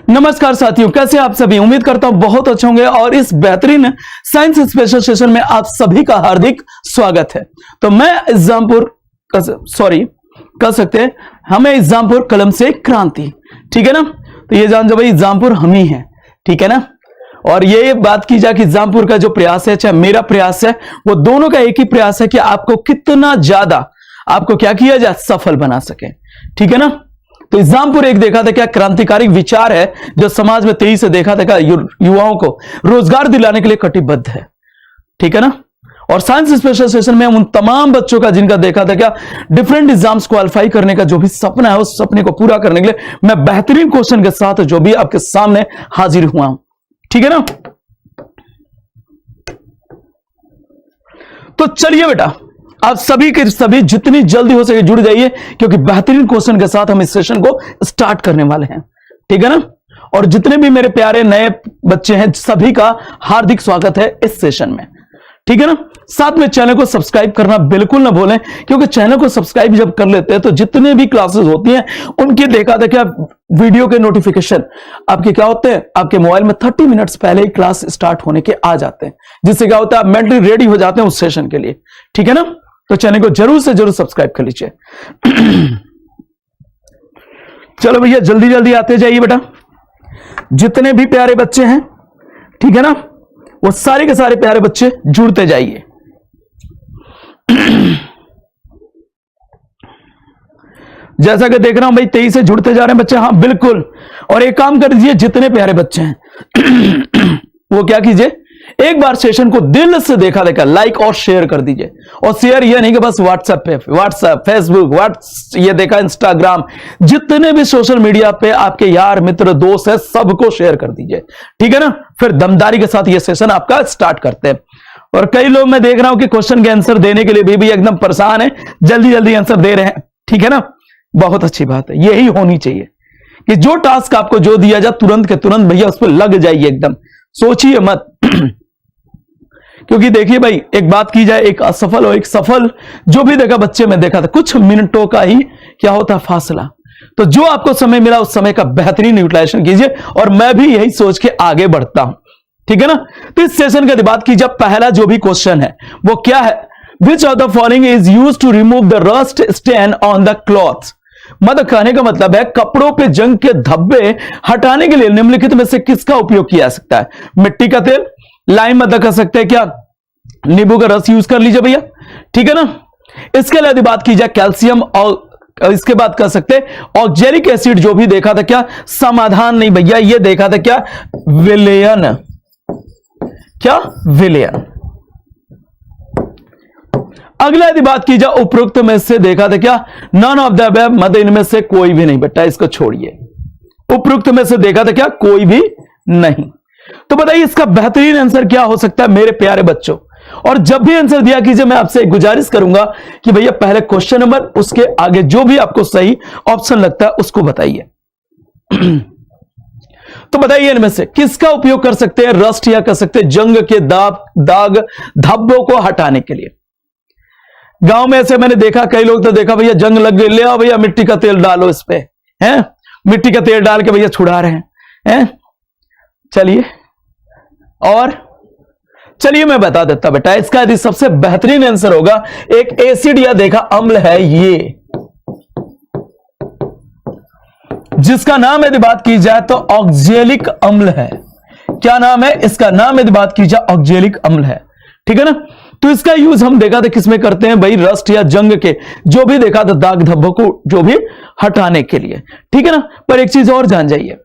नमस्कार साथियों, कैसे आप सभी। उम्मीद करता हूं बहुत अच्छे होंगे और इस बेहतरीन साइंस स्पेशल सेशन में आप सभी का हार्दिक स्वागत है। तो मैं इस्लामपुर कह सकते हैं हमें इस्लामपुर कलम से क्रांति, ठीक है ना। तो ये जान जो भाई इस्लामपुर हम ही हैं, ठीक है ना। और ये बात की जाए कि इस्लामपुर का जो प्रयास है, चाहे मेरा प्रयास है, वो दोनों का एक ही प्रयास है कि आपको कितना ज्यादा आपको क्या किया जाए, सफल बना सके, ठीक है ना। तो इस्लामपुर एक देखा था क्या क्रांतिकारी विचार है जो समाज में तेजी से देखा था क्या युवाओं को रोजगार दिलाने के लिए कटिबद्ध है, ठीक है ना। और साइंस स्पेशल सेशन में उन तमाम बच्चों का जिनका देखा था क्या डिफरेंट एग्जाम्स क्वालिफाई करने का जो भी सपना है, उस सपने को पूरा करने के लिए मैं बेहतरीन क्वेश्चन के साथ जो भी आपके सामने हाजिर हुआ हूं, ठीक है ना। तो चलिए बेटा, आप सभी के सभी जितनी जल्दी हो सके जुड़ जाइए, क्योंकि बेहतरीन क्वेश्चन के साथ हम इस सेशन को स्टार्ट करने वाले हैं, ठीक है ना। और जितने भी मेरे प्यारे नए बच्चे हैं सभी का हार्दिक स्वागत है इस सेशन में, ठीक है ना। साथ में चैनल को सब्सक्राइब करना बिल्कुल ना भूलें, क्योंकि चैनल को सब्सक्राइब जब कर लेते हैं तो जितने भी क्लासेस होती हैं उनकी देखा था क्या वीडियो के नोटिफिकेशन आपके क्या होते हैं, आपके मोबाइल में 30 मिनट्स पहले ही क्लास स्टार्ट होने के आ जाते हैं, जिससे क्या होता है आप मेंटली रेडी हो जाते हैं उस सेशन के लिए, ठीक है ना। तो चैनल को जरूर से जरूर सब्सक्राइब कर लीजिए। चलो भैया जल्दी जल्दी आते जाइए बेटा, जितने भी प्यारे बच्चे हैं, ठीक है ना, वो सारे के सारे प्यारे बच्चे जुड़ते जाइए। जैसा कि देख रहा हूं भाई 23 से जुड़ते जा रहे हैं बच्चे, हाँ बिल्कुल। और एक काम कर दीजिए, जितने प्यारे बच्चे हैं वो क्या कीजिए, एक बार सेशन को दिल से देखा लाइक और शेयर कर दीजिए। और शेयर ये नहीं कि बस व्हाट्सएप पे, व्हाट्सएप, फेसबुक, ये देखा इंस्टाग्राम, जितने भी सोशल मीडिया पे आपके यार मित्र दोस्त है सबको शेयर कर दीजिए, ठीक है ना। फिर दमदारी के साथ ये सेशन आपका स्टार्ट करते हैं। और कई लोग मैं देख रहा हूं कि क्वेश्चन के आंसर देने के लिए भी एकदम परेशान है, जल्दी जल्दी आंसर दे रहे हैं, ठीक है ना। बहुत अच्छी बात है, यही होनी चाहिए कि जो टास्क आपको जो दिया जाए तुरंत के तुरंत भैया उस पर लग जाइए, एकदम सोचिए मत। क्योंकि देखिए भाई, एक बात की जाए, एक असफल और एक सफल जो भी देखा बच्चे में देखा था, कुछ मिनटों का ही क्या होता है फासला। तो जो आपको समय मिला उस समय का बेहतरीन यूटिलाइजेशन कीजिए, और मैं भी यही सोच के आगे बढ़ता हूं, ठीक है ना। तो इस सेशन की बात की जाए, पहला जो भी क्वेश्चन है वो क्या है, which of the following is used to remove the rust stain on the cloth. मतलब कहने का मतलब है कपड़ों पे जंग के धब्बे हटाने के लिए निम्नलिखित में से किसका उपयोग किया जा सकता है। मिट्टी का तेल, लाइम मतलब कर सकते हैं क्या, नींबू का रस यूज कर लीजिए भैया, ठीक है ना। इसके अलावा बात की जाए कैल्शियम, और इसके बाद कर सकते हैं ऑक्जेलिक एसिड, जो भी देखा था क्या समाधान नहीं भैया, ये देखा था क्या विलयन, क्या विलयन। अगला यदि बात की जाए उपरोक्त में से देखा था क्या नन ऑफ द अबव, मतलब इनमें से कोई भी नहीं बेटा, इसको छोड़िए। उपरोक्त में से देखा था क्या कोई भी नहीं। तो बताइए इसका बेहतरीन आंसर क्या हो सकता है मेरे प्यारे बच्चों। और जब भी आंसर दिया कीजिए मैं आपसे गुजारिश करूंगा कि भैया पहले क्वेश्चन नंबर, उसके आगे जो भी आपको सही ऑप्शन लगता है उसको बताइए। तो बताइए इनमें से किसका उपयोग कर सकते हैं रस्ट, या कर सकते हैं जंग के दाग धब्बों को हटाने के लिए। गांव में ऐसे मैंने देखा, कई लोग तो देखा भैया जंग लग गई, ले आओ भैया मिट्टी का तेल डालो इस पे, हैं मिट्टी का तेल डाल के भैया छुड़ा रहे हैं। चलिए, और चलिए मैं बता देता बेटा, इसका यदि सबसे बेहतरीन आंसर होगा एक एसिड या देखा अम्ल है ये, जिसका नाम यदि बात की जाए तो ऑक्जेलिक अम्ल है। क्या नाम है इसका, नाम यदि बात की जाए ऑक्जेलिक अम्ल है, ठीक है ना। तो इसका यूज हम देखा था किसमें करते हैं भाई, रस्ट या जंग के जो भी देखा था दाग धब्बों को जो भी हटाने के लिए, ठीक है ना। पर एक चीज और जान जाइए,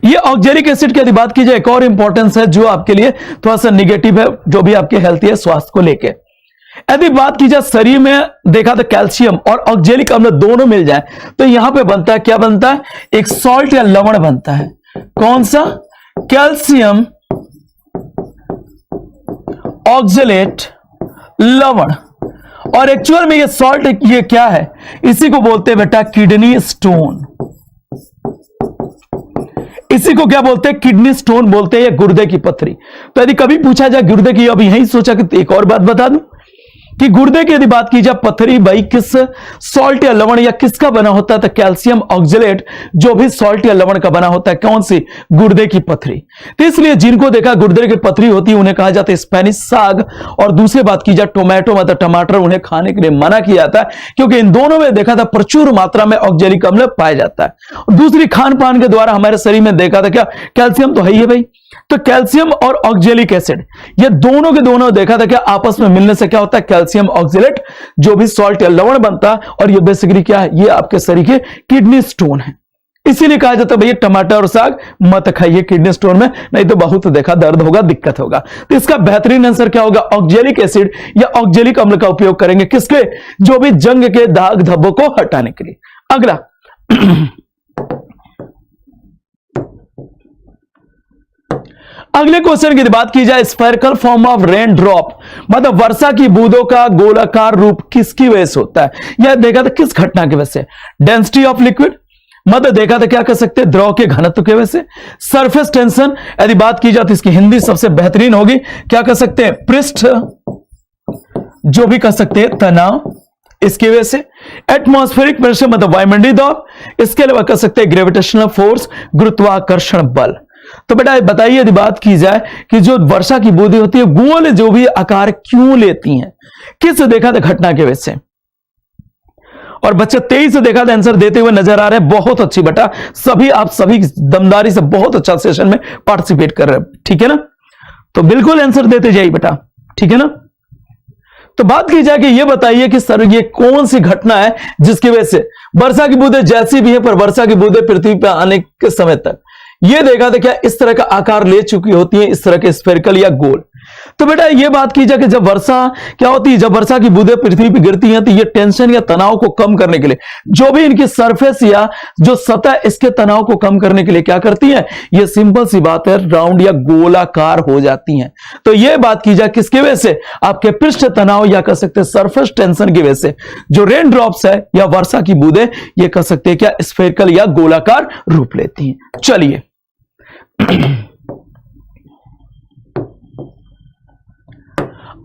ये ऑक्जेलिक एसिड की यदि बात की जाए एक और इंपॉर्टेंस है जो आपके लिए थोड़ा सा निगेटिव है, जो भी आपके हेल्थ है स्वास्थ्य को लेके। यदि बात की जाए शरीर में देखा था कैल्शियम और ऑक्जेलिक अम्ल दोनों मिल जाए तो यहां पे बनता है, क्या बनता है, एक सॉल्ट या लवण बनता है। कौन सा, कैल्शियम ऑक्जेलेट लवण। और एक्चुअल में ये सॉल्ट ये क्या है, इसी को बोलते हैं बेटा किडनी स्टोन। इसी को क्या बोलते हैं, किडनी स्टोन बोलते हैं, या गुर्दे की पथरी। तो यदि कभी पूछा जाए गुर्दे की, अब यही सोचा कि एक और बात बता दूं कि गुर्दे की यदि बात की जाए पथरी भाई किस सॉल्ट या लवण या किसका बना होता है, तो कैल्शियम ऑक्जेलेट जो भी सॉल्ट या लवण का बना होता है। कौन सी? गुर्दे की पथरी। तो इसलिए जिनको देखा गुर्दे की पथरी होती है उन्हें कहा जाता है स्पेनिश साग। और दूसरी बात की जाए टोमेटो मतलब टमाटर, उन्हें खाने के लिए मना किया जाता है क्योंकि इन दोनों में देखा था प्रचुर मात्रा में ऑक्जेलिक अम्ल पाया जाता है। और दूसरी खान पान के द्वारा हमारे शरीर में देखा था क्या, कैल्शियम तो है ही है भाई। तो कैल्शियम और ऑक्जेलिक एसिड ये दोनों के दोनों देखा था क्या आपस में मिलने से क्या होता है, कैल्शियम ऑक्जेलेट जो भी सॉल्ट या लवण बनता है। और ये बेसिकली क्या है, ये आपके शरीर के किडनी स्टोन है। इसीलिए कहा जाता है भैया टमाटर और साग मत खाइए किडनी स्टोन में, नहीं तो बहुत देखा दर्द होगा, दिक्कत होगा। तो इसका बेहतरीन आंसर क्या होगा, ऑक्जेलिक एसिड या ऑक्जेलिक अम्ल का उपयोग करेंगे किसके, जो भी जंग के दाग धब्बों को हटाने के लिए। अगला अगले क्वेश्चन की बात की जाए, spherical form of rain drop मतलब वर्षा की बूंदों का गोलाकार रूप किसकी वजह से होता है। यह देखा था किस घटना की वजह से, डेंसिटी ऑफ लिक्विड मतलब देखा था क्या कर सकते हैं, द्रव के घनत्व की वजह से। सरफेस टेंशन यदि बात की जाए तो इसकी हिंदी सबसे बेहतरीन होगी, क्या कर सकते हैं, पृष्ठ जो भी कर सकते हैं तनाव, इसकी वजह से। एटमॉस्फेरिक प्रेशर मतलब वायुमंडलीय दबाव, इसके अलावा कर सकते हैं ग्रेविटेशनल फोर्स गुरुत्वाकर्षण बल। तो बेटा बताइए यदि बात की जाए कि जो वर्षा की बूंदें होती है गोल जो भी आकार क्यों लेती हैं, किस देखा था घटना की वजह से। और बच्चे 23 से देखा था आंसर देते हुए नजर आ रहे हैं, बहुत अच्छी बेटा, सभी आप सभी दमदारी से बहुत अच्छा सेशन में पार्टिसिपेट कर रहे हैं, ठीक है ना। तो बिल्कुल आंसर देते जाइए बेटा, ठीक है ना। तो बात की जाए कि ये बताइए कि सर ये कौन सी घटना है जिसकी वजह से वर्षा की बूंदें जैसी भी है पर वर्षा की बूंदें पृथ्वी पर आने के समय तक ये देखा था क्या इस तरह का आकार ले चुकी होती है, इस तरह के स्फेरिकल या गोल। तो बेटा ये बात की जाए कि जब वर्षा क्या होती है, जब वर्षा की बूंदें पृथ्वी पर गिरती हैं तो ये टेंशन या तनाव को कम करने के लिए जो भी इनकी सरफेस या जो सतह इसके तनाव को कम करने के लिए क्या करती है, ये सिंपल सी बात है राउंड या गोलाकार हो जाती हैं। तो ये बात की जाए किसकी वजह से, आपके पृष्ठ तनाव या कह सकते हैं सरफेस टेंशन की वजह से जो रेन ड्रॉप्स है या वर्षा की बूंदें ये कह सकते हैं क्या स्फेरिकल या गोलाकार रूप लेती हैं। चलिए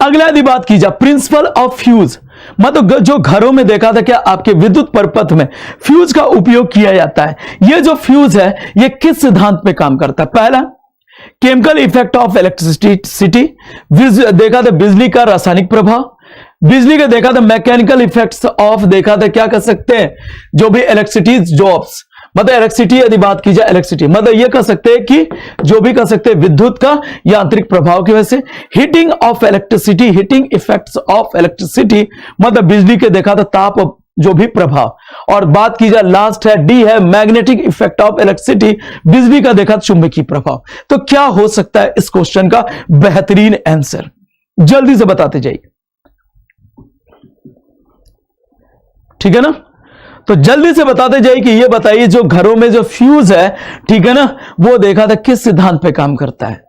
अगला यदि बात की जाए प्रिंसिपल ऑफ फ्यूज मतलब जो घरों में देखा था क्या आपके विद्युत परिपथ में फ्यूज का उपयोग किया जाता है। ये जो फ्यूज है ये किस सिद्धांत पे काम करता है। पहला केमिकल इफेक्ट ऑफ इलेक्ट्रिसिटी, देखा था बिजली का रासायनिक प्रभाव, बिजली का देखा था मैकेनिकल इफेक्ट्स ऑफ देखा था क्या कर सकते हैं जो भी इलेक्ट्रिसिटी जॉब्स मतलब इलेक्ट्रिसिटी यदि बात की जाए इलेक्ट्रिसिटी मतलब ये कह सकते हैं कि जो भी कह सकते हैं विद्युत का यांत्रिक प्रभाव की वजह से। Heating of electricity, heating effects of electricity मतलब बिजली के देखा था ताप जो भी प्रभाव। और बात की जाए लास्ट है डी है मैग्नेटिक इफेक्ट ऑफ इलेक्ट्रिसिटी, बिजली का देखा चुंबकीय प्रभाव। तो क्या हो सकता है इस क्वेश्चन का बेहतरीन आंसर, जल्दी से बताते जाइए, ठीक है ना। तो जल्दी से बताते जाइए कि ये बताइए जो घरों में जो फ्यूज है ठीक है ना वो देखा था किस सिद्धांत पे काम करता है।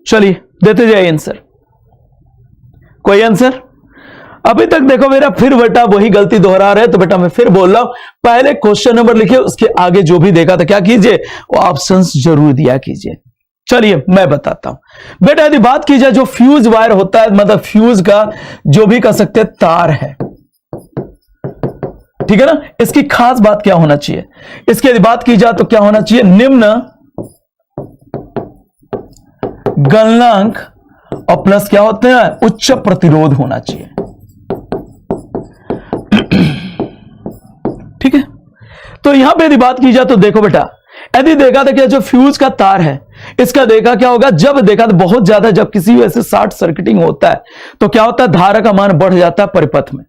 चलिए देते जाइए आंसर, कोई आंसर। अभी तक देखो मेरा फिर बेटा वही गलती दोहरा रहे तो बेटा मैं फिर बोल रहा हूं पहले क्वेश्चन नंबर लिखिए उसके आगे जो भी देखा था क्या कीजिए वो ऑप्शंस जरूर दिया कीजिए। चलिए मैं बताता हूं बेटा यदि बात की जाए जो फ्यूज वायर होता है मतलब फ्यूज का जो भी कह सकते हैं तार है ठीक है ना, इसकी खास बात क्या होना चाहिए, इसकी यदि बात की जाए तो क्या होना चाहिए, निम्न गलनांक और प्लस क्या होते हैं उच्च प्रतिरोध होना चाहिए। ठीक है, तो यहां पे यदि बात की जाए तो देखो बेटा यदि देखा था कि जो फ्यूज का तार है इसका देखा क्या होगा, जब देखा तो बहुत ज्यादा जब किसी वजह से शॉर्ट सर्किटिंग होता है तो क्या होता है धारा का मान बढ़ जाता है परिपथ में,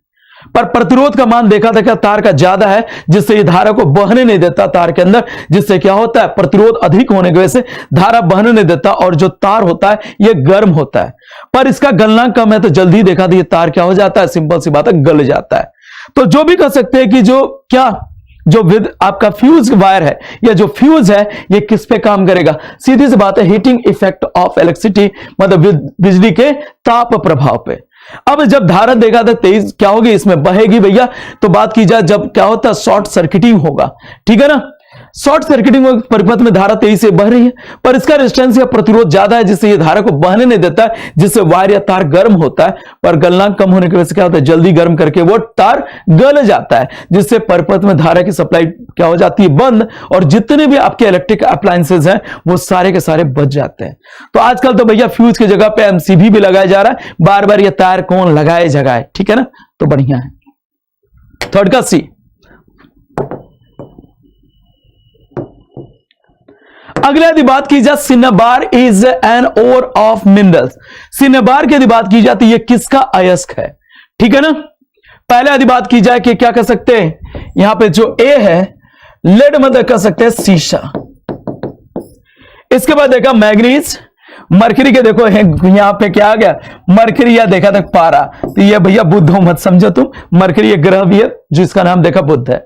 पर प्रतिरोध का मान देखा था क्या तार का ज्यादा है जिससे ये धारा को बहने नहीं देता तार के अंदर, जिससे क्या होता है प्रतिरोध अधिक होने की वजह से धारा बहने नहीं देता और जो तार होता है ये गर्म होता है, पर इसका गलनांक कम है तो जल्दी देखा था ये तार क्या हो जाता है, सिंपल सी बात है गल जाता है। तो जो भी कह सकते हैं कि जो क्या जो आपका फ्यूज वायर है या जो फ्यूज है ये किस पे काम करेगा, सीधी सी बात है हीटिंग इफेक्ट ऑफ इलेक्ट्रिसिटी मतलब बिजली के ताप प्रभाव पे। अब जब धारा देखा था तेज क्या होगी इसमें बहेगी भैया, तो बात की जाए जब क्या होता है शॉर्ट सर्किटिंग होगा, ठीक है ना, शॉर्ट सर्किटिंग में परिपथ में धारा तेजी से बह रही है, पर इसका रेजिस्टेंस या प्रतिरोध ज्यादा है, जिससे ये धारा को बहने नहीं देता है, जिससे वायर या तार गर्म होता है। पर गलनांक कम होने की वजह से क्या होता है, जल्दी गर्म करके वो तार गल जाता है, जिससे परिपथ में धारा की सप्लाई क्या हो जाती है, बंद, और जितने भी आपके इलेक्ट्रिक अप्लायंसेज हैं वो सारे के सारे बच जाते हैं। तो आजकल तो भैया फ्यूज की जगह पे एमसीबी भी लगाया जा रहा है, बार बार ये तार कौन लगाए जगाए, ठीक है ना, तो बढ़िया है। थर्ड का सी। अगले यदि बात की जाए, cinnabar is an ore of minerals. Cinnabar की यदि बात की जाती है, ये किसका अयस्क है, ठीक है ना। पहले यदि बात की जाए कि क्या कर सकते हैं, यहां पे जो ए है लेड मतलब कर सकते हैं शीशा। इसके बाद देखा मैग्नीज, मरकरी के देखो यहां पे क्या आ गया, मरकरी, या देखा था पारा, तो ये भैया बुध हो मत समझो तुम, मरकरी एक ग्रह भी है जिसका नाम देखा बुध है,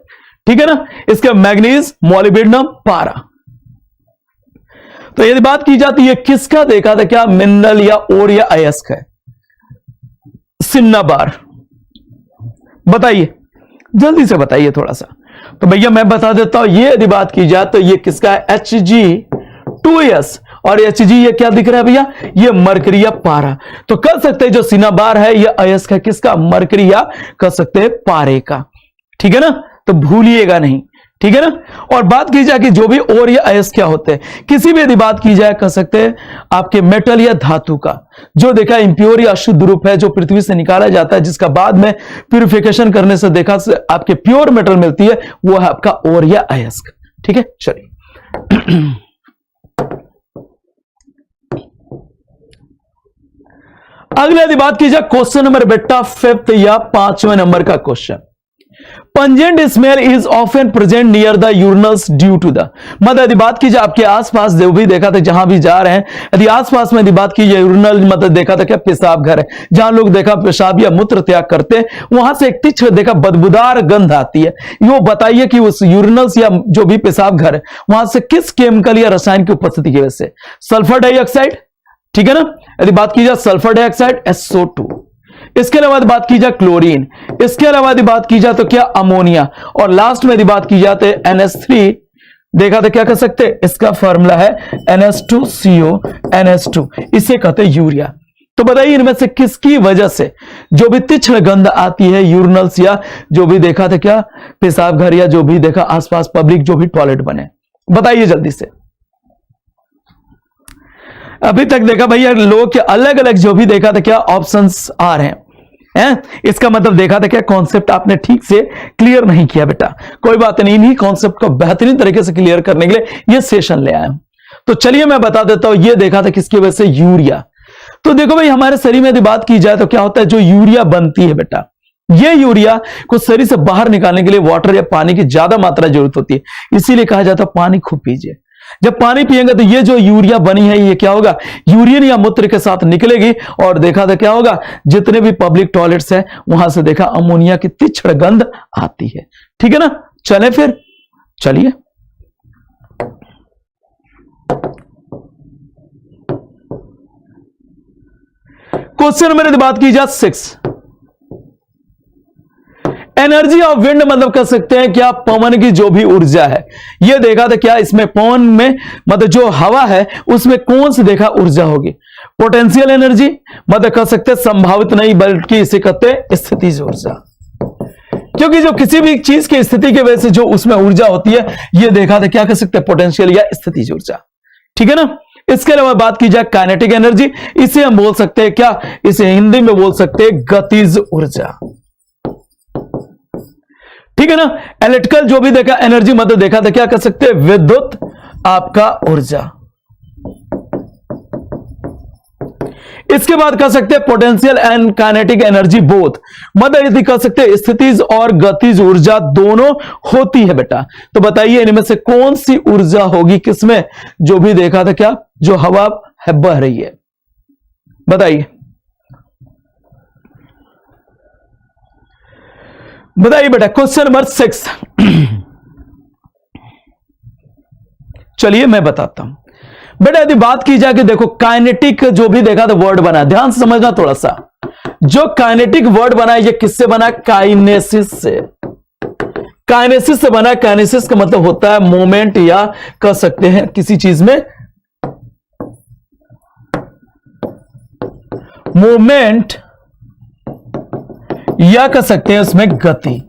ठीक है ना। इसके मैग्नीज, मॉलिब्डेनम, पारा। तो यदि बात की जाती है किसका देखा था, क्या मिनरल या ओर या अयस्क है, सिन्नाबार। बताइए जल्दी से बताइए थोड़ा सा। तो भैया मैं बता देता हूं, ये यदि बात की जाए तो ये किसका है, Hg2s, और Hg ये क्या दिख रहा है भैया, ये मरकरी या पारा। तो कह सकते हैं जो सिनाबार है ये अयस्क है किसका, मरकरी या कह सकते हैं पारे का, ठीक है ना, तो भूलिएगा नहीं, ठीक है ना। और बात की जाए कि जो भी और या अयस्क क्या होते हैं, किसी भी यदि बात की जाए कह सकते हैं आपके मेटल या धातु का जो देखा इंप्योर या अशुद्ध रूप है, जो पृथ्वी से निकाला जाता है, जिसका बाद में प्यूरिफिकेशन करने से देखा से आपके प्योर मेटल मिलती है, वो है आपका और या अयस्क, ठीक है। चलिए अगले यदि बात की जाए क्वेश्चन नंबर बेटा 5th या 5वें नंबर का question, pungent smell is often present near the urinals due to the, मतलब यदि बात की जाए आपके आसपास जो भी देखा था, जहां भी जा रहे हैं यदि आसपास में यदि बात की जाए यूरिनल, मतलब देखा था क्या पेशाब घर है, जहां लोग देखा पेशाब या मूत्र त्याग करते हैं, वहां से एक तीक्ष्ण देखा बदबूदार गंध आती है। वो बताइए कि उस यूरिनल्स या जो भी पेशाब घर है वहां से किस केमिकल या रसायन की उपस्थिति की वजह से, सल्फर डाइऑक्साइड, ठीक है ना। यदि बात की जाए सल्फर डाइऑक्साइड SO2, इसके अलावा बात की जाए क्लोरीन, इसके अलावा बात की जाए तो क्या अमोनिया, और लास्ट में यदि बात की जाए तो NH3 देखा तो क्या कर सकते हैं, इसका फॉर्मूला है NH2CO NH2, इसे कहते हैं यूरिया। तो बताइए इनमें से किसकी वजह से जो भी तीक्ष्ण गंध आती है यूरिनल्स या जो भी देखा था क्या पेशाब घर या जो भी देखा आसपास पब्लिक जो भी टॉयलेट बने, बताइए जल्दी से। अभी तक देखा भैया लोग के अलग अलग जो भी देखा था क्या ऑप्शंस आ रहे हैं, इसका मतलब देखा था क्या कॉन्सेप्ट आपने ठीक से क्लियर नहीं किया बेटा, कोई बात नहीं, इन्हीं कॉन्सेप्ट को बेहतरीन तरीके से क्लियर करने के लिए ये सेशन ले आया हूं। तो चलिए मैं बता देता हूं, ये देखा था किसकी वजह से, यूरिया। तो देखो भाई हमारे शरीर में यदि बात की जाए तो क्या होता है, जो यूरिया बनती है बेटा, ये यूरिया को शरीर से बाहर निकालने के लिए वाटर या पानी की ज्यादा मात्रा जरूरत होती है, इसीलिए कहा जाता है पानी खूब पीजिए। जब पानी पिएंगे तो ये जो यूरिया बनी है ये क्या होगा, यूरिन या मूत्र के साथ निकलेगी, और देखा था क्या होगा, जितने भी पब्लिक टॉयलेट्स हैं वहां से देखा अमोनिया की तीक्ष्ण गंध आती है, ठीक है ना। चले फिर चलिए क्वेश्चन नंबर बात की जाए 6, एनर्जी ऑफ विंड मतलब कह सकते हैं क्या पवन की जो भी ऊर्जा है, यह देखा था क्या इसमें पवन में मतलब जो हवा है उसमें कौन सी देखा ऊर्जा होगी, पोटेंशियल एनर्जी मतलब कह सकते हैं संभावित नहीं बल्कि इसे कहते हैं स्थितिज ऊर्जा, क्योंकि जो किसी भी चीज की स्थिति की वजह से जो उसमें ऊर्जा होती है यह देखा था क्या कह सकते हैं पोटेंशियल या स्थितिज ऊर्जा, ठीक है ना। इसके अलावा बात की जाए काइनेटिक एनर्जी, इसे हम बोल सकते हैं क्या, इसे हिंदी में बोल सकते हैं गतिज ऊर्जा, ठीक है ना। इलेक्ट्रिकल जो भी देखा एनर्जी मतलब देखा था क्या कर सकते हैं विद्युत आपका ऊर्जा। इसके बाद कह सकते हैं potential and kinetic energy both, मतलब यदि कह सकते हैं स्थितिज और गतिज ऊर्जा दोनों होती है बेटा। तो बताइए इनमें से कौन सी ऊर्जा होगी किसमें, जो भी देखा था क्या जो हवा है बह रही है, बताइए बताइए बेटा। क्वेश्चन नंबर 6 चलिए मैं बताता हूं बेटा। यदि बात की जाए कि देखो काइनेटिक जो भी देखा था वर्ड बना, ध्यान से समझना थोड़ा सा, जो काइनेटिक वर्ड बना है ये किससे बना, काइनेसिस से। काइनेसिस से बना है। काइनेसिस का मतलब होता है मूवमेंट, या कह सकते हैं किसी चीज में मूवमेंट, या कह सकते हैं उसमें गति।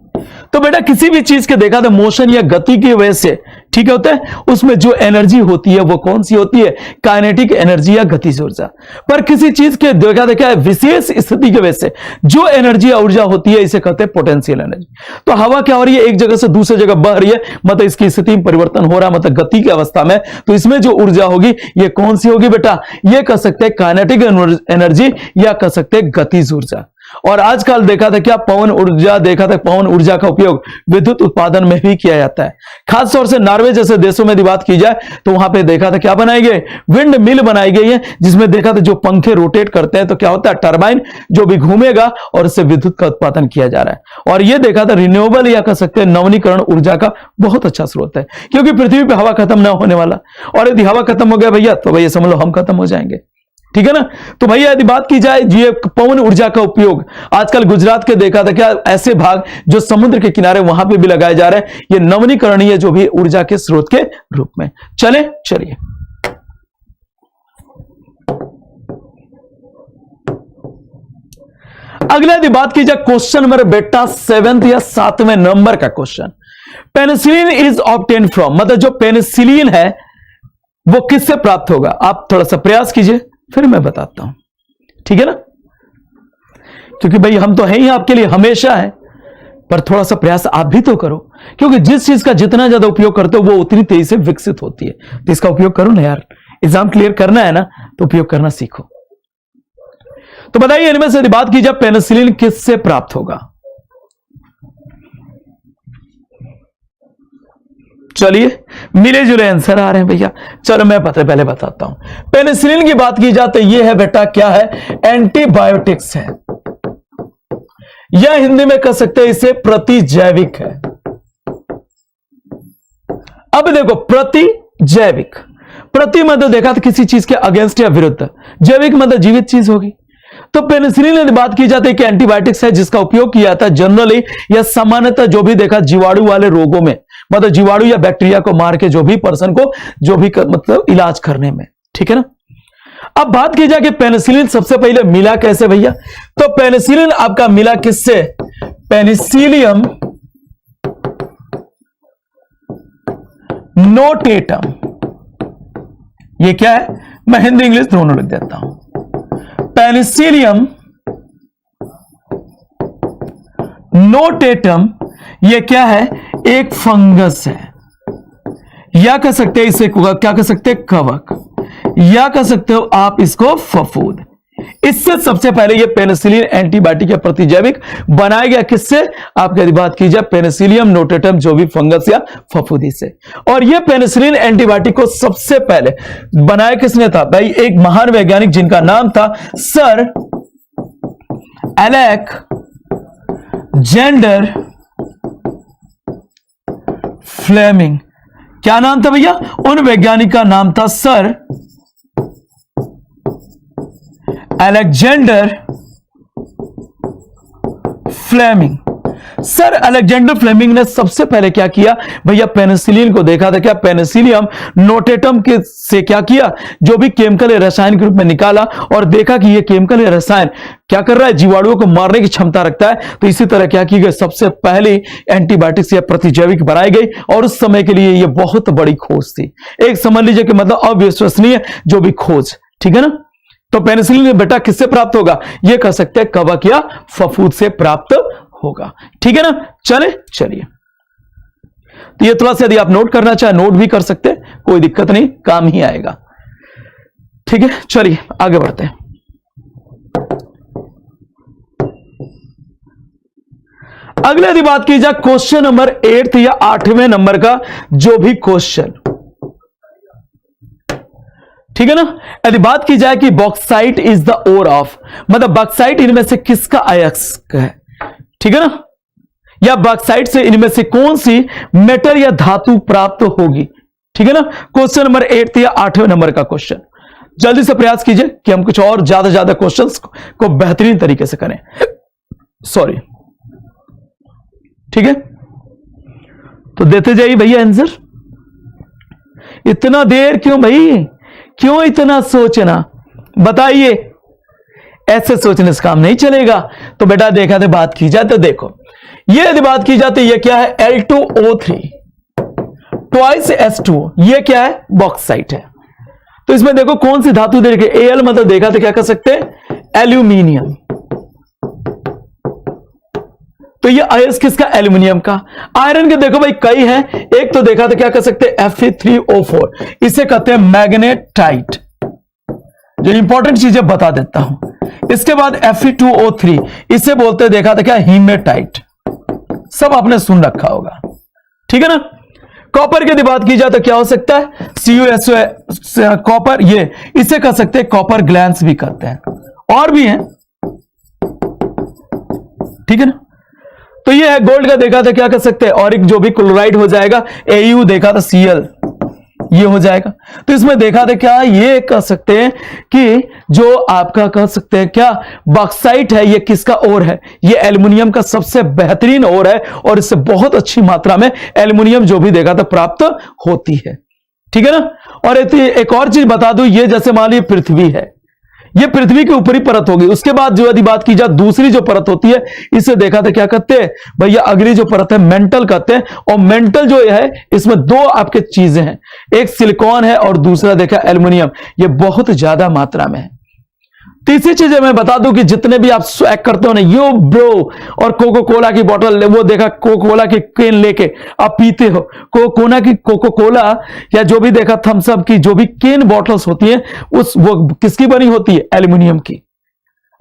तो बेटा किसी भी चीज के देखा तो मोशन या गति की वजह से, ठीक होता है, उसमें जो एनर्जी होती है वो कौन सी होती है? काइनेटिक एनर्जी या गतिज ऊर्जा। पर किसी चीज के देखा है विशेष स्थिति की वजह से जो एनर्जी या ऊर्जा होती है इसे कहते हैं पोटेंशियल एनर्जी। तो हवा क्या हो रही है? एक जगह से दूसरी जगह बह रही है, मतलब इसकी स्थिति में परिवर्तन हो रहा है, मतलब गति की अवस्था में। तो इसमें जो ऊर्जा होगी ये कौन सी होगी बेटा? ये कह सकते हैं काइनेटिक एनर्जी, या कह सकते हैं गतिज ऊर्जा। और आजकल देखा था क्या, पवन ऊर्जा, देखा था पवन ऊर्जा का उपयोग विद्युत उत्पादन में भी किया जाता है। खासतौर से नॉर्वे जैसे देशों में यदि बात की जाए तो वहां पे देखा था क्या बनाई गई? विंड मिल बनाई गई है, जिसमें देखा था जो पंखे रोटेट करते हैं तो क्या होता है? टरबाइन जो भी घूमेगा और इससे विद्युत का उत्पादन किया जा रहा है। और यह देखा था रिन्यूएबल, या कह सकते हैं नवीनीकरण ऊर्जा का बहुत अच्छा स्रोत है, क्योंकि पृथ्वी पर हवा खत्म ना होने वाला। और यदि हवा खत्म हो गया भैया तो भैया समझ लो हम खत्म हो जाएंगे, ठीक है ना। तो भैया यदि बात की जाए ये पवन ऊर्जा का उपयोग आजकल गुजरात के देखा था क्या, ऐसे भाग जो समुद्र के किनारे वहां पे भी लगाए जा रहे हैं, ये नवीनीकरणीय जो भी ऊर्जा के स्रोत के रूप में। चलिए अगला यदि बात की जाए क्वेश्चन नंबर बेटा 7 या 7वें नंबर का question, penicillin is obtain from, मतलब जो पेनिसिलिन है वो किससे प्राप्त होगा? आप थोड़ा सा प्रयास कीजिए, फिर मैं बताता हूं, ठीक है ना। क्योंकि भाई हम तो हैं ही आपके लिए, हमेशा है, पर थोड़ा सा प्रयास आप भी तो करो, क्योंकि जिस चीज का जितना ज्यादा उपयोग करते हो वो उतनी तेजी से विकसित होती है। तो इसका उपयोग करो ना यार, एग्जाम क्लियर करना है ना, तो उपयोग करना सीखो। तो बताइए इनमें से बात की जाए पेनिसिलिन किससे प्राप्त होगा? चलिए मिले जुले आंसर आ रहे हैं भैया। चलो मैं पहले बताता हूं। पेनिसिलिन की बात की जाए तो यह है बेटा क्या है? एंटीबायोटिक्स है, या हिंदी में कह सकते हैं इसे प्रतिजैविक है। अब देखो प्रतिजैविक, प्रति मतलब देखा तो किसी चीज के अगेंस्ट या विरुद्ध, जैविक मतलब जीवित चीज होगी। तो पेनिसिलिन यदि बात की जाती है कि एंटीबायोटिक्स है जिसका उपयोग किया जाता है जनरली या सामान्यतः जो भी देखा जीवाणु वाले रोगों में, मतलब जीवाणु या बैक्टीरिया को मार के जो भी पर्सन को जो भी मतलब इलाज करने में, ठीक है ना। अब बात की जाए कि पेनिसिलिन सबसे पहले मिला कैसे भैया? तो पेनिसिलिन आपका मिला किससे? Penicillium notatum. ये क्या है? मैं हिंदी इंग्लिश दोनों लिख देता हूं। पेनिसिलियम नोटेटम ये क्या है? एक फंगस है, या कह सकते हैं इसे क्या कह सकते हैं? कवक, या कह सकते हो आप इसको फफूंद। इससे सबसे पहले ये पेनिसिलिन एंटीबायोटिक या प्रतिजैविक बनाया गया किससे? आप यदि बात की जाए पेनिसिलियम नोटेटम जो भी फंगस या फफूंदी से। और ये पेनिसिलिन एंटीबायोटिक को सबसे पहले बनाया किसने था भाई? एक महान वैज्ञानिक जिनका नाम था सर अलेक्जेंडर फ्लेमिंग। क्या नाम था भैया? उन वैज्ञानिक का नाम था sir Alexander Fleming. Sir Alexander Fleming ने सबसे पहले क्या किया भैया? पेनिसिलिन को देखा था क्या? पेनिसिलियम नोटेटम के से क्या किया? जो भी केमिकल रसायन के रूप में निकाला और देखा कि ये केमिकल रसायन क्या कर रहा है? जीवाणुओं को मारने की क्षमता रखता है। तो इसी तरह क्या की गई? सबसे पहले एंटीबायोटिक्स या प्रतिजैविक बनाई गई, और उस समय के लिए यह बहुत बड़ी खोज थी। एक समझ लीजिए कि मतलब अविश्वसनीय जो भी खोज, ठीक है ना। तो पेनिसिलिन बेटा किससे प्राप्त होगा? यह कह सकते हैं कवक या फफूंद से प्राप्त होगा, ठीक है ना। चलिए तो ये थोड़ा सा यदि आप नोट करना चाहे नोट भी कर सकते हैं, कोई दिक्कत नहीं, काम ही आएगा, ठीक है। चलिए आगे बढ़ते हैं। अगले यदि बात की जाए क्वेश्चन नंबर 8 या 8वें नंबर का जो भी क्वेश्चन, ठीक है ना। यदि बात की जाए कि bauxite is the ore of, मतलब बॉक्साइट इनमें से किसका अयस्क है, ठीक है ना, या बॉक्साइट से इनमें से कौन सी मेटल या धातु प्राप्त होगी, ठीक है ना। क्वेश्चन नंबर 8 या 8वें नंबर का क्वेश्चन। जल्दी से प्रयास कीजिए कि हम कुछ और ज्यादा क्वेश्चंस को बेहतरीन तरीके से करें। सॉरी, ठीक है। तो देते जाइए भैया आंसर। इतना देर क्यों भाई, क्यों इतना सोचना, बताइए। ऐसे सोचने से काम नहीं चलेगा। तो बेटा देखा तो बात की जाए तो देखो, ये यदि बात की जाती है, ये क्या है, L2O3 ट्वाइस H2O, ये क्या है, बॉक्साइट है। तो इसमें देखो कौन सी धातु दे रखी है, Al मतलब देखा तो क्या कर सकते हैं, एल्यूमिनियम। तो ये आयस किसका, एल्यूमिनियम का। आयरन के देखो भाई कई हैं, एक तो देखा तो क्या कर सकते हैं, Fe3O4, इसे कहते हैं मैग्नेटाइट। जो इंपॉर्टेंट चीजें बता देता हूं। इसके बाद Fe2O3, इसे बोलते हैं देखा तो क्या, हीमेटाइट। सब आपने सुन रखा होगा, ठीक है ना। कॉपर की बात की जाए तो क्या हो सकता है, CuSO कॉपर, ये इसे कह सकते हैं कॉपर ग्लैंस भी कहते हैं, और भी हैं, ठीक है ना। तो ये है गोल्ड का देखा था क्या कर सकते हैं, और एक जो भी क्लोराइड हो जाएगा, Au देखा था Cl, ये हो जाएगा। तो इसमें देखा था क्या, ये कह सकते हैं कि जो आपका कह सकते हैं क्या, बॉक्साइट है, ये किसका ओर है, ये एल्युमिनियम का सबसे बेहतरीन ओर है, और इससे बहुत अच्छी मात्रा में एल्युमिनियम जो भी देखा था प्राप्त होती है, ठीक है ना। और एक और चीज बता दूं, ये जैसे मान लीजिए पृथ्वी है, ये पृथ्वी की ऊपरी परत होगी। उसके बाद जो यदि बात की जाए दूसरी जो परत होती है, इसे देखा था क्या कहते हैं भैया, अगली जो परत है मेंटल कहते हैं। और मेंटल जो है, इसमें दो आपके चीजें हैं, एक सिलिकॉन है और दूसरा देखा एल्युमिनियम, ये बहुत ज्यादा मात्रा में है। तीसरी चीज मैं बता दूं कि जितने भी आप स्वैग करते हो ना, यो ब्रो, और कोको कोला की बोतल, वो देखा कोको कोला की केन लेके आप पीते हो, कोको कोला या जो भी देखा थम्स अप की जो भी केन बॉटल्स होती हैं, वो किसकी बनी होती है, एल्युमिनियम की।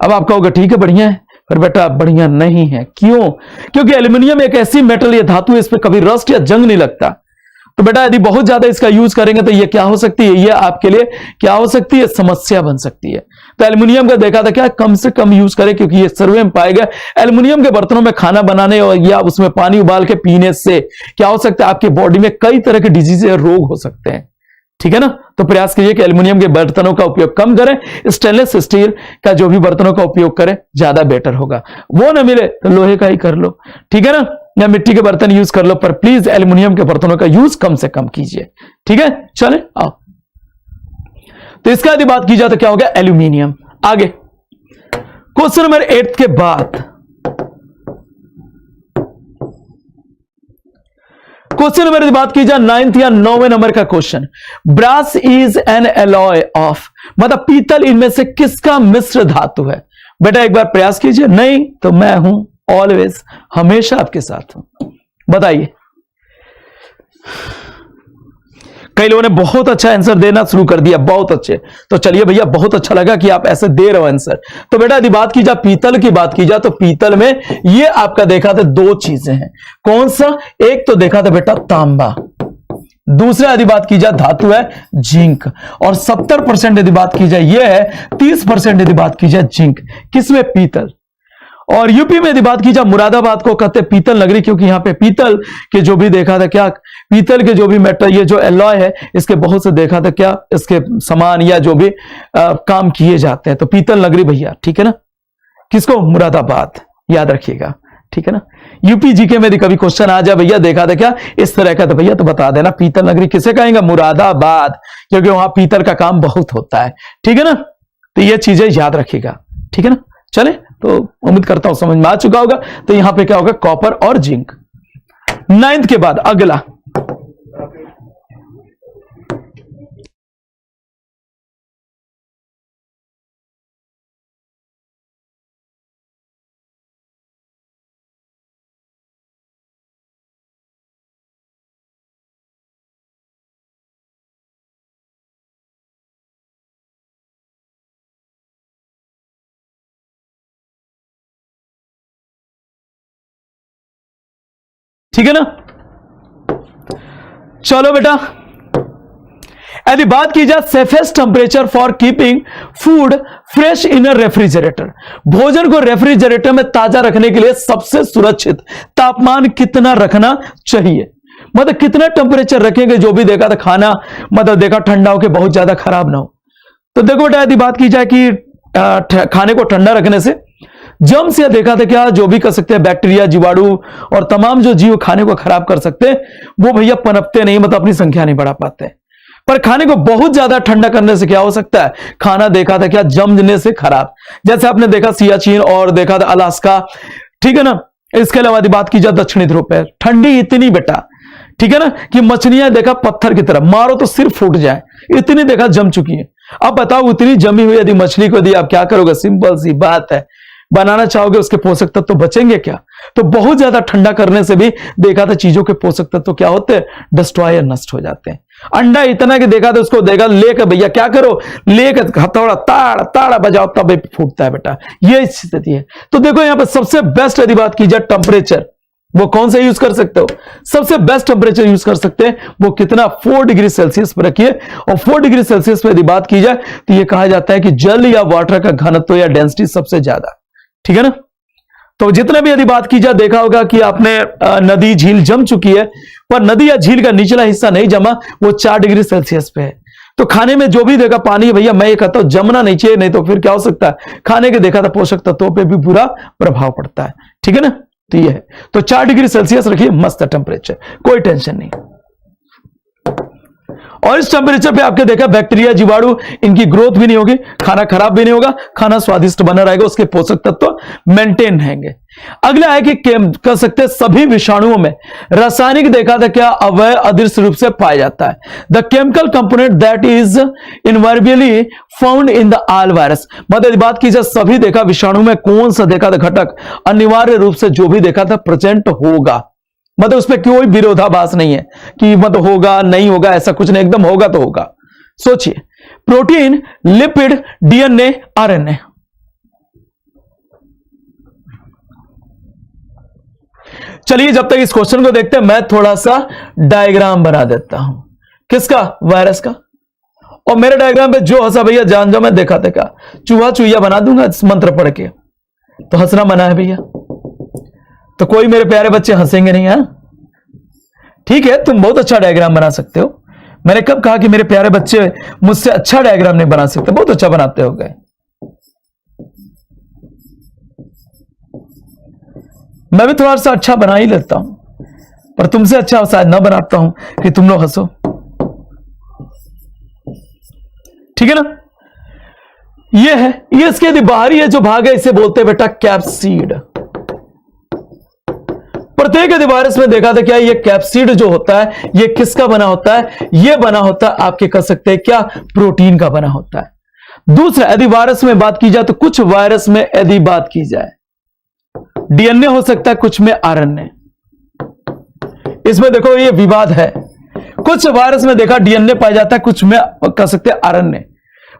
अब आप कहोगे ठीक है बढ़िया है, पर बेटा बढ़िया नहीं है। क्यों? क्योंकि एल्युमिनियम एक ऐसी मेटल या धातु है, इस पर कभी रस्ट या जंग नहीं लगता। तो बेटा यदि बहुत ज्यादा इसका यूज करेंगे तो ये क्या हो सकती है, ये आपके लिए क्या हो सकती है, समस्या बन सकती है। तो एल्युमिनियम का देखा था क्या, कम से कम यूज करें, क्योंकि ये सर्वे में पाया गया एल्युमिनियम के बर्तनों में खाना बनाने और या उसमें पानी उबाल के पीने से क्या हो सकता है, आपकी बॉडी में कई तरह के डिजीज या रोग हो सकते हैं, ठीक है ना। तो प्रयास कीजिए कि एल्युमिनियम के बर्तनों का उपयोग कम करें, स्टेनलेस स्टील का जो भी बर्तनों का उपयोग करें ज्यादा बेटर होगा। वो ना मिले तो लोहे का ही कर लो, ठीक है ना, या मिट्टी के बर्तन यूज कर लो, पर प्लीज एल्युमिनियम के बर्तनों का यूज कम से कम कीजिए, ठीक है। चले आओ, तो इसका यदि बात की जाए तो क्या हो गया, एल्यूमिनियम। आगे क्वेश्चन नंबर 8 के बाद क्वेश्चन नंबर बात की जाए 9th या 9वें नंबर का question, brass is an alloy of, मतलब पीतल इनमें से किसका मिश्र धातु है। बेटा एक बार प्रयास कीजिए, नहीं तो मैं हूं ऑलवेज, हमेशा आपके साथ हूं, बताइए। कई लोगों ने बहुत अच्छा आंसर देना शुरू कर दिया, बहुत अच्छे। तो चलिए भैया, बहुत अच्छा लगा कि आप ऐसे दे रहे हो आंसर। तो बेटा यदि बात की जाए पीतल की बात की जाए, तो पीतल में ये आपका देखा था दो चीजें हैं, कौन सा, एक तो देखा था बेटा तांबा, दूसरा यदि बात की जाए धातु है जिंक, और 70% यदि बात की जाए ये है, 30% यदि बात की जाए जिंक, किसमें, पीतल। और यूपी में यदि बात की जाए मुरादाबाद को कहते हैं पीतल नगरी, क्योंकि यहां पे पीतल के जो भी देखा था क्या, पीतल के जो भी मेटल, ये जो एलॉय है, इसके बहुत से देखा था क्या, इसके समान या जो भी काम किए जाते हैं। तो पीतल नगरी भैया, ठीक है ना, किसको, मुरादाबाद, याद रखिएगा, ठीक है ना। यूपी जीके में यदि कभी क्वेश्चन आ जाए भैया देखा था क्या इस तरह का, तो भैया तो बता देना पीतल नगरी किसे कहेंगे, मुरादाबाद, क्योंकि वहां पीतल का काम बहुत होता है, ठीक है ना। तो ये चीजें याद रखिएगा, ठीक है ना। चले, तो उम्मीद करता हूं समझ में आ चुका होगा। तो यहां पे क्या होगा, कॉपर और जिंक। 9th के बाद अगला, ठीक है ना। चलो बेटा, यदि बात की जाए safest temperature for keeping food fresh in a refrigerator, भोजन को रेफ्रिजरेटर में ताजा रखने के लिए सबसे सुरक्षित तापमान कितना रखना चाहिए, मतलब कितना टेम्परेचर रखेंगे जो भी देखा था खाना, मतलब देखा ठंडा होकर बहुत ज्यादा खराब ना हो। तो देखो बेटा यदि बात की जाए कि खाने को ठंडा रखने से जर्म्स या देखा था क्या, जो भी कर सकते हैं बैक्टीरिया, जीवाणु और तमाम जो जीव खाने को खराब कर सकते हैं, वो भैया पनपते नहीं, मतलब अपनी संख्या नहीं बढ़ा पाते। पर खाने को बहुत ज्यादा ठंडा करने से क्या हो सकता है, खाना देखा था क्या जमने से खराब। जैसे आपने देखा सियाचिन और देखा था अलास्का, ठीक है ना। इसके अलावा बात की जाए दक्षिणी ध्रुव पे, ठंडी इतनी बेटा, ठीक है ना, कि मछलियां देखा पत्थर की तरह, मारो तो सिर फूट जाए, इतनी देखा जम चुकी है। अब बताओ उतनी जमी हुई यदि मछली को दी, आप क्या करोगे? सिंपल सी बात है, बनाना चाहोगे उसके पोषक तत्व तो बचेंगे क्या? तो बहुत ज्यादा ठंडा करने से भी देखा था चीजों के पोषक तत्व तो क्या होते हैं, डिस्ट्रॉय, नष्ट हो जाते हैं। अंडा इतना कि देखा था उसको देखा लेकर भैया क्या करो, लेकर हथौड़ा ताड़ ताड़ा बजाओ तब फूटता है बेटा, ये स्थिति है। तो देखो यहां पर सबसे बेस्ट यदि बात की जाए टेम्परेचर, वो कौन सा यूज कर सकते हो? सबसे बेस्ट टेम्परेचर यूज कर सकते हैं, वो कितना 4 डिग्री सेल्सियस पर रखिए। और 4 डिग्री सेल्सियस पर यदि बात की जाए तो ये कहा जाता है कि जल या वाटर का घनत्व या डेंसिटी सबसे ज्यादा, ठीक है ना। तो जितने भी यदि बात की जाए देखा होगा कि आपने नदी झील जम चुकी है, पर नदी या झील का निचला हिस्सा नहीं जमा, वो 4 डिग्री सेल्सियस पे है। तो खाने में जो भी देखा पानी है भैया, मैं ये कहता हूं जमना नहीं चाहिए, नहीं तो फिर क्या हो सकता है, खाने के देखा था पोषक तत्वों पे भी बुरा प्रभाव पड़ता है, ठीक है ना। तो ये है, तो 4 डिग्री सेल्सियस रखिए, मस्त टेम्परेचर, कोई टेंशन नहीं। और इस टेम्परेचर पे आपके देखा बैक्टीरिया, जीवाणु, इनकी ग्रोथ भी नहीं होगी, खाना खराब भी नहीं होगा, खाना स्वादिष्ट बना रहेगा, उसके पोषक तत्व मेंटेन रहेंगे। अगला है कि कह सकते हैं सभी विषाणुओं में रासायनिक देखा था क्या अवयव अदृश्य रूप से पाया जाता है। The chemical component that is invariably found in the all virus. मतलब बात की जाए सभी देखा विषाणु में कौन सा देखा था घटक अनिवार्य रूप से जो भी देखा था प्रेजेंट होगा, मतलब उसमें कोई विरोधाभास नहीं है कि मतलब होगा नहीं होगा, ऐसा कुछ नहीं, एकदम होगा तो होगा। सोचिए, प्रोटीन, लिपिड, डीएनए, आरएनए। चलिए जब तक इस क्वेश्चन को देखते हैं मैं थोड़ा सा डायग्राम बना देता हूं। किसका? वायरस का। और मेरे डायग्राम पे जो हंसा भैया जान जाओ, मैं देखा था क्या चूहा चूहिया बना दूंगा इस मंत्र पढ़ के, तो हंसना मना है भैया। तो कोई मेरे प्यारे बच्चे हंसेंगे नहीं, है ठीक है, तुम बहुत अच्छा डायग्राम बना सकते हो। मैंने कब कहा कि मेरे प्यारे बच्चे मुझसे अच्छा डायग्राम नहीं बना सकते? बहुत अच्छा बनाते हो गए। मैं भी थोड़ा सा अच्छा बना ही लेता हूं, पर तुमसे अच्छा शायद ना बनाता हूं कि तुम लोग हंसो, ठीक है ना। ये है, ये इसके बाहरी है जो भाग है, इसे बोलते हैं बेटा कैप्सिड। प्रत्येक वायरस में देखा था क्या ये कैप्सिड जो होता है ये किसका बना होता है? ये बना होता है आपके कह सकते हैं क्या प्रोटीन का बना होता है। दूसरा यदि वायरस में बात की जाए तो कुछ वायरस में यदि बात की जाए डीएनए हो सकता है, कुछ में आरएनए। इसमें देखो ये विवाद है, कुछ वायरस में देखा डीएनए पाया जाता है, कुछ में कह सकते हैं आरएनए।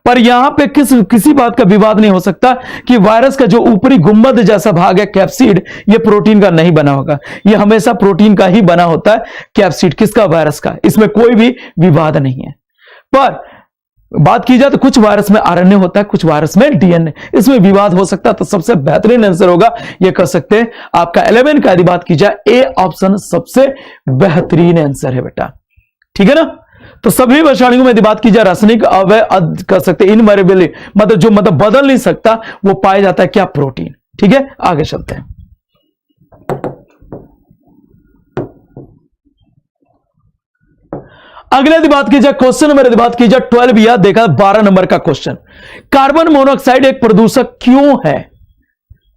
पर यहां पे किसी बात का विवाद नहीं हो सकता कि वायरस का जो ऊपरी गुंबद जैसा भाग है कैप्सिड, ये प्रोटीन का नहीं बना होगा, ये हमेशा प्रोटीन का ही बना होता है कैप्सिड। किसका? वायरस का। इसमें कोई भी विवाद नहीं है। पर बात की जाए तो कुछ वायरस में आरएनए होता है, कुछ वायरस में डीएनए, इसमें विवाद हो सकता है। तो सबसे बेहतरीन आंसर होगा, ये कह सकते हैं आपका 11 का यदि बात की जाए ए ऑप्शन सबसे बेहतरीन आंसर है बेटा, ठीक है ना। तो सभी विषाणुओं में यदि बात की जाए रासायनिक अवयव कर सकते हैं इनवेरिएबली, मतलब जो मतलब बदल नहीं सकता, वो पाया जाता है क्या? प्रोटीन, ठीक है। आगे चलते हैं। अगले यदि बात की जाए क्वेश्चन नंबर यदि बात की जाए 12 या देखा 12 नंबर का क्वेश्चन, कार्बन मोनोऑक्साइड एक प्रदूषक क्यों है?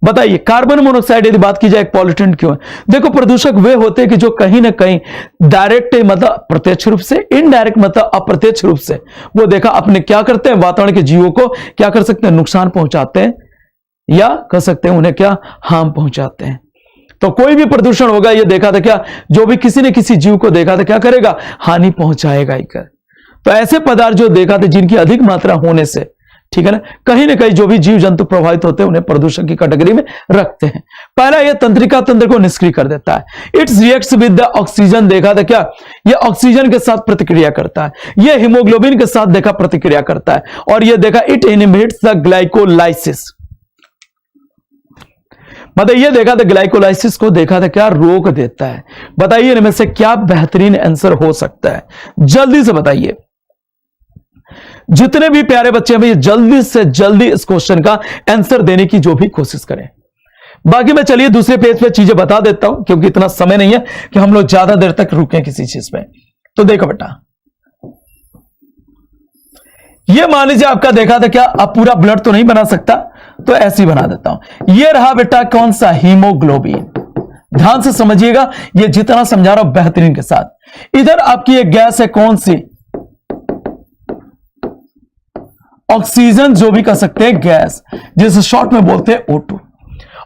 बताइए, कार्बन मोनोऑक्साइड यदि बात की जाए एक पॉल्यूटेंट क्यों है? देखो प्रदूषक वे होते हैं कि जो कहीं ना कहीं डायरेक्ट मतलब प्रत्यक्ष रूप से, इनडायरेक्ट मतलब अप्रत्यक्ष रूप से वो देखा अपने क्या करते हैं, वातावरण के जीवों को क्या कर सकते हैं, नुकसान पहुंचाते हैं, या कह सकते हैं उन्हें क्या हार्म पहुंचाते हैं। तो कोई भी प्रदूषण होगा ये देखा था क्या, जो भी किसी ने किसी जीव को देखा था क्या करेगा, हानि पहुंचाएगा ही कर। तो ऐसे पदार्थ जो देखा था जिनकी अधिक मात्रा होने से, ठीक है ना कहीं जो भी जीव जंतु प्रभावित होते हैं उन्हें प्रदूषण की कैटेगरी में रखते हैं। पहला ये तंत्रिका तंत्र को निष्क्रिय कर देता है। It's reacts with the oxygen, देखा था क्या ये ऑक्सीजन के साथ प्रतिक्रिया करता है, ये हीमोग्लोबिन के साथ देखा प्रतिक्रिया करता है, और ये देखा इट इनहिबिट्स द ग्लाइकोलाइसिस, मतलब ये देखा था ग्लाइकोलाइसिस को देखा था क्या रोक देता है। बताइए इनमें से क्या बेहतरीन आंसर हो सकता है, जल्दी से बताइए। जितने भी प्यारे बच्चे हैं जल्दी से जल्दी इस क्वेश्चन का आंसर देने की जो भी कोशिश करें। बाकी मैं चलिए दूसरे पेज पे चीजें बता देता हूं, क्योंकि इतना समय नहीं है कि हम लोग ज्यादा देर तक रुकें किसी चीज पे। तो देखो बेटा, ये मान लीजिए आपका देखा था क्या, अब पूरा ब्लड तो नहीं बना सकता, तो ऐसे ही बना देता हूं। ये रहा बेटा कौन सा, हीमोग्लोबिन। ध्यान से समझिएगा, ये जितना समझा रहा हूं बेहतरीन के साथ। इधर आपकी एक गैस है कौन सी, ऑक्सीजन, जो भी कह सकते हैं गैस, जिसे शॉर्ट में बोलते हैं O2।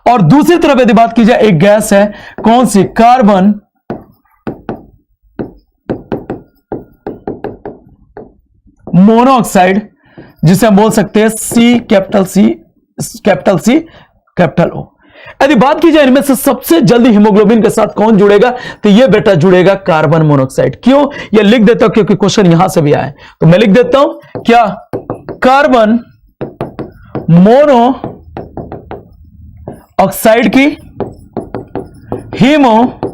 और दूसरी तरफ यदि बात की जाए, एक गैस है कौन सी, कार्बन मोनोऑक्साइड, जिसे हम बोल सकते हैं सी कैपिटल ओ। यदि बात की जाए इनमें से सबसे जल्दी हीमोग्लोबिन के साथ कौन जुड़ेगा, तो ये बेटा जुड़ेगा कार्बन मोनोऑक्साइड। क्यों, ये लिख देता हूं क्योंकि क्वेश्चन यहां से भी आए, तो मैं लिख देता हूं क्या, कार्बन मोनो ऑक्साइड की हीमोग्लोबिन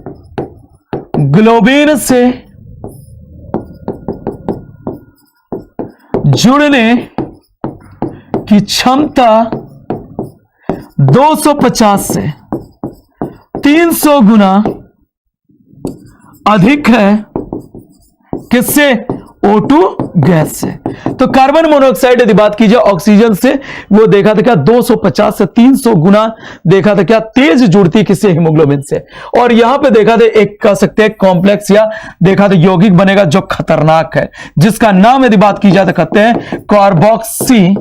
से जुड़ने की क्षमता 250 से 300 गुना अधिक है, किससे, O2 गैस से। तो कार्बन मोनोऑक्साइड यदि बात की जाए ऑक्सीजन से, वो देखा था क्या 250 से 300 गुना देखा था क्या तेज जुड़ती किससे, हीमोग्लोबिन से। और यहां पे देखा था एक कह सकते हैं कॉम्प्लेक्स या देखा था यौगिक बनेगा जो खतरनाक है, जिसका नाम यदि बात की जाए तो कहते हैं कार्बोक्सी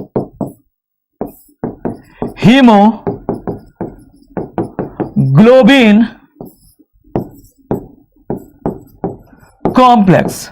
हीमोग्लोबिन कॉम्प्लेक्स।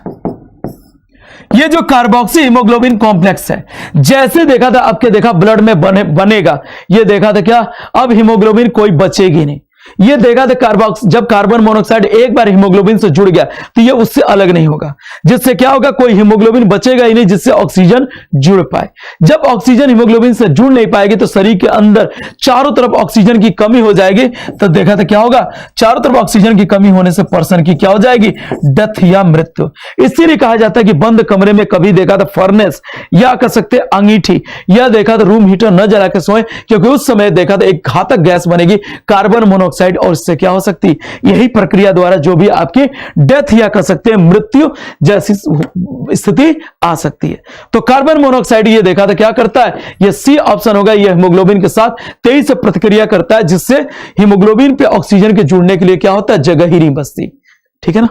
ये जो कार्बोक्सी हीमोग्लोबिन कॉम्प्लेक्स है, जैसे देखा था आपके देखा ब्लड में बनेगा, ये देखा था क्या, अब हीमोग्लोबिन कोई बचेगी नहीं। ये देखा था जब कार्बन मोनोऑक्साइड एक बार हीमोग्लोबिन से जुड़ गया तो ये उससे अलग नहीं होगा, जिससे क्या होगा, कोई हीमोग्लोबिन बचेगा ही नहीं जिससे ऑक्सीजन जुड़ पाए। जब ऑक्सीजन हीमोग्लोबिन से जुड़ नहीं पाएगी तो शरीर के अंदर चारों तरफ ऑक्सीजन की कमी हो जाएगी। तो देखा था क्या होगा, चारों तरफ ऑक्सीजन की कमी होने से पर्सन की क्या हो जाएगी, डेथ या मृत्यु। इसीलिए कहा जाता है कि बंद कमरे में कभी देखा था फर्नेस या कह सकते अंगीठी या देखा था रूम हीटर न जला के सोए, क्योंकि उस समय देखा था एक घातक गैस बनेगी कार्बन मोनोऑक्साइड, और इससे क्या हो सकती, यही प्रक्रिया द्वारा जो भी आपकी डेथ या कह सकते हैं मृत्यु जैसी स्थिति आ सकती है। तो कार्बन मोनोऑक्साइड ये देखा था क्या करता है, ये सी ऑप्शन होगा, ये हीमोग्लोबिन के साथ तेजी से प्रतिक्रिया करता है, जिससे हीमोग्लोबिन पे ऑक्सीजन के जुड़ने के लिए क्या होता है, जगह ही नहीं बचती। ठीक है ना,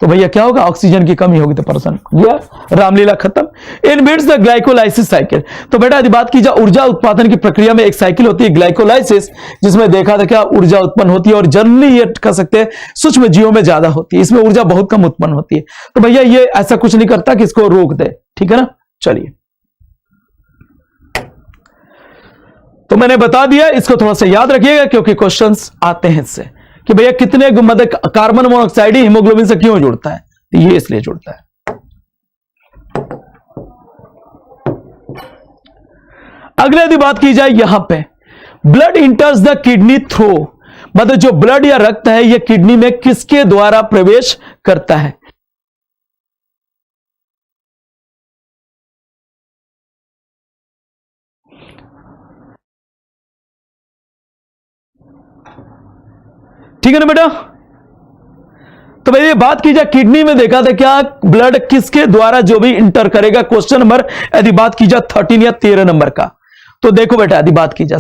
तो भैया क्या होगा, ऑक्सीजन की कमी होगी तो पर्सन ये रामलीला खत्म। इनबिट्स द ग्लाइकोलाइसिस साइकिल। तो बेटा यदि बात की जाए ऊर्जा उत्पादन की प्रक्रिया में एक साइकिल होती है ग्लाइकोलाइसिस, जिसमें देखा था क्या ऊर्जा उत्पन्न होती है, और जनरली ये कह सकते हैं सूक्ष्म जीवों में ज्यादा होती है, इसमें ऊर्जा बहुत कम उत्पन्न होती है। तो भैया ये ऐसा कुछ नहीं करता कि इसको रोक दे, ठीक है ना। चलिए, तो मैंने बता दिया, इसको थोड़ा सा याद रखिएगा क्योंकि क्वेश्चंस आते हैं इससे कि भैया कितने मतलब कार्बन मोनोऑक्साइड ही हीमोग्लोबिन से क्यों जुड़ता है, तो ये इसलिए जुड़ता है। अगले यदि बात की जाए यहां पे, ब्लड इंटर्स द किडनी थ्रू, मतलब जो ब्लड या रक्त है ये किडनी में किसके द्वारा प्रवेश करता है, ठीक है ना बेटा। तो भाई ये बात की जाए किडनी में देखा था क्या ब्लड किसके द्वारा जो भी इंटर करेगा, क्वेश्चन नंबर यदि बात की जाए 13 या 13 नंबर का। तो देखो बेटा यदि बात की जाए,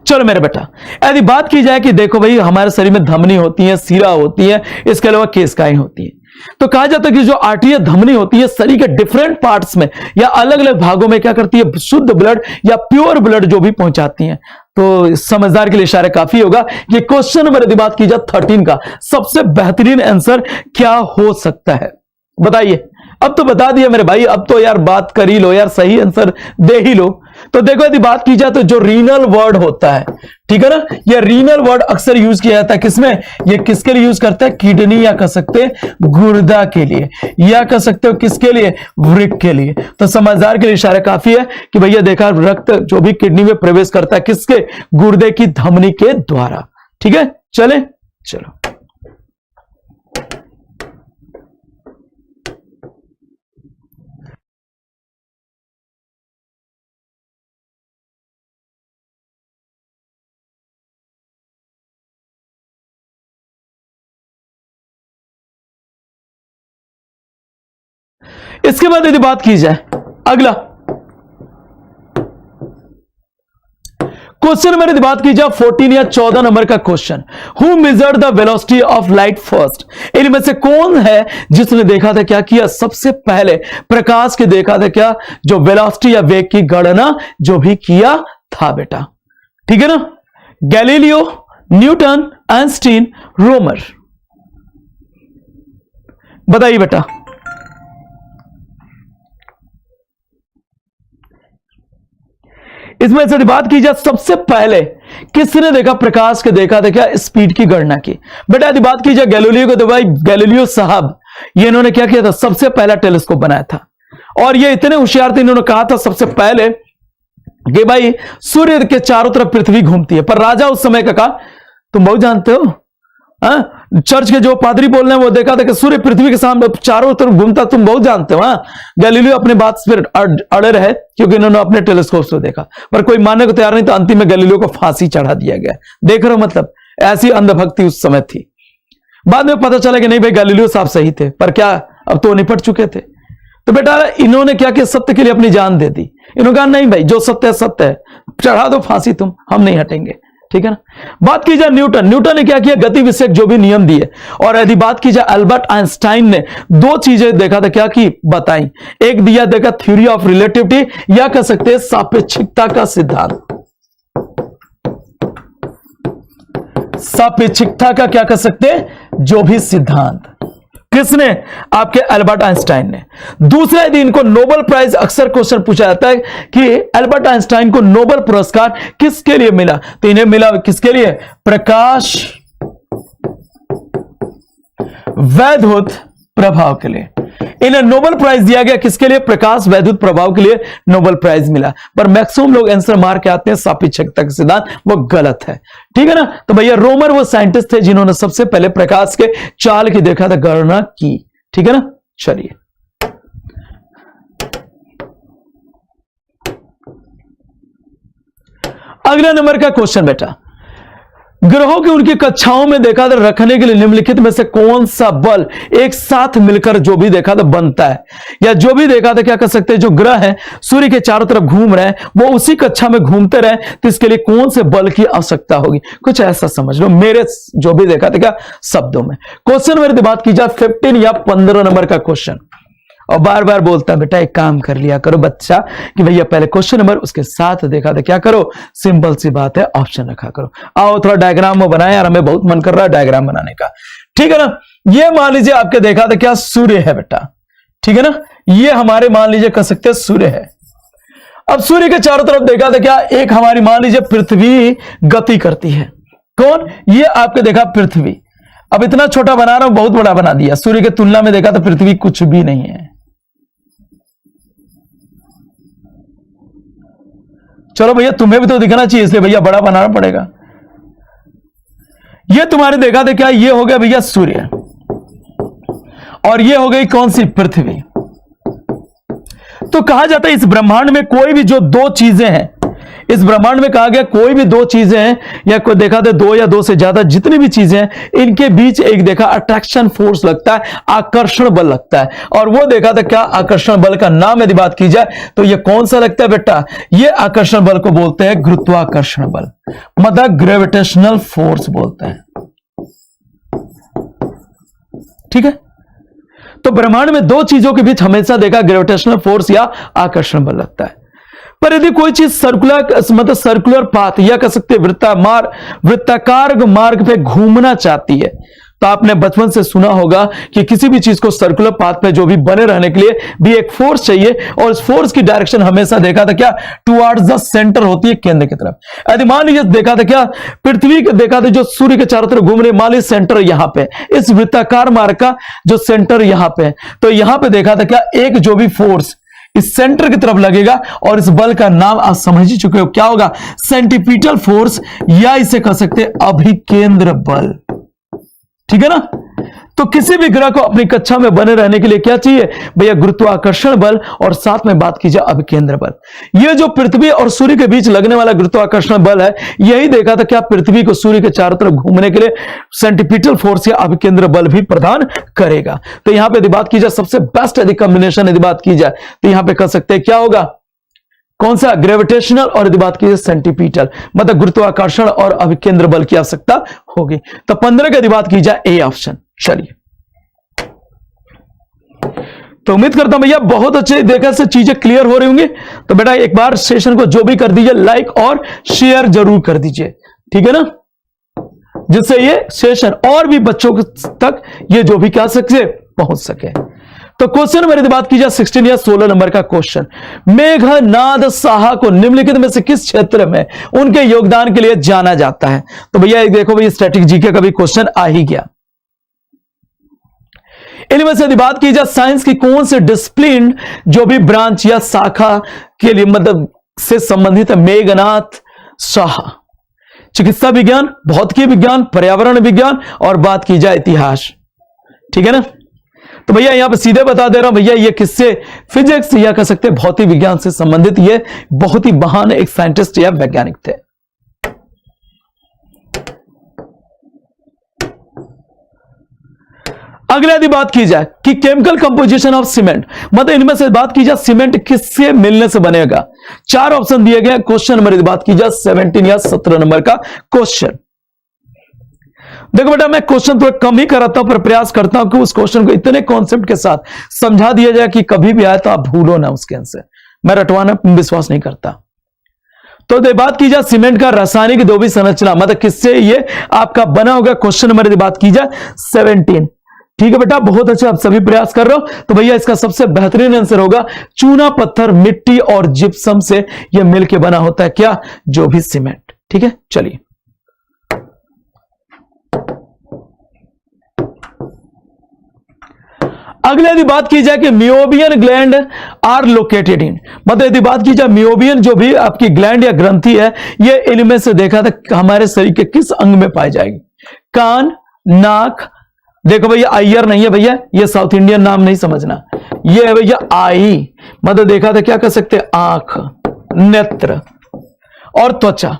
चलो मेरे बेटा यदि बात की जाए कि देखो भाई हमारे शरीर में धमनी होती है, सीरा होती है, इसके अलावा केशिकाएं होती है। तो कहा जाता है कि जो आर्टरी धमनी होती है शरीर के डिफरेंट पार्ट्स में या अलग अलग भागों में क्या करती है, शुद्ध ब्लड या प्योर ब्लड जो भी पहुंचाती है। तो समझदार के लिए इशारा काफी होगा कि क्वेश्चन नंबर यदि बात की जाए 13 का सबसे बेहतरीन आंसर क्या हो सकता है, बताइए। अब तो बता दिया मेरे भाई, अब तो यार बात कर ही लो यार, सही आंसर दे ही लो। तो देखो यदि बात की जाए तो जो रीनल वर्ड होता है, ठीक है ना, यह रीनल वर्ड अक्सर यूज किया जाता है किसमें, ये किसके लिए यूज करता है, किडनी या कह सकते हैं गुर्दा के लिए, या कह सकते हो किसके लिए, वृक्क के लिए। तो समझदार के लिए इशारा काफी है कि भैया देखा रक्त जो भी किडनी में प्रवेश करता है किसके, गुर्दे की धमनी के द्वारा। ठीक है, चले चलो इसके बाद यदि बात की जाए अगला क्वेश्चन नंबर यदि बात की जाए 14 या 14 नंबर का question, who measured the velocity of light first, इनमें से कौन है जिसने देखा था, क्या किया, सबसे पहले प्रकाश के देखा था क्या, जो वेलोसिटी या वेग की गणना जो भी किया था बेटा। ठीक है ना, गैलीलियो, न्यूटन, आइंस्टीन, रोमर, बताइए बेटा। इसमें से बात की जाए सबसे पहले किसने देखा, प्रकाश के देखा था क्या, स्पीड की गणना की। बेटा यदि बात की जाए गैलीलियो को, तो भाई गैलीलियो साहब ये इन्होंने क्या किया था, सबसे पहला टेलीस्कोप बनाया था। और ये इतने होशियार थे, इन्होंने कहा था सबसे पहले कि भाई सूर्य के चारों तरफ पृथ्वी घूमती है। पर राजा उस समय का कहा, तुम बहुत जानते हो, चर्च के जो पादरी बोल रहे हैं वो देखा था कि सूर्य पृथ्वी के सामने चारों तरफ घूमता, तुम बहुत जानते हो। गैलीलियो अपने बात पर अड़े रहे क्योंकि इन्होंने अपने टेलीस्कोप से देखा, पर कोई मानने को तैयार नहीं, तो अंतिम में गैलीलियो को फांसी चढ़ा दिया गया। देख रहे हो, मतलब ऐसी अंधभक्ति उस समय थी। बाद में पता चला कि नहीं भाई गैलीलियो साहब सही थे, पर क्या अब तो निपट चुके थे। तो बेटा इन्होंने क्या किया, सत्य के लिए अपनी जान दे दी। इन्होंने कहा नहीं भाई जो सत्य है सत्य है, चढ़ा दो फांसी तुम, हम नहीं हटेंगे। ठीक है ना। बात की जाए न्यूटन ने क्या किया, गति विषयक जो भी नियम दिए। और यदि बात की जाए अल्बर्ट आइंस्टाइन ने दो चीजें देखा था, क्या की बताई, एक दिया देखा थ्योरी ऑफ रिलेटिविटी, या कह सकते हैं सापेक्षिकता का सिद्धांत। सापेक्षिकता का क्या कह सकते हैं, जो भी सिद्धांत, किसने, आपके अल्बर्ट आइंस्टाइन ने। दूसरा यदि इनको नोबेल प्राइज, अक्सर क्वेश्चन पूछा जाता है कि अल्बर्ट आइंस्टाइन को नोबेल पुरस्कार किसके लिए मिला, तो इन्हें मिला किसके लिए, प्रकाश वैद्युत प्रभाव के लिए। इन्हें नोबेल प्राइज दिया गया किसके लिए, प्रकाश वैद्युत प्रभाव के लिए नोबेल प्राइज मिला। पर मैक्सिमम लोग आंसर मार के आते हैं सापेक्षिकता का सिद्धांत, वो गलत है। ठीक है ना। तो भैया रोमर वो साइंटिस्ट थे जिन्होंने सबसे पहले प्रकाश के चाल की देखा था, गणना की। ठीक है ना। चलिए अगला नंबर का क्वेश्चन बेटा, ग्रहों की उनकी कक्षाओं में देखा था रखने के लिए निम्नलिखित में से कौन सा बल एक साथ मिलकर जो भी देखा था बनता है, या जो भी देखा था क्या कर सकते हैं, जो ग्रह हैं सूर्य के चारों तरफ घूम रहे हैं वो उसी कक्षा में घूमते रहे, तो इसके लिए कौन से बल की आवश्यकता होगी, कुछ ऐसा समझ लो मेरे जो भी देखा था क्या शब्दों में। क्वेश्चन मेरी बात की जाए 15 या 15 नंबर का क्वेश्चन, और बार बार बोलता है बेटा एक काम कर लिया करो बच्चा कि भैया पहले क्वेश्चन नंबर उसके साथ देखा था क्या करो, सिंपल सी बात है ऑप्शन रखा करो। आओ थोड़ा डायग्राम में बनाए यार, हमें बहुत मन कर रहा है डायग्राम बनाने का। ठीक है ना। ये मान लीजिए आपके देखा था क्या, सूर्य है बेटा। ठीक है ना, ये हमारे मान लीजिए कह सकते हैं सूर्य है। अब सूर्य के चारों तरफ देखा था क्या, एक हमारी मान लीजिए पृथ्वी गति करती है। कौन, ये आपके देखा पृथ्वी। अब इतना छोटा बना रहा हूं, बहुत बड़ा बना दिया। सूर्य की तुलना में देखा तो पृथ्वी कुछ भी नहीं है। चलो भैया तुम्हें भी तो दिखना चाहिए, इसलिए भैया बड़ा बनाना पड़ेगा। ये तुम्हारे देखा था क्या, ये हो गया भैया सूर्य, और ये हो गई कौन सी, पृथ्वी। तो कहा जाता है इस ब्रह्मांड में कोई भी जो दो चीजें हैं, इस ब्रह्मांड में कहा गया कोई भी दो चीजें हैं, या कोई देखा था दो या दो से ज्यादा जितनी भी चीजें हैं, इनके बीच एक देखा अट्रैक्शन फोर्स लगता है, आकर्षण बल लगता है। और वो देखा था क्या, आकर्षण बल का नाम यदि बात की जाए तो ये कौन सा लगता है बेटा, ये आकर्षण बल को बोलते हैं गुरुत्वाकर्षण बल, मतलब ग्रेविटेशनल फोर्स बोलते हैं। ठीक है। तो ब्रह्मांड में दो चीजों के बीच हमेशा देखा ग्रेविटेशनल फोर्स या आकर्षण बल लगता है। पर यदि कोई चीज सर्कुलर पाथ या कह सकते वृत्ताकार मार्ग पे घूमना चाहती है, तो आपने बचपन से सुना होगा कि किसी भी चीज को सर्कुलर पाथ पे जो भी बने रहने के लिए भी एक फोर्स चाहिए, और इस फोर्स की डायरेक्शन हमेशा देखा था क्या, टुवर्ड्स द सेंटर होती है, केंद्र की तरफ। यदि मान लीजिए देखा था क्या, पृथ्वी के देखा था जो सूर्य के चारों तरफ घूम रही, मान लीजिए सेंटर यहां पे, इस वृत्ताकार मार्ग का जो सेंटर यहां पे, तो यहां पे देखा था क्या, एक जो भी फोर्स इस सेंटर की तरफ लगेगा, और इस बल का नाम आप समझ ही चुके हो, क्या होगा, सेंटीपीटल फोर्स, या इसे कह सकते हैं अभिकेंद्र बल। ठीक है ना। तो किसी भी ग्रह को अपनी कक्षा में बने रहने के लिए क्या चाहिए भैया, गुरुत्वाकर्षण बल, और साथ में बात की जाए अभिकेंद्र बल। यह जो पृथ्वी और सूर्य के बीच लगने वाला गुरुत्वाकर्षण बल है, यही देखा था क्या, पृथ्वी को सूर्य के चारों तरफ घूमने के लिए सेंटीपीटल फोर्स या अभिकेंद्र बल भी प्रदान करेगा। तो यहां पे यदि बात की जाए सबसे बेस्ट यदि कॉम्बिनेशन यदि बात की जाए, तो यहां पे कह सकते हैं क्या होगा, कौन सा, ग्रेविटेशनल, और यदि बात कीजिए सेंटीपीटल, मतलब गुरुत्वाकर्षण और अभिकेंद्र बल की आवश्यकता होगी। तो 15 की यदि बात की जाए ए ऑप्शन। चलिए, तो उम्मीद करता हूं भैया बहुत अच्छे देखा से चीजें क्लियर हो रही होंगी। तो बेटा एक बार सेशन को जो भी कर दीजिए, लाइक और शेयर जरूर कर दीजिए, ठीक है ना, जिससे ये सेशन और भी बच्चों तक ये जो भी कह सकते पहुंच सके। तो क्वेश्चन नंबर यदि बात की जाए 16 या 16 नंबर का क्वेश्चन, मेघनाद साहा को निम्नलिखित में से किस क्षेत्र में उनके योगदान के लिए जाना जाता है। तो भैया देखो भैया स्टैटिक जीके का भी क्वेश्चन आ ही गया। इनमें से यदि बात की जाए साइंस की कौन से डिसिप्लिन जो भी ब्रांच या शाखा के लिए मतलब से संबंधित है, मेघनाद साहा, चिकित्सा विज्ञान, भौतिकी विज्ञान, पर्यावरण विज्ञान, और बात की जाए इतिहास। ठीक है ना। तो भैया यहां पे सीधे बता दे रहा हूं भैया, ये किससे, फिजिक्स या कह सकते हैं भौतिक विज्ञान से संबंधित ये बहुत ही महान एक साइंटिस्ट या वैज्ञानिक थे। अगले यदि बात की जाए कि केमिकल कंपोजिशन ऑफ सीमेंट, मतलब इनमें से बात की जाए सीमेंट किससे मिलने से बनेगा। 4 ऑप्शन दिए गए। क्वेश्चन नंबर यदि बात की जाए 17 या 17 नंबर का क्वेश्चन। देखो बेटा मैं क्वेश्चन थोड़ा कम ही कराता हूं, पर प्रयास करता हूं कि उस क्वेश्चन को इतने कॉन्सेप्ट के साथ समझा दिया जाए कि कभी भी आए तो आप भूलो ना उसके आंसर। मैं रटवाना विश्वास नहीं करता। तो बात की जाए सीमेंट का रासायनिक द्रव्य संरचना, मतलब किससे ये आपका बना होगा। क्वेश्चन नंबर यदि बात की जाए 17। ठीक है बेटा, बहुत अच्छा, आप सभी प्रयास कर रहे हो। तो भैया इसका सबसे बेहतरीन आंसर होगा चूना, पत्थर, मिट्टी और जिप्सम से यह मिलकर बना होता है क्या, जो भी सीमेंट। ठीक है, चलिए अगले यदि बात की जाए कि मियोबियन ग्लैंड आर लोकेटेड इन, मतलब यदि बात की जाए मियोबियन जो भी आपकी ग्लैंड या ग्रंथि है, ये इनमें से देखा था हमारे शरीर के किस अंग में पाई जाएगी। कान, नाक, देखो भैया आयर नहीं है भैया, ये साउथ इंडियन नाम नहीं समझना, ये है भैया आई, मतलब देखा था क्या कर सकते हैं, आंख, नेत्र और त्वचा।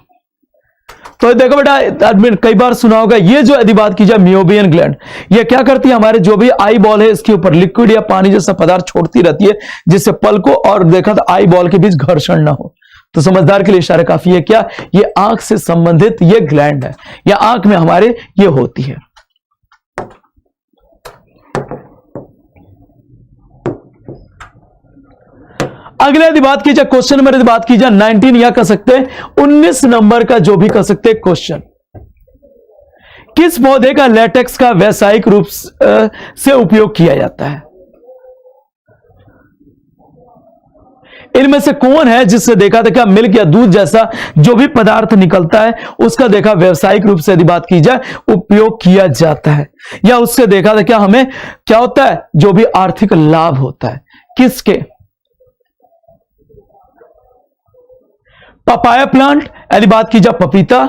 तो देखो बेटा आदमी कई बार सुना होगा, ये जो यदि बात की जाए मियोबियन ग्लैंड, ये क्या करती है, हमारे जो भी आई बॉल है इसके ऊपर लिक्विड या पानी जैसा पदार्थ छोड़ती रहती है, जिससे पलकों और देखा था आई बॉल के बीच घर्षण ना हो। तो समझदार के लिए इशारा काफी है क्या, ये आंख से संबंधित ये ग्लैंड है, या आंख में हमारे ये होती है। अगले यदि बात की जाए क्वेश्चन नंबर यदि बात की जाए 19 या कह सकते हैं 19 नंबर का जो भी कह सकते हैं क्वेश्चन, किस पौधे का लेटेक्स का व्यावसायिक रूप से उपयोग किया जाता है। इनमें से कौन है जिससे देखा था क्या मिल्क या दूध जैसा जो भी पदार्थ निकलता है उसका देखा व्यावसायिक रूप से यदि बात की जाए उपयोग किया जाता है, या उससे देखा था क्या हमें क्या होता है, जो भी आर्थिक लाभ होता है। किसके, पपाया प्लांट, यदि बात की जाए पपीता।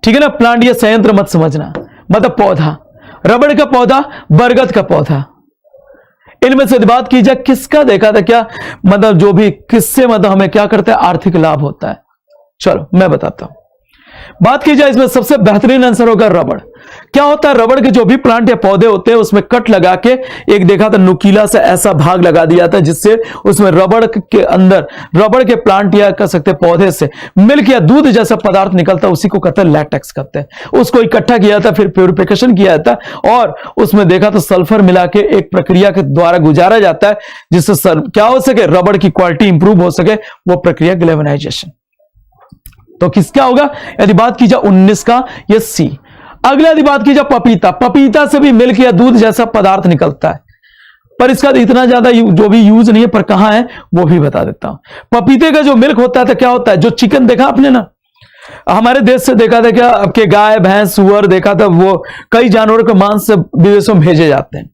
ठीक है ना, प्लांट ये संयंत्र मत समझना, मतलब पौधा, रबड़ का पौधा, बरगद का पौधा। इनमें से बात की जाए किसका देखा था क्या, मतलब जो भी किससे मतलब हमें क्या करता है, आर्थिक लाभ होता है। चलो मैं बताता हूं। बात की जाए इसमें सबसे बेहतरीन आंसर होगा रबड़। क्या होता है, रबड़ के जो भी प्लांट या पौधे होते हैं उसमें कट लगा के एक देखा था नुकीला से ऐसा भाग लगा दिया जाता है, जिससे उसमें रबड़ के अंदर रबड़ के प्लांट या कह सकते हैं पौधे से मिल्क या दूध जैसा पदार्थ निकलता है, उसी को कहते हैं लैटेक्स कहते हैं। उसको इकट्ठा किया जाता है, फिर प्यूरिफिकेशन किया जाता है और उसमें देखा तो सल्फर मिला के एक प्रक्रिया के द्वारा गुजारा जाता है, जिससे क्या हो सके, रबड़ की क्वालिटी इंप्रूव हो सके, वो प्रक्रिया गैल्वेनाइजेशन। तो किसका होगा यदि बात की जाए 19 का, ये सी। अगला यदि बात की जाए पपीता, पपीता से भी मिल्क या दूध जैसा पदार्थ निकलता है, पर इसका इतना ज्यादा जो भी यूज नहीं है, पर कहां है वो भी बता देता हूं। पपीते का जो मिल्क होता है तो क्या होता है, जो चिकन देखा आपने ना, हमारे देश से देखा था क्या, आपके गाय भैंस सुअर देखा था, वो कई जानवरों के मांस से विदेशों में भेजे जाते हैं।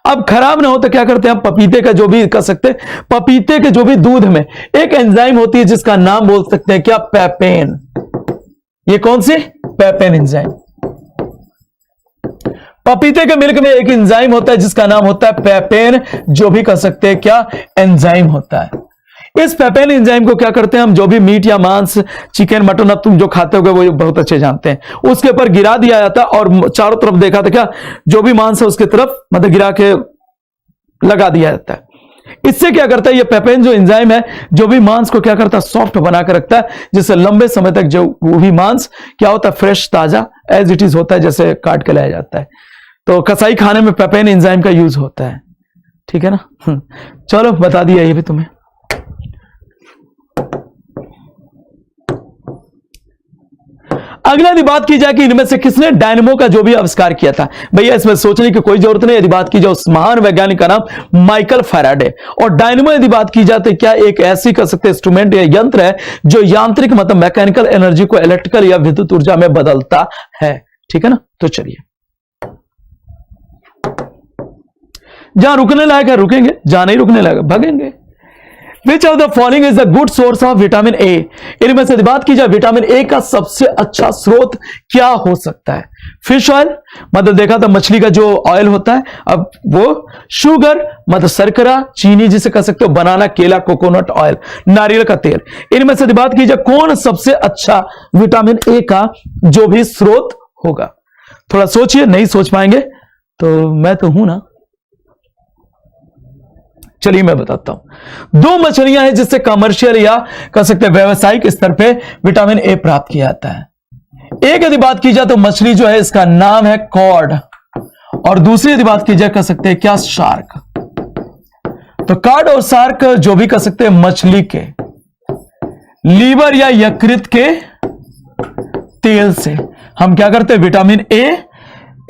अब खराब ना हो तो क्या करते हैं, पपीते का जो भी कर सकते हैं, पपीते के जो भी दूध में एक एंजाइम होती है जिसका नाम बोल सकते हैं क्या, पैपेन। ये कौन सी, पैपेन एंजाइम। पपीते के मिल्क में एक एंजाइम होता है जिसका नाम होता है पैपेन, जो भी कर सकते हैं क्या, एंजाइम होता है। इस पैपेन एंजाइम को क्या करते हैं हम, जो भी मीट या मांस चिकन मटन अब तुम जो खाते होगे वो बहुत अच्छे जानते हैं, उसके ऊपर गिरा दिया जाता है और चारों तरफ देखा था क्या, जो भी मांस है उसके तरफ मतलब गिरा के लगा दिया जाता है। इससे क्या करता है, ये पैपेन जो एंजाइम है, जो भी मांस को क्या करता है, सॉफ्ट बना कर रखता है, जिससे लंबे समय तक जो वो भी मांस क्या होता है, फ्रेश ताजा एज इट इज होता है, जैसे काट के लाया जाता है। तो कसाई खाने में पैपेन एंजाइम का यूज होता है, ठीक है ना। चलो बता दिया ये भी तुम्हें। अगला यदि बात की जाए कि इनमें से किसने डायनेमो का जो भी आविष्कार किया था, भैया इसमें सोचने की कोई जरूरत नहीं। यदि बात की जाए उस महान वैज्ञानिक का नाम माइकल फैराडे। और डायनेमो यदि बात की जाए तो क्या एक ऐसी कर सकते इंस्ट्रूमेंट या यंत्र है जो यांत्रिक मतलब मैकेनिकल एनर्जी को इलेक्ट्रिकल या विद्युत ऊर्जा में बदलता है, ठीक है ना। तो चलिए, जहां रुकने लायक है रुकेंगे, जहां नहीं रुकने लायक भागेंगे। Which of the following is a good source of vitamin A? इनमें से बात की जाए विटामिन ए का सबसे अच्छा स्रोत क्या हो सकता है? फिश ऑयल मतलब देखा था मछली का जो ऑयल होता है, अब वो शुगर मतलब शर्करा चीनी जिसे कह सकते हो, बनाना केला कोकोनट ऑयल नारियल का तेल। इनमें से बात की जाए कौन सबसे अच्छा विटामिन ए का जो भी स्रोत होगा, थोड़ा सोचिए, नहीं सोच पाएंगे तो मैं तो हूं ना। चलिए मैं बताता हूं। दो मछलियां हैं जिससे कमर्शियल या कह सकते हैं व्यावसायिक स्तर पे विटामिन ए प्राप्त किया जाता है। एक यदि बात की जाए तो मछली जो है इसका नाम है कॉड, और दूसरी यदि बात की जाए कह सकते हैं क्या, शार्क। तो कॉड और शार्क जो भी कह सकते हैं मछली के लीवर या यकृत के तेल से हम क्या करते हैं, विटामिन ए,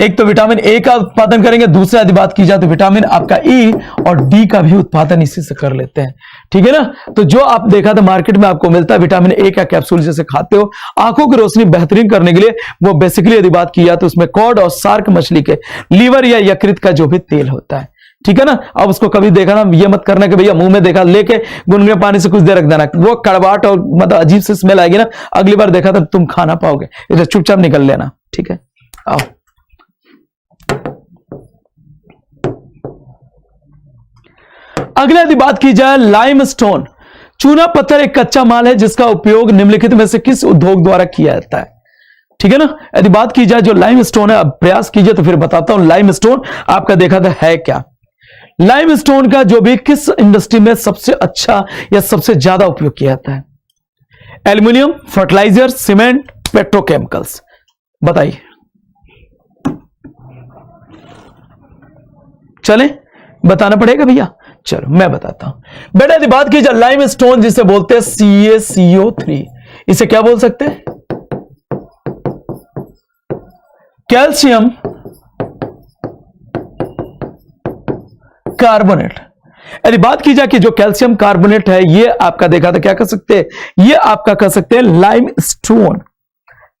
एक तो विटामिन ए का उत्पादन करेंगे, दूसरा यदि बात की जाए तो विटामिन आपका ई और डी का भी उत्पादन इसी से कर लेते हैं, ठीक है ना। तो जो आप देखा था मार्केट में आपको मिलता है विटामिन ए का कैप्सूल, जैसे खाते हो आंखों की रोशनी बेहतरीन करने के लिए, वो बेसिकली यदि बात की जाए तो उसमें कॉड और शार्क मछली के लीवर या यकृत का जो भी तेल होता है, ठीक है ना। अब उसको कभी देखा ना, ये मत करना कि भैया मुंह में देखा लेके गुनगुने पानी से कुछ देर रख देना, वो कड़वाहट और मतलब अजीब से स्मेल आएगी ना, अगली बार देखा तो तुम खा ना पाओगे, इसे चुपचाप निकल लेना, ठीक है। आओ अगला यदि बात की जाए लाइमस्टोन, चूना पत्थर एक कच्चा माल है जिसका उपयोग निम्नलिखित में से किस उद्योग द्वारा किया जाता है, ठीक है ना। यदि बात की जाए जो लाइमस्टोन है, अब प्रयास कीजिए तो फिर बताता हूं लाइमस्टोन आपका देखा था है क्या। लाइमस्टोन का जो भी किस इंडस्ट्री में सबसे अच्छा या सबसे ज्यादा उपयोग किया जाता है, एल्यूमिनियम, फर्टिलाइजर, सीमेंट, पेट्रोकेमिकल्स, बताइए। चले बताना पड़ेगा भैया, चलो मैं बताता हूं। बेटा यदि बात की जाए लाइमस्टोन जिसे बोलते हैं CaCO3, इसे क्या बोल सकते हैं, कैल्शियम कार्बोनेट। यदि बात की जाए कि जो कैल्शियम कार्बोनेट है ये आपका देखा था क्या कर सकते हैं, ये आपका कर सकते हैं लाइमस्टोन,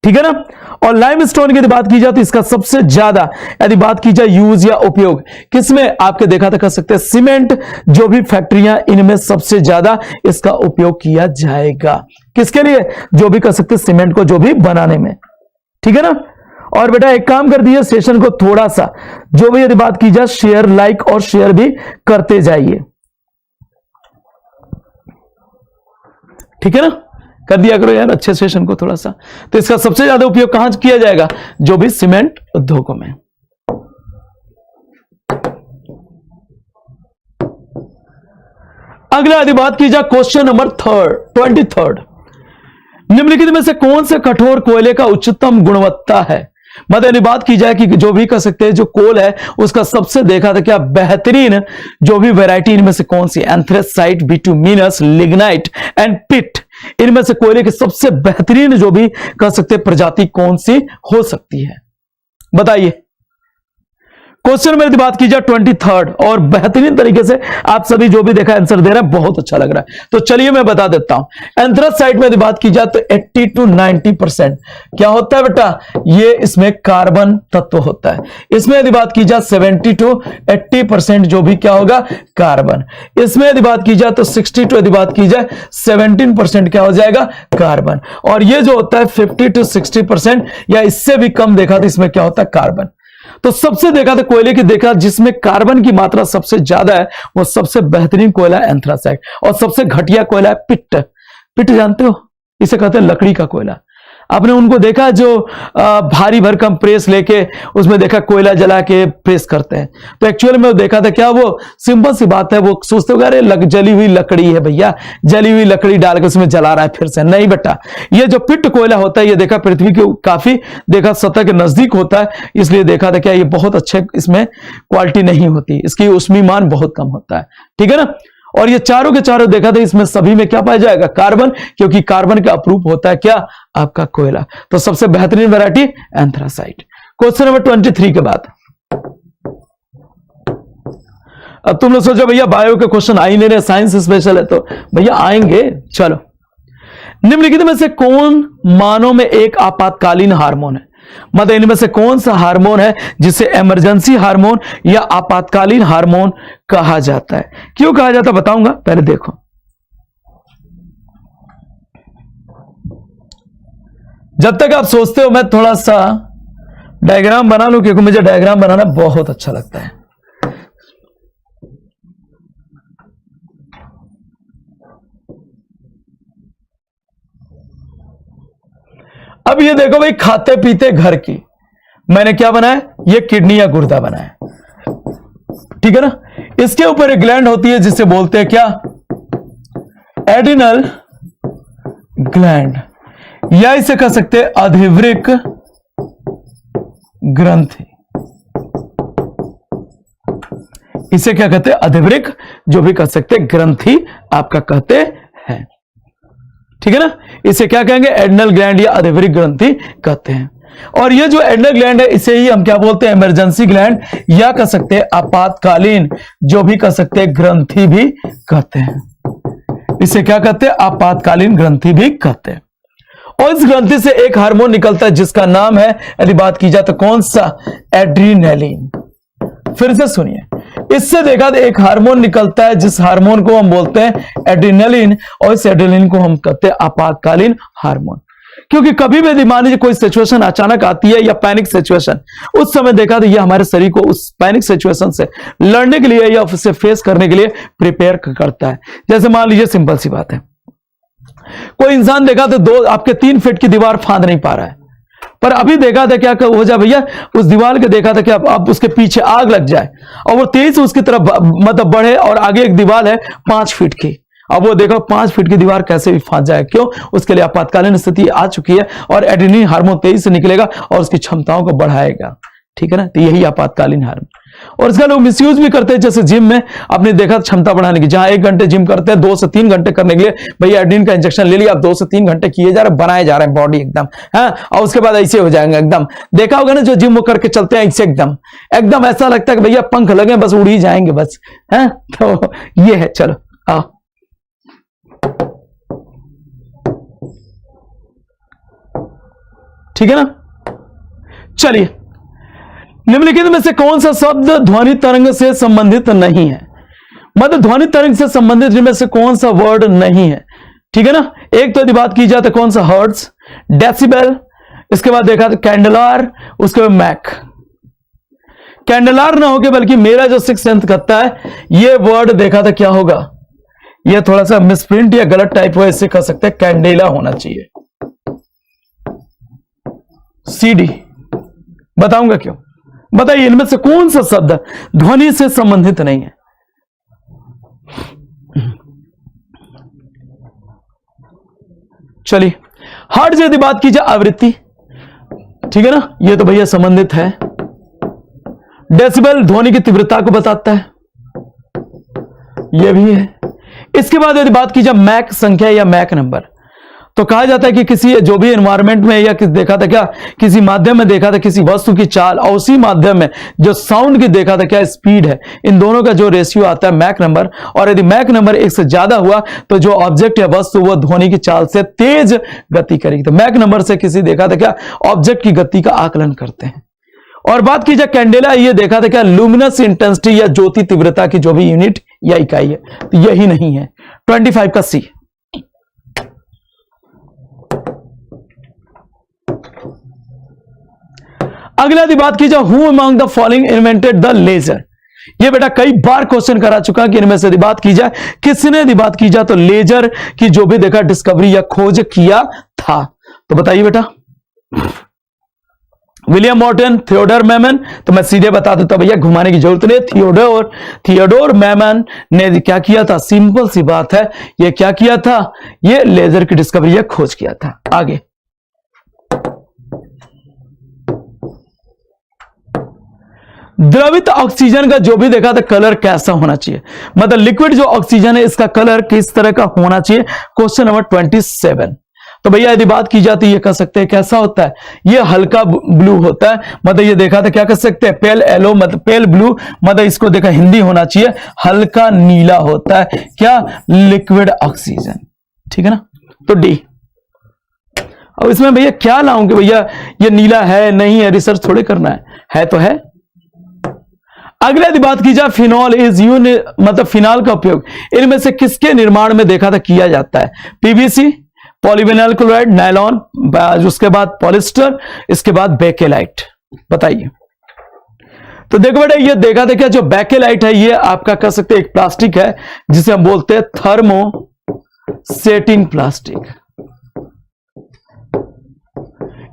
ठीक है ना। और लाइमस्टोन की यदि बात की जाए तो इसका सबसे ज्यादा यदि बात की जाए यूज या उपयोग किसमें आपके देखा था कर सकते हैं, सीमेंट जो भी फैक्ट्रियां इनमें सबसे ज्यादा इसका उपयोग किया जाएगा, किसके लिए, जो भी कर सकते हैं सीमेंट को जो भी बनाने में, ठीक है ना। और बेटा एक काम कर दिए, सेशन को थोड़ा सा जो भी यदि बात की जाए शेयर लाइक और शेयर भी करते जाइए, ठीक है ना, कर दिया करो यार अच्छे सेशन को थोड़ा सा। तो इसका सबसे ज्यादा उपयोग कहां किया जाएगा, जो भी सीमेंट उद्योगों में। अगला यदि बात की जाए क्वेश्चन नंबर 23, निम्नलिखित में से कौन से कठोर कोयले का उच्चतम गुणवत्ता है, मतलब यदि बात की जाए कि जो भी कर सकते हैं जो कोल है उसका सबसे देखा था क्या बेहतरीन जो भी वैरायटी इनमें से कौन सी, एंथ्रेसाइट, बिटुमिनस, लिग्नाइट एंड पिट, इनमें से कोयले की सबसे बेहतरीन जो भी कह सकते हैं प्रजाति कौन सी हो सकती है। बताइए। क्वेश्चन में यदि बात की जाए 23 और बेहतरीन तरीके से आप सभी जो भी देखा आंसर दे रहे हैं, बहुत अच्छा लग रहा है। तो चलिए मैं बता देता हूं। एंथ्रासाइट में यदि बात की जाए तो 80 to 90% क्या होता है बेटा, ये इसमें कार्बन तत्व होता है। इसमें यदि बात की जाए 70 to 80% जो भी क्या होगा, कार्बन। इसमें यदि बात की जाए तो 60 to यदि बात की जाए 17% क्या हो जाएगा, कार्बन। और ये जो होता है 50 to 60% या इससे भी कम देखा तो इसमें क्या होता है, कार्बन। तो सबसे देखा था कोयले की देखा जिसमें कार्बन की मात्रा सबसे ज्यादा है, वो सबसे बेहतरीन कोयला है एंथ्रासाइट। और सबसे घटिया कोयला है पिट। पिट जानते हो, इसे कहते हैं लकड़ी का कोयला। आपने उनको देखा जो भारी भरकम प्रेस लेके उसमें देखा कोयला जला के प्रेस करते हैं। तो एक्चुअल में देखा था क्या, वो सिंपल सी बात है, वो सोचते हो अरे जली हुई लकड़ी है भैया, जली हुई लकड़ी डाल के उसमें जला रहा है फिर से। नहीं बेटा, ये जो पिट कोयला होता है ये देखा पृथ्वी के काफी देखा सतह के नजदीक होता है, इसलिए देखा था क्या ये बहुत अच्छे इसमें क्वालिटी नहीं होती, इसकी ऊष्मीमान बहुत कम होता है। ठीक है ना। और ये चारों के चारों देखा था इसमें सभी में क्या पाया जाएगा, कार्बन, क्योंकि कार्बन का अपरूप होता है क्या, आपका कोयला। तो सबसे बेहतरीन वैरायटी एंथ्रासाइट। क्वेश्चन नंबर 23 के बाद अब तुम लोग सोचो भैया बायो के क्वेश्चन आ ही नहीं रहे, साइंस स्पेशल है, तो भैया आएंगे। चलो, निम्नलिखित में से कौन मानव में एक आपातकालीन हार्मोन है, मतलब इनमें से कौन सा हार्मोन है जिसे इमरजेंसी हार्मोन या आपातकालीन हार्मोन कहा जाता है। क्यों कहा जाता है बताऊंगा, पहले देखो। जब तक आप सोचते हो मैं थोड़ा सा डायग्राम बना लूं, क्योंकि मुझे डायग्राम बनाना बहुत अच्छा लगता है। अब ये देखो भाई, खाते पीते घर की मैंने क्या बनाया, ये किडनी या गुर्दा बनाया। ठीक है ना। इसके ऊपर एक ग्लैंड होती है जिसे बोलते हैं क्या, एडिनल ग्लैंड, या इसे कह सकते हैं अधिवृक्क ग्रंथि। इसे क्या कहते हैं, अधिवृक्क, जो भी कह सकते हैं ग्रंथि आपका कहते हैं। ठीक है ना। इसे क्या कहेंगे, एडिनल ग्लैंड या अधिवृक्क ग्रंथि कहते हैं। और ये जो एडिनल ग्लैंड है इसे ही हम क्या बोलते हैं, इमरजेंसी ग्लैंड, या कह सकते हैं आपातकालीन, जो भी कह सकते हैं ग्रंथि भी कहते हैं। इसे क्या कहते हैं, आपातकालीन ग्रंथि भी कहते हैं। और इस ग्रंथि से एक हार्मोन निकलता है जिसका नाम है, यदि बात की जाए तो कौन सा, एड्रीनलिन। फिर से सुनिए, इससे देखा तो एक हार्मोन निकलता है जिस हार्मोन को हम बोलते हैं एड्रीनलिन, और इस एड्रीनलिन को हम कहते हैं आपातकालीन हार्मोन। क्योंकि कभी भी मान लीजिए कोई सिचुएशन अचानक आती है या पैनिक सिचुएशन, उस समय देखा तो ये हमारे शरीर को उस पैनिक सिचुएशन से लड़ने के लिए या उसे फेस करने के लिए प्रिपेयर करता है। जैसे मान लीजिए सिंपल सी बात है, कोई इंसान देखा तो आपके 3 फीट की दीवार फांद नहीं पा रहा है, पर अभी देखा था क्या हो जाए भैया, उस दीवार के देखा था कि अब उसके पीछे आग लग जाए और वो तेज उसकी तरफ मतलब बढ़े, और आगे एक दीवार है 5 फीट की, अब वो देखो 5 फीट की दीवार कैसे भी फांद जाए। क्यों, उसके लिए आपातकालीन स्थिति आ चुकी है और एड्रेनलिन हार्मोन तेजी से निकलेगा और उसकी क्षमताओं को बढ़ाएगा। ठीक है ना। तो यही आपातकालीन हार्मोन। और इसका लोग मिसयूज भी करते हैं, जैसे जिम में आपने देखा क्षमता बढ़ाने की, जहां 1 घंटे जिम करते हैं 2 से 3 घंटे करने के लिए भैया एड्रेनलिन का इंजेक्शन ले लिया, आप 2 से 3 घंटे किए जा रहे, बनाए जा रहे हैं बॉडी एकदम, है। और उसके बाद ऐसे हो जाएंगे एकदम। देखा होगा ना जो जिम वो करके चलते हैं ऐसे एकदम ऐसा लगता है कि भैया पंख लगे बस उड़ ही जाएंगे बस, है। तो ये है। चलो आओ, ठीक है ना। चलिए, निम्नलिखित में से कौन सा शब्द ध्वनि तरंग से संबंधित नहीं है, मतलब ध्वनि तरंग से संबंधित इनमें से कौन सा वर्ड नहीं है। ठीक है ना। एक तो यदि बात की जाए तो कौन सा, हर्ट्ज, डेसिबल, इसके बाद देखा तो कैंडलार, उसके बाद मैक। कैंडलार ना होके बल्कि मेरा जो 6th सेंस कहता है ये वर्ड देखा था क्या होगा, ये थोड़ा सा मिसप्रिंट या गलत टाइप हो, इससे कह सकते हैं कैंडेला होना चाहिए। सीडी, बताऊंगा क्यों। बताइए इनमें से कौन सा शब्द ध्वनि से संबंधित नहीं है। चलिए, हर्ट्ज यदि बात की जाए आवृत्ति, ठीक है ना, ये तो भैया संबंधित है। डेसिबल ध्वनि की तीव्रता को बताता है, ये भी है। इसके बाद यदि बात की जाए मैक संख्या या मैक नंबर, तो कहा जाता है कि किसी जो भी एनवायरमेंट में या देखा था क्या, किसी माध्यम में देखा था किसी वस्तु की चाल, और उसी माध्यम में जो साउंड की देखा था क्या स्पीड है, इन दोनों का जो रेशियो आता है मैक नंबर, और यदि मैक नंबर 1 से ज्यादा हुआ तो जो ऑब्जेक्ट या वस्तु वो ध्वनि की चाल से तेज गति करेगी। तो मैक नंबर से किसी देखा था क्या ऑब्जेक्ट की गति का आकलन करते हैं। और बात की जाए कैंडेला, ये देखा था क्या लुमिनस इंटेंसिटी या ज्योति तीव्रता की जो भी यूनिट या इकाई है, तो यही नहीं है। 25 का सी। अगला यदि बात की जाए who among the following invented the laser, ये बेटा कई बार क्वेश्चन करा चुका कि इनमें से यदि बात की जाए किसने यदि बात की जाए तो लेजर की जो भी देखा डिस्कवरी या खोज किया था, तो बताइए बेटा। विलियम मॉर्टन, थियोडोर मैमन, तो मैं सीधे बता देता भैया, घुमाने की जरूरत नहीं। थियोडोर मैमन ने क्या किया था, सिंपल सी बात है, ये क्या किया था, ये लेजर की डिस्कवरी या खोज किया था। आगे द्रवित ऑक्सीजन का जो भी देखा था कलर कैसा होना चाहिए, मतलब लिक्विड जो ऑक्सीजन है इसका कलर किस तरह का होना चाहिए, क्वेश्चन नंबर 27। तो भैया यदि बात की जाती है, ये कह सकते हैं कैसा होता है, ये हल्का ब्लू होता है, मतलब ये देखा था क्या कर सकते हैं पेल येलो, मतलब पेल ब्लू, मतलब इसको देखा हिंदी होना चाहिए हल्का नीला होता है क्या, लिक्विड ऑक्सीजन, ठीक है ना। तो डी। अब इसमें भैया क्या लाऊं कि भैया ये नीला है नहीं है, रिसर्च थोड़े करना है तो है। अगले यदि बात की जाए फिनॉल इज यूज, मतलब फिनॉल का उपयोग इनमें से किसके निर्माण में देखा था किया जाता है, पीवीसी, पॉलीविनाइल क्लोराइड, नायलॉन, उसके बाद पॉलिस्टर, इसके बाद बेकेलाइट, बताइए। तो देखो बेटा ये देखा था क्या जो बेकेलाइट है ये आपका कह सकते हैं एक प्लास्टिक है जिसे हम बोलते हैं थर्मोसेटिंग प्लास्टिक।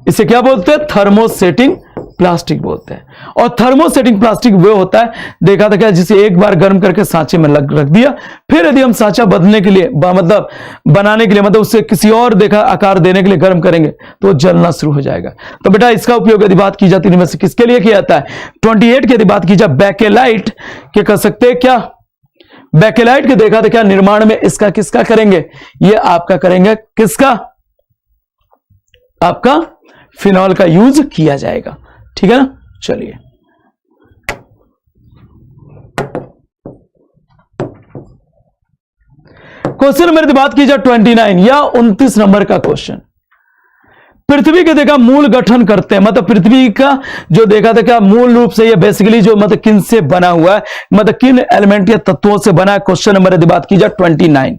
इसे क्या बोलते हैं, थर्मोसेटिंग प्लास्टिक बोलते हैं। और थर्मोसेटिंग प्लास्टिक वो होता है देखा था क्या जिसे एक बार गर्म करके सांचे में रख दिया, फिर यदि हम सांचा बदलने के लिए मतलब बनाने के लिए मतलब उससे किसी और देखा आकार देने के लिए गर्म करेंगे तो जलना शुरू हो जाएगा। तो बेटा इसका उपयोग यदि बात की जाती है इनमें से किसके लिए किया जाता है, 28 की यदि बात की जाए बेकेलाइट के कह सकते हैं क्या, बेकेलाइट के देखा था क्या निर्माण में इसका किसका करेंगे, ये आपका करेंगे किसका, आपका फिनॉल का यूज किया जाएगा, ठीक है ना। चलिए क्वेश्चन नंबर बात की जाए 29 या 29 नंबर का क्वेश्चन, पृथ्वी के देखा मूल गठन करते हैं, मतलब पृथ्वी का जो देखा था क्या मूल रूप से ये बेसिकली जो मतलब किन से बना हुआ है, मतलब किन एलिमेंट या तत्वों से बना है। क्वेश्चन नंबर बात की जाए 29,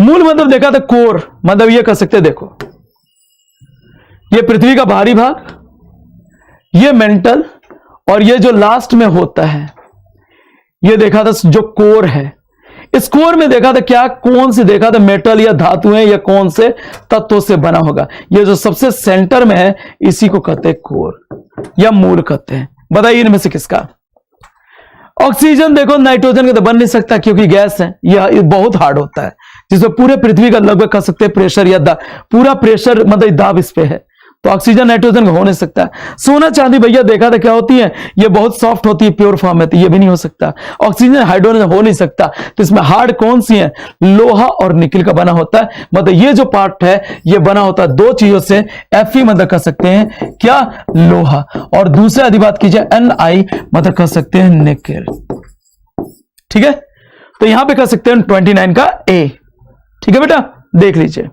मूल मतलब देखा था कोर, मतलब ये कह सकते हैं देखो ये पृथ्वी का बाहरी भाग, ये मेंटल, और ये जो लास्ट में होता है ये देखा था जो कोर है। इस कोर में देखा था क्या कौन से देखा था मेटल या धातुएं या कौन से तत्वों से बना होगा, ये जो सबसे सेंटर में है इसी को कहते हैं कोर या मूल कहते हैं। बताइए इनमें से किसका। ऑक्सीजन देखो नाइट्रोजन का तो बन नहीं सकता क्योंकि गैस है, यह बहुत हार्ड होता है जिसमें पूरे पृथ्वी का लगभग कह सकते हैं प्रेशर या पूरा प्रेशर मतलब दाब इस पे है, तो ऑक्सीजन नाइट्रोजन का हो नहीं सकता। सोना चांदी भैया देखा था क्या होती है, ये बहुत सॉफ्ट होती है प्योर फॉर्म में, तो ये भी नहीं हो सकता। ऑक्सीजन हाइड्रोजन हो नहीं सकता, तो इसमें हार्ड कौन सी है, लोहा और निकल का बना होता है। मतलब ये जो पार्ट है ये बना होता है दो चीजों से, Fe मतलब कह सकते हैं क्या लोहा, और दूसरा यदि बात की जाए Ni मतलब कह सकते हैं निकल, ठीक है। तो यहां पे कह सकते हैं 29 का ए, ठीक है बेटा देख लीजिए।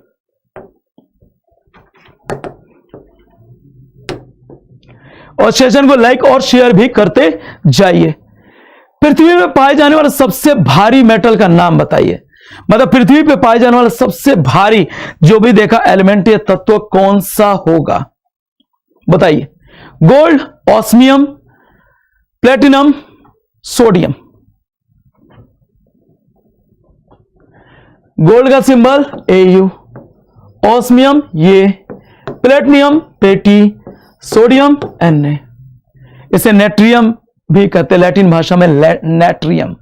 और सेशन को लाइक और शेयर भी करते जाइए। पृथ्वी में पाए जाने वाला सबसे भारी मेटल का नाम बताइए, मतलब पृथ्वी पे पाए जाने वाला सबसे भारी जो भी देखा एलिमेंट या तत्व कौन सा होगा, बताइए। Gold, osmium, platinum, sodium. Gold का सिंबल Au, ऑस्मियम ये, प्लेटिनियम पेटी, सोडियम Na, इसे नेट्रियम भी कहते हैं लैटिन भाषा में नेट्रियम।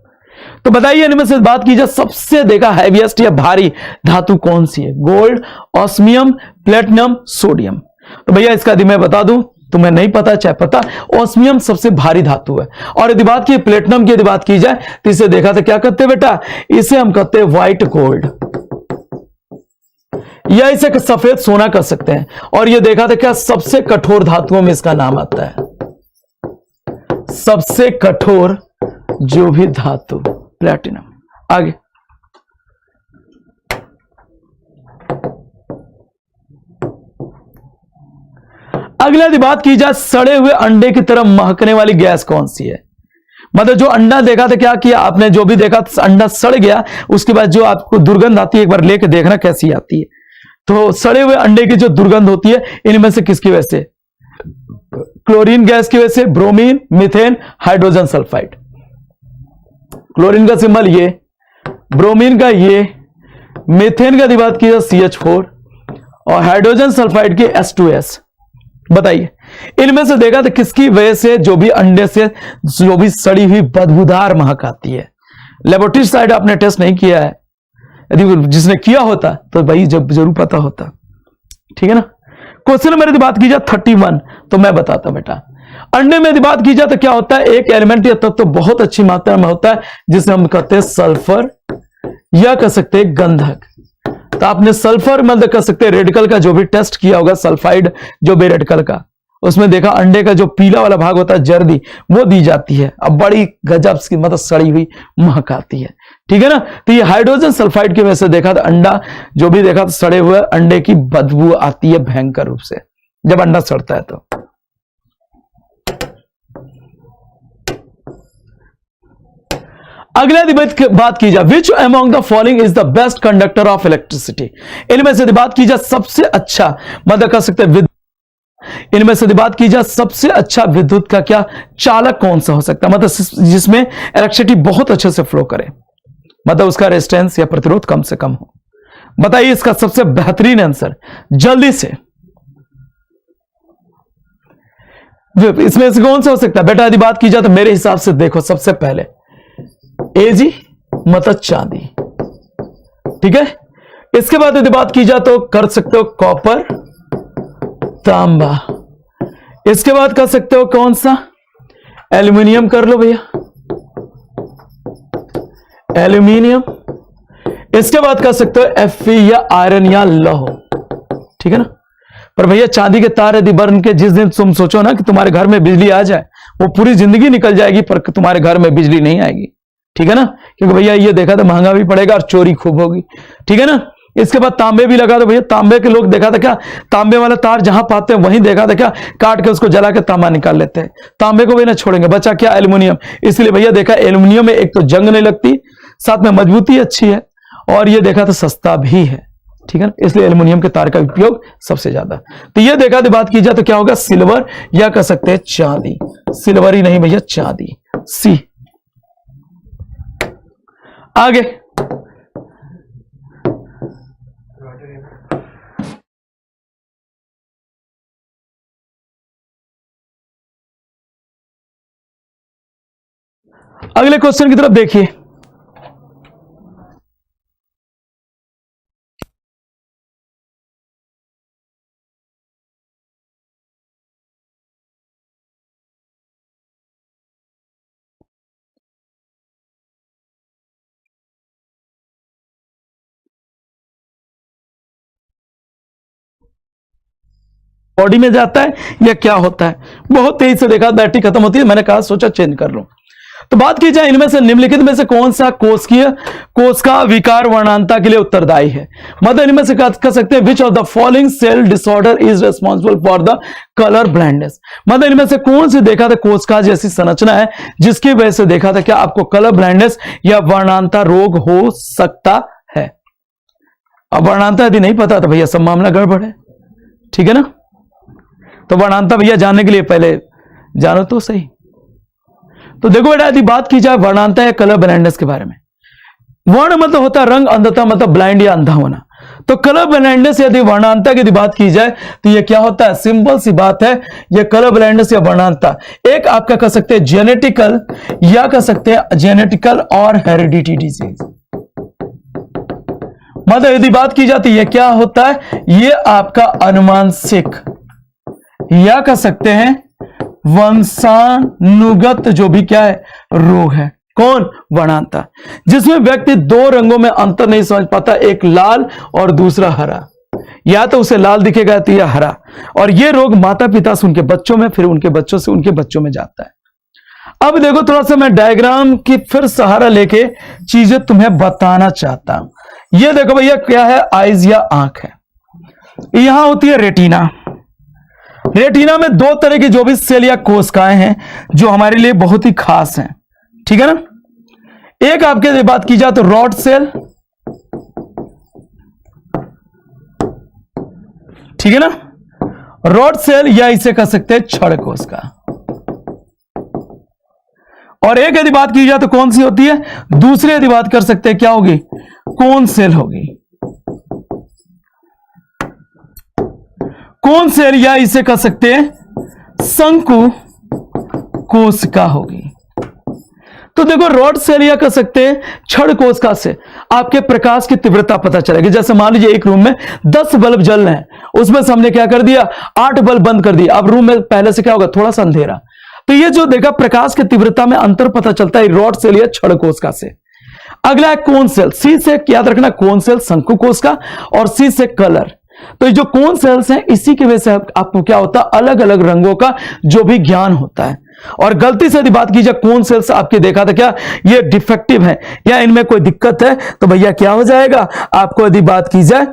तो बताइए इनमें से बात की जाए सबसे देखा हैवीएस्ट या भारी धातु कौन सी है, गोल्ड, ऑस्मियम, प्लेटिनम, सोडियम। तो भैया इसका यदि मैं बता दूं तुम्हें नहीं पता चाहे पता, ऑस्मियम सबसे भारी धातु है। और यदि बात की प्लेटिनम की यदि बात की जाए तो इसे देखा था क्या कहते हैं बेटा, इसे हम कहते हैं व्हाइट गोल्ड। या इसे सफेद सोना कर सकते हैं। और ये देखा था क्या सबसे कठोर धातुओं में इसका नाम आता है, सबसे कठोर जो भी धातु प्लैटिनम। आगे अगला यदि बात की जाए सड़े हुए अंडे की तरह महकने वाली गैस कौन सी है? मतलब जो अंडा देखा था क्या किया आपने, जो भी देखा अंडा सड़ गया उसके बाद जो आपको दुर्गंध आती है एक बार लेके देखना कैसी आती है। तो सड़े हुए अंडे की जो दुर्गंध होती है इनमें से किसकी वजह से? क्लोरीन गैस की वजह से, bromine, methane, hydrogen sulphide. Chlorine का सिंबल ये, ब्रोमीन का ये, मीथेन का बात की जाए CH4 और हाइड्रोजन सल्फाइड की H2S। बताइए इनमें से देखा तो किसकी वजह से जो भी अंडे से जो भी सड़ी हुई बदबूदार महक आती है? लेबोरेटरी साइड आपने टेस्ट नहीं किया है, यदि जिसने किया होता तो भाई जब जरूर पता होता, ठीक है ना। क्वेश्चन में यदि बात की जाए 31 तो मैं बताता बेटा। अंडे में यदि बात की जाए तो क्या होता है, एक एलिमेंट या तत्व तो बहुत अच्छी मात्रा में होता है जिसे हम कहते हैं सल्फर या कह सकते हैं गंधक। तो आपने सल्फर मतलब कह सकते हैं रेडिकल का जो भी टेस्ट किया होगा, सल्फाइड जो भी रेडिकल का, उसमें देखा अंडे का जो पीला वाला भाग होता है जर्दी वो दी जाती है, अब बड़ी गजब की मतलब सड़ी हुई महक आती है, ठीक है ना। तो ये हाइड्रोजन सल्फाइड की वजह से देखा था अंडा जो भी देखा तो सड़े हुए अंडे की बदबू आती है भयंकर रूप से जब अंडा सड़ता है। तो अगले बात की जाए which among the following is the best conductor of electricity. इनमें से बात की जाए सबसे अच्छा मतलब कह सकते हैं इनमें से बात की जाए सबसे अच्छा विद्युत का क्या चालक कौन सा हो सकता है, मतलब जिसमें इलेक्ट्रिसिटी बहुत अच्छे से फ्लो करे, मतलब उसका रेजिस्टेंस या प्रतिरोध कम से कम हो। बताइए इसका सबसे बेहतरीन आंसर जल्दी से, इसमें से कौन सा हो सकता है बेटा? यदि बात की जाए तो मेरे हिसाब से देखो सबसे पहले एजी मतलब चांदी, ठीक है। इसके बाद यदि बात की जाए तो कर सकते हो कॉपर, तांबा। इसके बाद कर सकते हो कौन सा? एल्यूमिनियम कर लो भैया, एल्यूमिनियम। इसके बाद कर सकते हो Fe या आयरन या लौह, ठीक है ना। पर भैया चांदी के तार यदि बर्न के जिस दिन तुम सोचो ना कि तुम्हारे घर में बिजली आ जाए, वो पूरी जिंदगी निकल जाएगी पर तुम्हारे घर में बिजली नहीं आएगी, ठीक है ना, क्योंकि भैया ये देखा तो महंगा भी पड़ेगा और चोरी खूब होगी, ठीक है ना। इसके बाद तांबे भी लगा दो भैया, तांबे के लोग देखा था क्या तांबे वाला तार जहां पाते हैं वहीं देखा था क्या काट के उसको जला के तांबा निकाल लेते हैं, तांबे को भी ना छोड़ेंगे। बचा क्या? एल्यूमिनियम। इसलिए भैया देखा एल्यूमिनियम में एक तो जंग नहीं लगती, साथ में मजबूती अच्छी है और ये देखा तो सस्ता भी है, ठीक है ना, इसलिए एल्यूमिनियम के तार का उपयोग सबसे ज्यादा। तो ये देखा तो बात की जाए तो क्या होगा? सिल्वर या कह सकते हैं चांदी, सिल्वर ही नहीं भैया चांदी, सी। आगे अगले क्वेश्चन की तरफ देखिए। बॉडी में जाता है या क्या होता है? बहुत तेजी से देखा बैटरी खत्म होती है, मैंने कहा सोचा चेंज कर लूं। तो बात की जाए इनमें से निम्नलिखित में से कौन सा कोशिका विकार वर्णांता के लिए उत्तरदायी है? मतलब इनमें से कह सकते हैं which of the following cell disorder is responsible for the colour blindness. मतलब इनमें से कौन सी देखा था कोशिका जैसी संरचना है जिसकी वजह से देखा था क्या आपको कलर ब्लाइंडनेस या वर्णांता रोग हो सकता है? अब वर्णांता यदि नहीं पता तो भैया सब मामला गड़बड़ है, ठीक है ना। तो वर्णांता भैया जानने के लिए पहले जानो तो सही। तो देखो बेटा यदि बात की जाए वर्णांता या कलर ब्लाइंडनेस के बारे में, वर्ण मतलब होता है रंग, अंधता मतलब ब्लाइंड या अंधा होना। तो कलर ब्लाइंडनेस यदि वर्णांता की बात की जाए तो ये क्या होता है? सिंपल सी बात है, ये कलर ब्लाइंडनेस या वर्णांता एक आपका कह सकते हैं जेनेटिकल या कह सकते हैं जेनेटिकल और हेरिडिटी डिजीज। मतलब यदि बात की जाती है क्या होता है? ये आपका अनुवांशिक या कह सकते हैं वंशानुगत जो भी क्या है रोग है। कौन? वर्णांता, जिसमें व्यक्ति दो रंगों में अंतर नहीं समझ पाता, एक लाल और दूसरा हरा। या तो उसे लाल दिखेगा तो या हरा। और ये रोग माता पिता से उनके बच्चों में, फिर उनके बच्चों से उनके बच्चों में जाता है। अब देखो थोड़ा सा मैं डायग्राम की फिर सहारा लेके चीजें तुम्हें बताना चाहता हूं। ये देखो भैया क्या है, आईज या आंख है। यहां होती है रेटिना। रेटिना में दो तरह की जो भी सेल या कोशिकाएं हैं जो हमारे लिए बहुत ही खास हैं, ठीक है ना। एक आपके बात की जाए तो रॉड सेल, ठीक है ना, रॉड सेल या इसे कह सकते हैं छड़ कोशिका। और एक यदि बात की जाए तो कौन सी होती है, दूसरी यदि बात कर सकते हैं क्या होगी, कोन सेल होगी। कोन सेल या इसे कह सकते हैं शंकु कोशिका होगी। तो देखो रॉड सेल या कह सकते हैं छड़ कोशिका से आपके प्रकाश की तीव्रता पता चलेगी। जैसे मान लीजिए एक रूम में 10 बल्ब जल रहे हैं, उसमें से हमने क्या कर दिया, 8 बल्ब बंद कर दिया। अब रूम में पहले से क्या होगा, थोड़ा सा अंधेरा। तो ये जो देखा प्रकाश की तीव्रता में अंतर पता चलता है रॉड सेल या छड़ कोशिका से। अगला है कोन सेल। सी से याद रखना, कोन सेल शंकु कोशिका, और सी से कलर। तो ये जो कोन सेल्स हैं इसी की वजह से आपको क्या होता है, अलग अलग रंगों का जो भी ज्ञान होता है। और गलती से यदि बात की जाए कोन सेल्स आपके देखा था क्या ये डिफेक्टिव है या इनमें कोई दिक्कत है, तो भैया क्या हो जाएगा आपको, यदि बात की जाए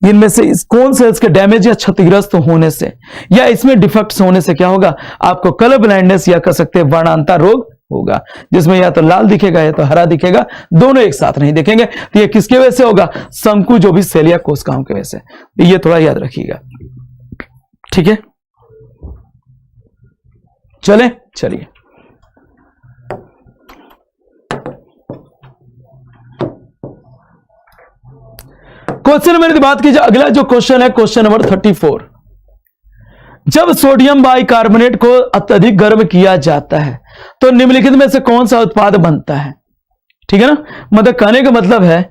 इनमें से इस कोन सेल्स के डैमेज या क्षतिग्रस्त होने से या इसमें डिफेक्ट्स होने से क्या होगा, आपको कलर ब्लाइंडनेस या कह सकते हैं वर्णांता रोग होगा, जिसमें या तो लाल दिखेगा या तो हरा दिखेगा, दोनों एक साथ नहीं दिखेंगे। तो ये किसके वजह से होगा, शंकु जो भी सेल या कोशिकाओं की वजह से। ये थोड़ा याद रखिएगा, ठीक है। चलिए क्वेश्चन नंबर की बात की जाए, अगला जो क्वेश्चन है क्वेश्चन नंबर 34। जब सोडियम बाइकार्बोनेट को अत्यधिक गर्म किया जाता है तो निम्नलिखित में से कौन सा उत्पाद बनता है, ठीक है ना। मतलब कहने का मतलब है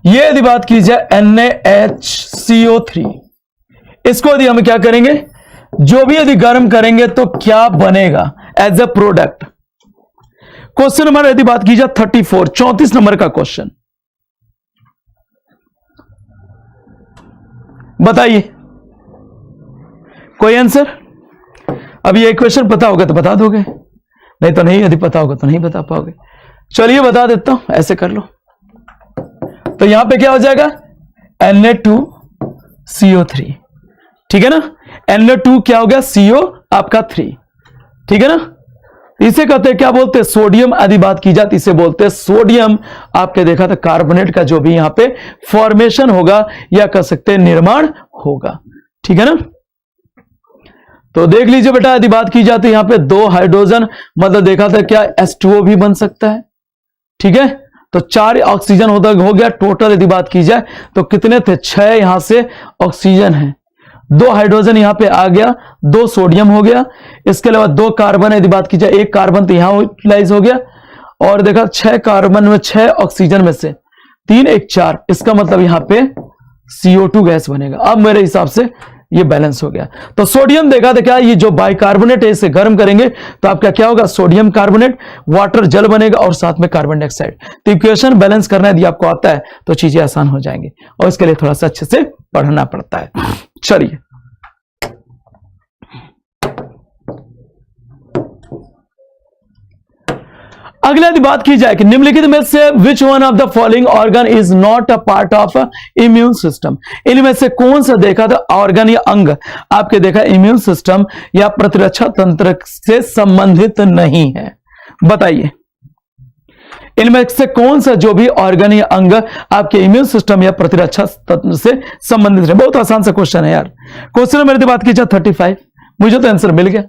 ये यदि बात की जाए NaHCO3, इसको यदि हम क्या करेंगे, जो भी यदि गर्म करेंगे तो क्या बनेगा as a product. Question number यदि बात की जाए 34, 34 नंबर का क्वेश्चन, बताइए कोई आंसर। अभी ये क्वेश्चन पता होगा तो बता दोगे, नहीं तो नहीं, यदि पता होगा तो नहीं बता पाओगे। चलिए बता देता हूं, ऐसे कर लो। तो यहां पे क्या हो जाएगा, Na2CO3, ठीक है ना। Na2 क्या हो गया, CO आपका 3, ठीक है ना। इसे कहते हैं क्या बोलते हैं, सोडियम। यदि बात की जाती इसे बोलते हैं सोडियम आपके देखा था कार्बोनेट का जो भी यहां पे फॉर्मेशन होगा या कह सकते हैं निर्माण होगा, ठीक है ना। तो देख लीजिए बेटा, यदि बात की जाती यहां पे 2 हाइड्रोजन, मतलब देखा था क्या H2O भी बन सकता है, ठीक है। तो 4 ऑक्सीजन हो गया टोटल। यदि बात की जाए तो कितने थे, 6 यहां से ऑक्सीजन है, 2 हाइड्रोजन यहां पे आ गया, 2 सोडियम हो गया, इसके अलावा 2 कार्बन। यदि बात की जाए 1 कार्बन तो यहां यूटिलाइज हो गया, और देखा 6 कार्बन में 6 ऑक्सीजन में से 3 1 4, इसका मतलब यहां पे CO2 गैस बनेगा। अब मेरे हिसाब से ये बैलेंस हो गया। तो सोडियम देखा था क्या, ये जो बाइकार्बोनेट है इसे गर्म करेंगे तो आपका क्या होगा, सोडियम कार्बोनेट, वाटर जल बनेगा और साथ में कार्बन डाइऑक्साइड। तो इक्वेशन बैलेंस करना यदि आपको आता है तो चीजें आसान हो जाएंगी, और इसके लिए थोड़ा सा अच्छे से पढ़ना पड़ता है। चलिए अगला यदि बात की जाए कि निम्नलिखित में से which one of the following organ is not a part of immune system. इनमें से कौन सा देखा था ऑर्गन या अंग आपके देखा इम्यून सिस्टम या प्रतिरक्षा तंत्र से संबंधित नहीं है, बताइए। इनमें से कौन सा जो भी ऑर्गन या अंग आपके इम्यून सिस्टम या प्रतिरक्षा तंत्र से संबंधित है। बहुत आसान सा क्वेश्चन है यार। क्वेश्चन नंबर यदि बात की जाए 35, मुझे तो आंसर मिल गया,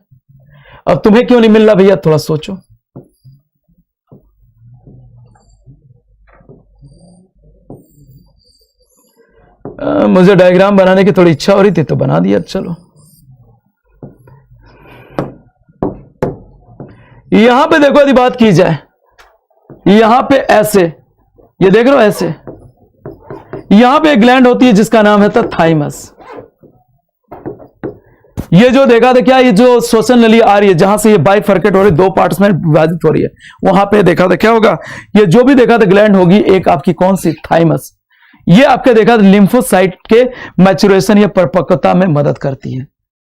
अब तुम्हें क्यों नहीं मिल रहा भैया, थोड़ा सोचो। मुझे डायग्राम बनाने की थोड़ी इच्छा हो रही थी तो बना दिया। चलो यहां पे देखो यदि बात की जाए, यहां पे ऐसे ये देख रहे हो ऐसे, यहां पे एक ग्लैंड होती है जिसका नाम है थाइमस। ये जो देखा था क्या, ये जो श्वसन नली आ रही है जहां से ये बाइफर्केट हो रही है, 2 पार्ट्स में विभाजित हो रही है, वहां पे देखा था क्या होगा, ये जो भी देखा था ग्लैंड होगी एक आपकी कौन सी, थाइमस। ये आपका देखा लिम्फोसाइट के मैच्योरेशन या परिपक्वता में मदद करती है,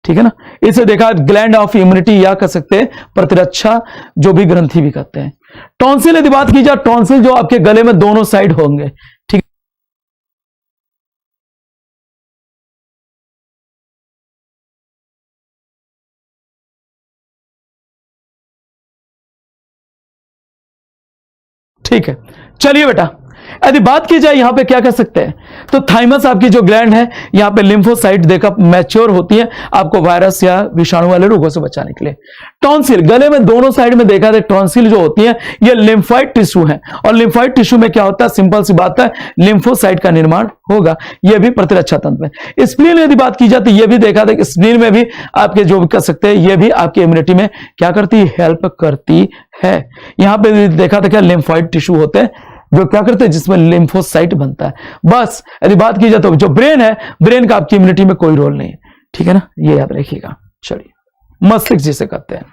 ठीक है ना। इसे देखा ग्लैंड ऑफ इम्यूनिटी या कह सकते हैं प्रतिरक्षा जो भी ग्रंथि भी कहते हैं। टॉन्सिल यदि बात की जाए, टॉन्सिल जो आपके गले में दोनों साइड होंगे, ठीक। ठीक है, चलिए बेटा, यदि बात की जाए यहां पे क्या कर सकते हैं, तो थाइमस आपकी जो ग्लैंड है यहां पे लिम्फोसाइट देखा मैच्योर होती है आपको वायरस या विषाणु वाले रोगों से बचाने के लिए। टॉन्सिल गले में दोनों साइड में देखा जाए, टॉन्सिल जो होती है ये लिम्फाइड टिश्यू है, और लिम्फाइड टिश्यू में क्या होता है, सिंपल सी बात है, लिम्फोसाइट का निर्माण होगा, यह भी प्रतिरक्षा तंत्र में। स्प्लीन यदि बात की जाए तो यह भी देखा था, स्प्लीन में भी आपके जो भी कर सकते हैं, यह भी आपकी इम्यूनिटी में क्या करती है, हेल्प करती है। यहां पे देखा था क्या, लिम्फाइड टिश्यू होते हैं जो क्या करते हैं, जिसमें लिम्फोसाइट बनता है। बस यदि बात की जाए तो जो ब्रेन है, ब्रेन का आपकी इम्यूनिटी में कोई रोल नहीं है, ठीक है ना, ये याद रखिएगा। चलिए, मस्तिष्क जिसे कहते हैं।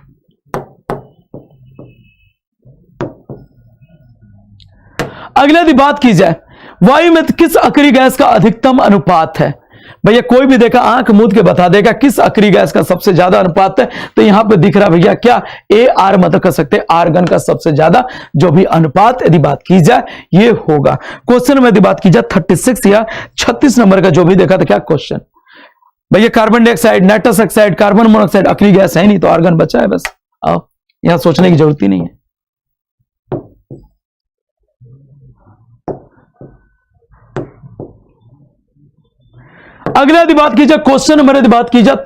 अगले यदि बात की जाए, वायु में किस अक्रिय गैस का अधिकतम अनुपात है, भैया कोई भी देखा आंख मूंद के बता देगा किस अक्रिय गैस का सबसे ज्यादा अनुपात है, तो यहां पे दिख रहा भैया क्या, AR मतलब कर सकते हैं आर्गन का सबसे ज्यादा जो भी अनुपात यदि बात की जाए ये होगा। क्वेश्चन में यदि बात की जाए 36 या 36 नंबर का जो भी देखा था क्या क्वेश्चन, भैया carbon dioxide, nitrous oxide, carbon monoxide अक्रिय गैस है नहीं, तो आर्गन बचा है, बस आओ, यहां सोचने की जरूरत ही नहीं है। अगला यदि बात की जाए क्वेश्चन नंबर यदि बात की जाए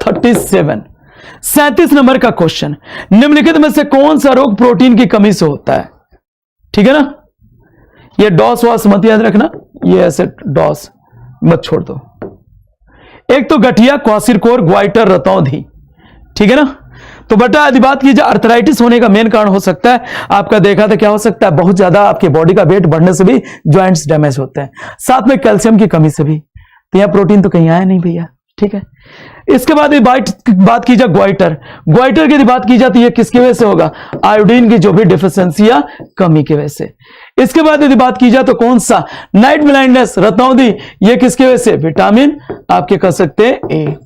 37 नंबर का क्वेश्चन, निम्नलिखित में से कौन सा रोग प्रोटीन की कमी से होता है, ठीक है ना। ये डॉस वॉस मत याद रखना, ये ऐसे डॉस मत छोड़ दो। एक तो गठिया, क्वासिरकोर, ग्वाइटर, रतौंधी, ठीक है ना। तो बेटा यदि बात की जाए अर्थराइटिस होने का मेन कारण हो सकता है आपका देखा था क्या हो सकता है, बहुत ज्यादा आपके बॉडी का वेट बढ़ने से भी ज्वाइंट्स डैमेज होते हैं, साथ में कैल्शियम की कमी से भी, तो यहां प्रोटीन तो कहीं आया नहीं भैया, ठीक है। इसके बाद बात की जाए ग्वाइटर, ग्वाइटर की बात की जाती है किसकी वजह से होगा, आयोडीन की जो भी डिफिशियंसी या कमी की वजह से। इसके बाद यदि बात की जाए तो कौन सा, नाइट ब्लाइंडनेस, रतौंधी, ये किसकी वजह से, विटामिन आपके कह सकते हैं ए।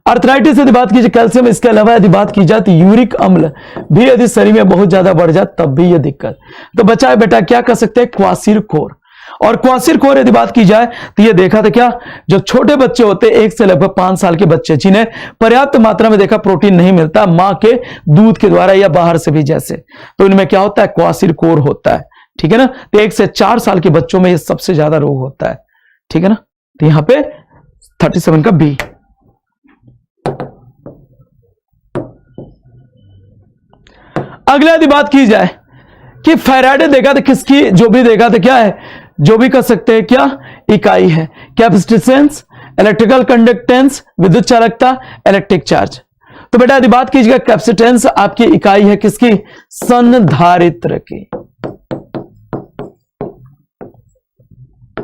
अर्थराइटिस यदि बात की जाए कैल्शियम, इसके अलावा यदि बात की जाए तो यूरिक अम्ल भी यदि शरीर में बहुत ज्यादा बढ़ जाए तब भी ये दिक्कत। तो बचा है बेटा क्या कर सकते हैं, क्वासिरकोर। और क्वासिरकोर यदि बात की जाए तो ये देखा था क्या, जो छोटे बच्चे होते हैं 1 से लगभग 5 साल के बच्चे जिन्हें पर्याप्त मात्रा में देखा प्रोटीन नहीं मिलता मां के दूध के द्वारा या बाहर से भी जैसे, तो इनमें क्या होता है, क्वासिरकोर होता है, ठीक है ना। तो 1 से 4 साल के बच्चों में ये सबसे ज्यादा रोग होता है, ठीक है ना। तो यहां पे 37 का बी। अगला यदि बात की जाए कि फैराडे देखा था किसकी जो भी देखा था क्या है, जो भी कर सकते हैं क्या इकाई है, कैपेसिटेंस, इलेक्ट्रिकल कंडक्टेंस, विद्युत चालकता, इलेक्ट्रिक चार्ज। तो बेटा यदि बात कीजिएगा कैपेसिटेंस आपकी इकाई है किसकी, संधारित्र की,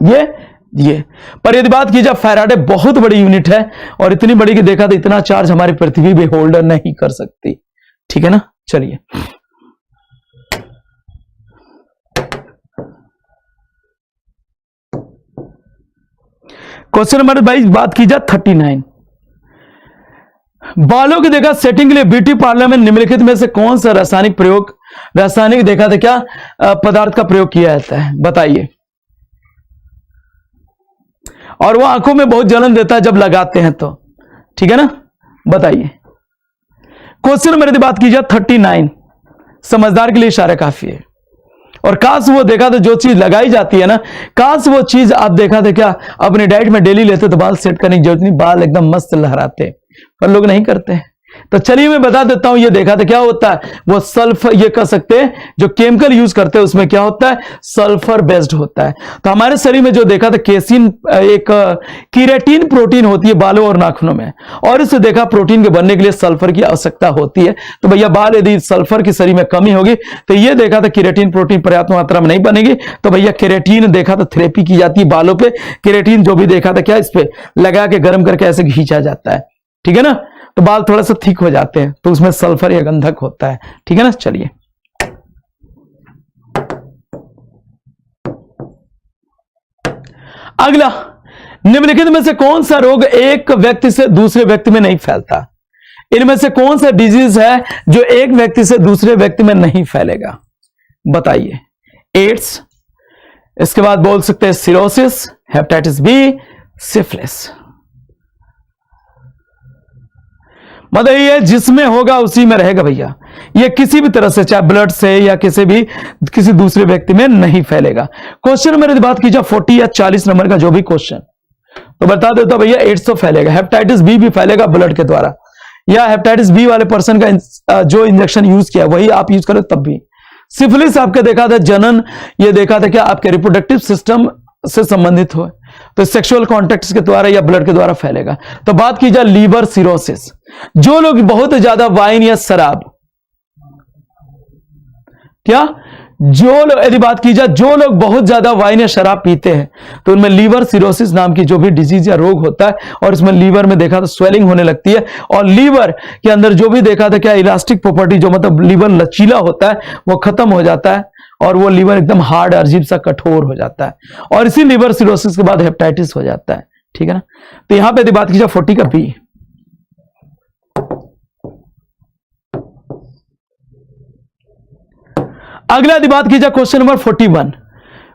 ये पर यदि बात की जाए फैराडे बहुत बड़ी यूनिट है और इतनी बड़ी कि देखा तो इतना चार्ज हमारी पृथ्वी भी होल्डर नहीं कर सकती, ठीक है ना। चलिए क्वेश्चन नंबर 22 बात की जाए 39, बालों की देखा सेटिंग के लिए ब्यूटी पार्लर में निम्नलिखित में से कौन सा रासायनिक देखा था क्या पदार्थ का प्रयोग किया जाता है, बताइए। और वो आंखों में बहुत जलन देता है जब लगाते हैं तो, ठीक है ना, बताइए। क्वेश्चन नंबर यदि बात की जाए 39, समझदार के लिए इशारा काफी है। और काश वो देखा तो जो चीज लगाई जाती है ना, काश वो चीज आप देखा था क्या अपने डाइट में डेली लेते तो बाल सेट करने की जरूरत नहीं, बाल एकदम मस्त लहराते, पर लोग नहीं करते हैं। तो चलिए मैं बता देता हूं, ये देखा था क्या होता है, वो सल्फर, ये कह सकते हैं जो केमिकल यूज करते हैं उसमें क्या होता है, सल्फर बेस्ड होता है। तो हमारे शरीर में जो देखा था केसिन, एक कीरेटिन प्रोटीन होती है बालों और नाखूनों में, और इससे देखा प्रोटीन के बनने के लिए सल्फर की आवश्यकता होती है। तो भैया बाल यदि सल्फर की शरीर में कमी होगी तो ये देखा था कीरेटिन प्रोटीन पर्याप्त मात्रा में नहीं बनेगी, तो भैया केरेटिन देखा था थेरेपी की जाती है बालों पे, केरेटिन जो भी देखा था क्या इस पे लगा के गर्म करके ऐसे खींचा जाता है, ठीक है ना। तो बाल थोड़ा सा थिक हो जाते हैं, तो उसमें सल्फर या गंधक होता है, ठीक है ना। चलिए अगला, निम्नलिखित में से कौन सा रोग एक व्यक्ति से दूसरे व्यक्ति में नहीं फैलता? इनमें से कौन सा डिजीज है जो एक व्यक्ति से दूसरे व्यक्ति में नहीं फैलेगा? बताइए। एड्स, इसके बाद बोल सकते हैं सिरोसिस, हेपेटाइटिस बी, सिफिलिस। मतलब ये जिसमें होगा उसी में रहेगा भैया, ये किसी भी तरह से, चाहे ब्लड से या किसी दूसरे व्यक्ति में नहीं फैलेगा। क्वेश्चन नंबर यदि बात की जाए 40 या 40 नंबर का जो भी क्वेश्चन, तो बता देता भैया एड्स तो फैलेगा, हेपेटाइटिस बी भी फैलेगा ब्लड के द्वारा, या हेपेटाइटिस बी वाले पर्सन का जो इंजेक्शन यूज किया वही आप यूज करो तब भी। सिफिलिस आपके देखा था जनन, ये देखा था कि आपके रिप्रोडक्टिव सिस्टम से संबंधित हो, तो सेक्सुअल कॉन्टेक्ट के द्वारा या ब्लड के द्वारा फैलेगा। तो बात की जाए लीवर सिरोसिस, जो लोग बहुत ज्यादा वाइन या शराब, क्या जो लोग, यदि बात की जाए जो लोग बहुत ज्यादा वाइन या शराब पीते हैं तो उनमें लीवर सिरोसिस नाम की जो भी डिजीज या रोग होता है, और इसमें लीवर में देखा तो स्वेलिंग होने लगती है, और लीवर के अंदर जो भी देखा था क्या इलास्टिक प्रॉपर्टी, जो मतलब लीवर लचीला होता है वो खत्म हो जाता है, और वो लीवर एकदम हार्ड, अजीब सा कठोर हो जाता है, और इसी लीवर सिरोसिस के बाद हेपेटाइटिस हो जाता है। ठीक है ना। तो यहां पे यदि बात की जाए 40 का बी। अगला यदि बात की जाए question number 41,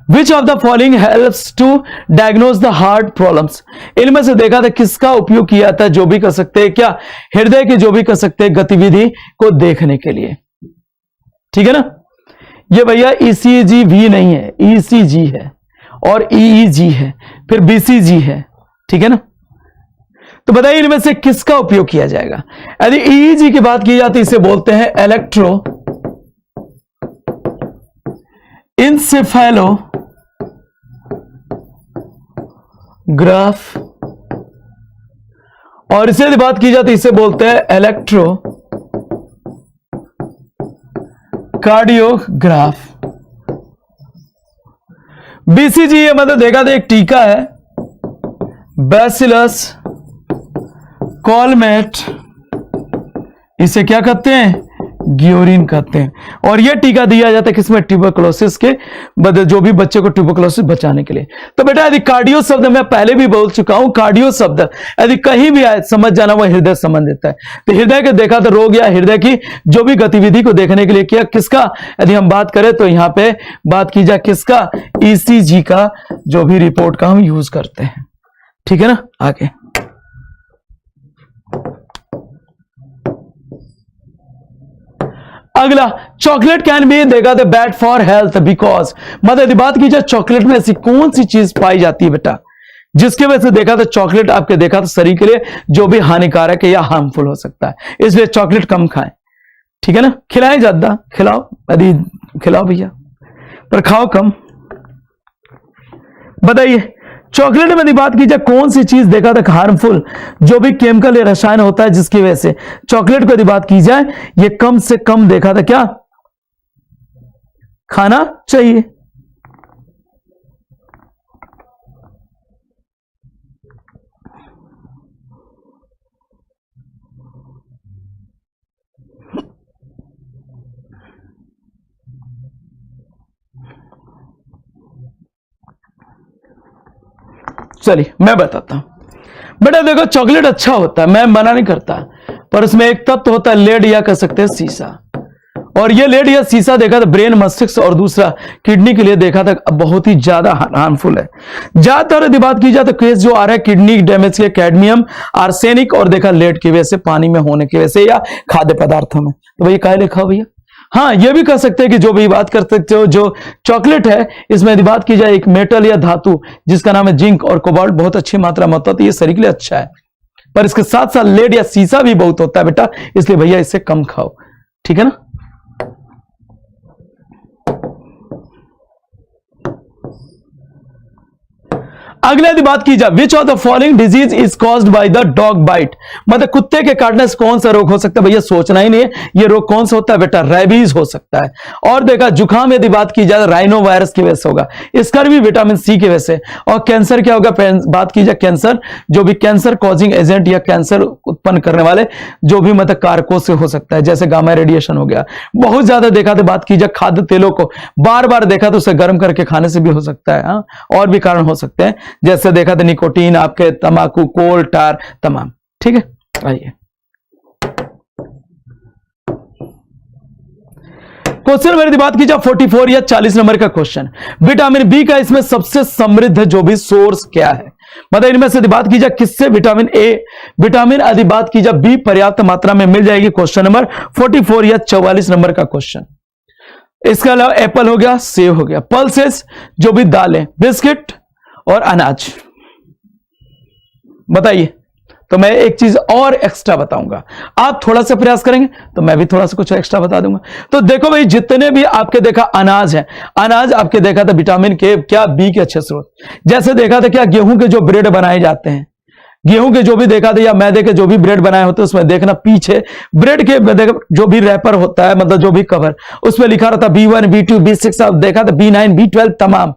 which of the following helps to diagnose the heart problems? इनमें से देखा था किसका उपयोग किया था, जो भी कर सकते हैं क्या, हृदय की जो भी कर सकते हैं गतिविधि को देखने के लिए। ठीक है ना। ये भैया ईसीजी भी नहीं है, ईसीजी है, और ईईजी है, फिर बीसीजी है। ठीक है ना। तो बताइए इनमें से किसका उपयोग किया जाएगा? यदि ईईजी की बात की जाती है इसे बोलते हैं इलेक्ट्रो इंसेफेलोग्राफ, और इसे यदि बात की जाती है इसे बोलते हैं इलेक्ट्रो कार्डियोग्राफ। बीसीजी ये मतलब देखा था एक टीका है, बैसिलस कॉलमेट, इसे क्या कहते हैं, ग्योरिन कहते हैं, और यह टीका दिया जाता है किसमें, ट्यूबरकुलोसिस के, जो भी बच्चे को ट्यूबरकुलोसिस बचाने के लिए। तो बेटा यदि कार्डियो शब्द मैं पहले भी बोल चुका हूं, कार्डियो शब्द यदि कहीं भी आए समझ जाना वह हृदय संबंधित है। तो हृदय के देखा तो रोग या हृदय की जो भी गतिविधि को देखने के लिए किया, किसका यदि हम बात करें तो यहां पे बात की जाए किसका, ईसीजी का जो भी रिपोर्ट का हम यूज करते हैं। ठीक है ना। आगे अगला, चॉकलेट कैन बी देखा था बैड फॉर हेल्थ बिकॉज, मतलब यदि बात की जाए चॉकलेट में ऐसी कौन सी चीज पाई जाती है बेटा जिसके वजह से देखा था चॉकलेट आपके देखा था शरीर के लिए जो भी हानिकारक है या हार्मफुल हो सकता है, इसलिए चॉकलेट कम खाएं। ठीक है ना। खिलाएं ज्यादा, खिलाओ यदि खिलाओ भैया, पर खाओ कम। बताइए चॉकलेट में यदि बात की जाए कौन सी चीज देखा था हार्मफुल, जो भी केमिकल या रसायन होता है जिसकी वजह से चॉकलेट को यदि बात की जाए ये कम से कम देखा था क्या खाना चाहिए। चलिए मैं बताता हूं बेटा, देखो चॉकलेट अच्छा होता है, मैं मना नहीं करता, पर उसमें एक तत्व होता है लेड या कह सकते हैं सीसा, और ये लेड या सीसा देखा था ब्रेन मस्तिष्क और दूसरा किडनी के लिए देखा था बहुत ही ज्यादा हार्मफुल है। ज्यादातर यदि बात की जाए तो केस जो आ रहा है किडनी डैमेज के कैडमियम, आर्सेनिक और देखा लेड की वजह से, पानी में होने की वजह से या खाद्य पदार्थों में। तो भैया क्या लिखा हो भैया, हाँ ये भी कह सकते हैं कि जो भी बात कर सकते हो जो चॉकलेट है इसमें यदि बात की जाए एक मेटल या धातु जिसका नाम है जिंक और कोबाल्ट बहुत अच्छी मात्रा में होता है, तो ये शरीर के लिए अच्छा है, पर इसके साथ साथ लेड या सीसा भी बहुत होता है बेटा, इसलिए भैया इसे कम खाओ। ठीक है ना। अगले यदि बात की जाए which of the following disease is caused by the dog bite, मतलब कुत्ते के काटने से कौन सा रोग हो सकता है, भैया सोचना ही नहीं है ये रोग कौन सा होता है बेटा, रेबीज हो सकता है। और देखा जुकाम यदि बात की जाए राइनो वायरस की वजह से होगा, इसका भी विटामिन सी की वजह से। और कैंसर क्या होगा, बात की जाए कैंसर जो भी कैंसर कॉजिंग एजेंट या कैंसर उत्पन्न करने वाले जो भी मतलब कारकों से हो सकता है, जैसे गामा रेडिएशन हो गया। बहुत ज्यादा देखा तो बात की जाए खाद्य तेलों को बार बार देखा तो उसे गर्म करके खाने से भी हो सकता है, और भी कारण हो सकते हैं जैसे देखा था निकोटीन, आपके तंबाकू, कोल, टार, तमाम। ठीक है, आइए क्वेश्चन मेरी बात की जाए 44 या 40 नंबर का क्वेश्चन, विटामिन बी का इसमें सबसे समृद्ध जो भी सोर्स क्या है, मतलब इनमें से बात की जाए किससे विटामिन ए, विटामिन आदि बात की जाए बी पर्याप्त मात्रा में मिल जाएगी। क्वेश्चन नंबर 44 या 44 नंबर का क्वेश्चन। इसके अलावा एप्पल हो गया, सेब हो गया, पल्सेस जो भी दालें, बिस्किट और अनाज। बताइए, तो मैं एक चीज और एक्स्ट्रा बताऊंगा, आप थोड़ा सा प्रयास करेंगे तो मैं भी थोड़ा सा कुछ एक्स्ट्रा बता दूंगा। तो देखो भाई, जितने भी आपके देखा अनाज है, अनाज आपके देखा था विटामिन के क्या बी के अच्छे स्रोत। जैसे देखा था क्या गेहूं के जो ब्रेड बनाए जाते हैं, गेहूं के जो भी देखा था या मैदे के जो भी ब्रेड बनाए होते हैं, उसमें देखना पीछे ब्रेड के जो भी रैपर होता है, मतलब जो भी कवर, उसमें लिखा रहता B1 B2 B6, देखा था B9 B12 तमाम।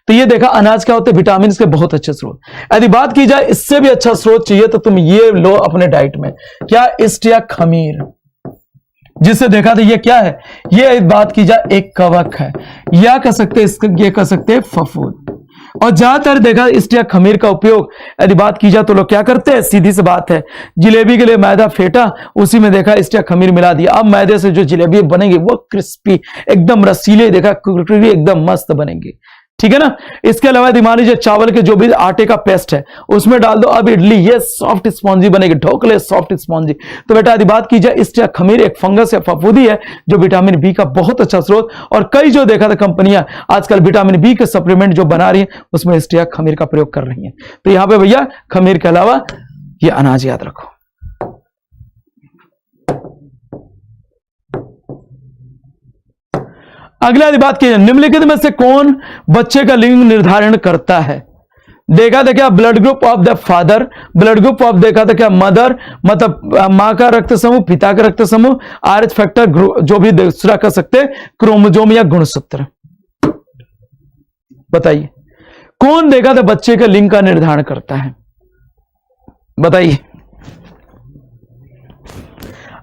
तो ये देखा अनाज क्या होते हैं, विटामिन के बहुत अच्छे स्रोत। यदि बात की जाए इससे भी अच्छा स्रोत चाहिए तो तुम ये लो अपने डाइट में, क्या ईस्ट या खमीर, जिससे देखा था ये क्या है, ये बात की जाए एक कवक है, या कह सकते ये कह सकते हैं फफूंद। और ज्यादातर देखा ईस्ट या खमीर का उपयोग यदि बात की जाए तो लोग क्या करते हैं, सीधी सी बात है, जिलेबी के लिए मैदा फेंटा, उसी में देखा ईस्ट या खमीर मिला दिया, अब मैदे से जो जिलेबी बनेगी वो क्रिस्पी एकदम रसीले, देखा कुरकुरी एकदम मस्त बनेंगी। ठीक है ना। इसके अलावा मान लीजिए चावल के जो भी आटे का पेस्ट है उसमें डाल दो, अब इडली ये सॉफ्ट स्पॉन्जी बनेगी, ढोकले सॉफ्ट स्पॉन्जी। तो बेटा यदि बात की जाए ईस्ट या खमीर एक फंगस या फफूंदी है जो विटामिन बी का बहुत अच्छा स्रोत, और कई जो देखा था कंपनियां आजकल विटामिन बी के सप्लीमेंट जो बना रही है उसमें ईस्ट या खमीर का प्रयोग कर रही है। तो यहां पर भैया खमीर के अलावा ये अनाज याद रखो। अगला बात की निम्नलिखित में से कौन बच्चे का लिंग निर्धारण करता है। देखा था क्या blood group of the father, blood group of देखा था क्या मदर, मतलब मां का रक्त समूह, पिता का रक्त समूह, आरएच फैक्टर, जो भी दूसरा कर सकते क्रोमोजोम या गुणसूत्र। बताइए कौन देखा था बच्चे के लिंग का निर्धारण करता है, बताइए।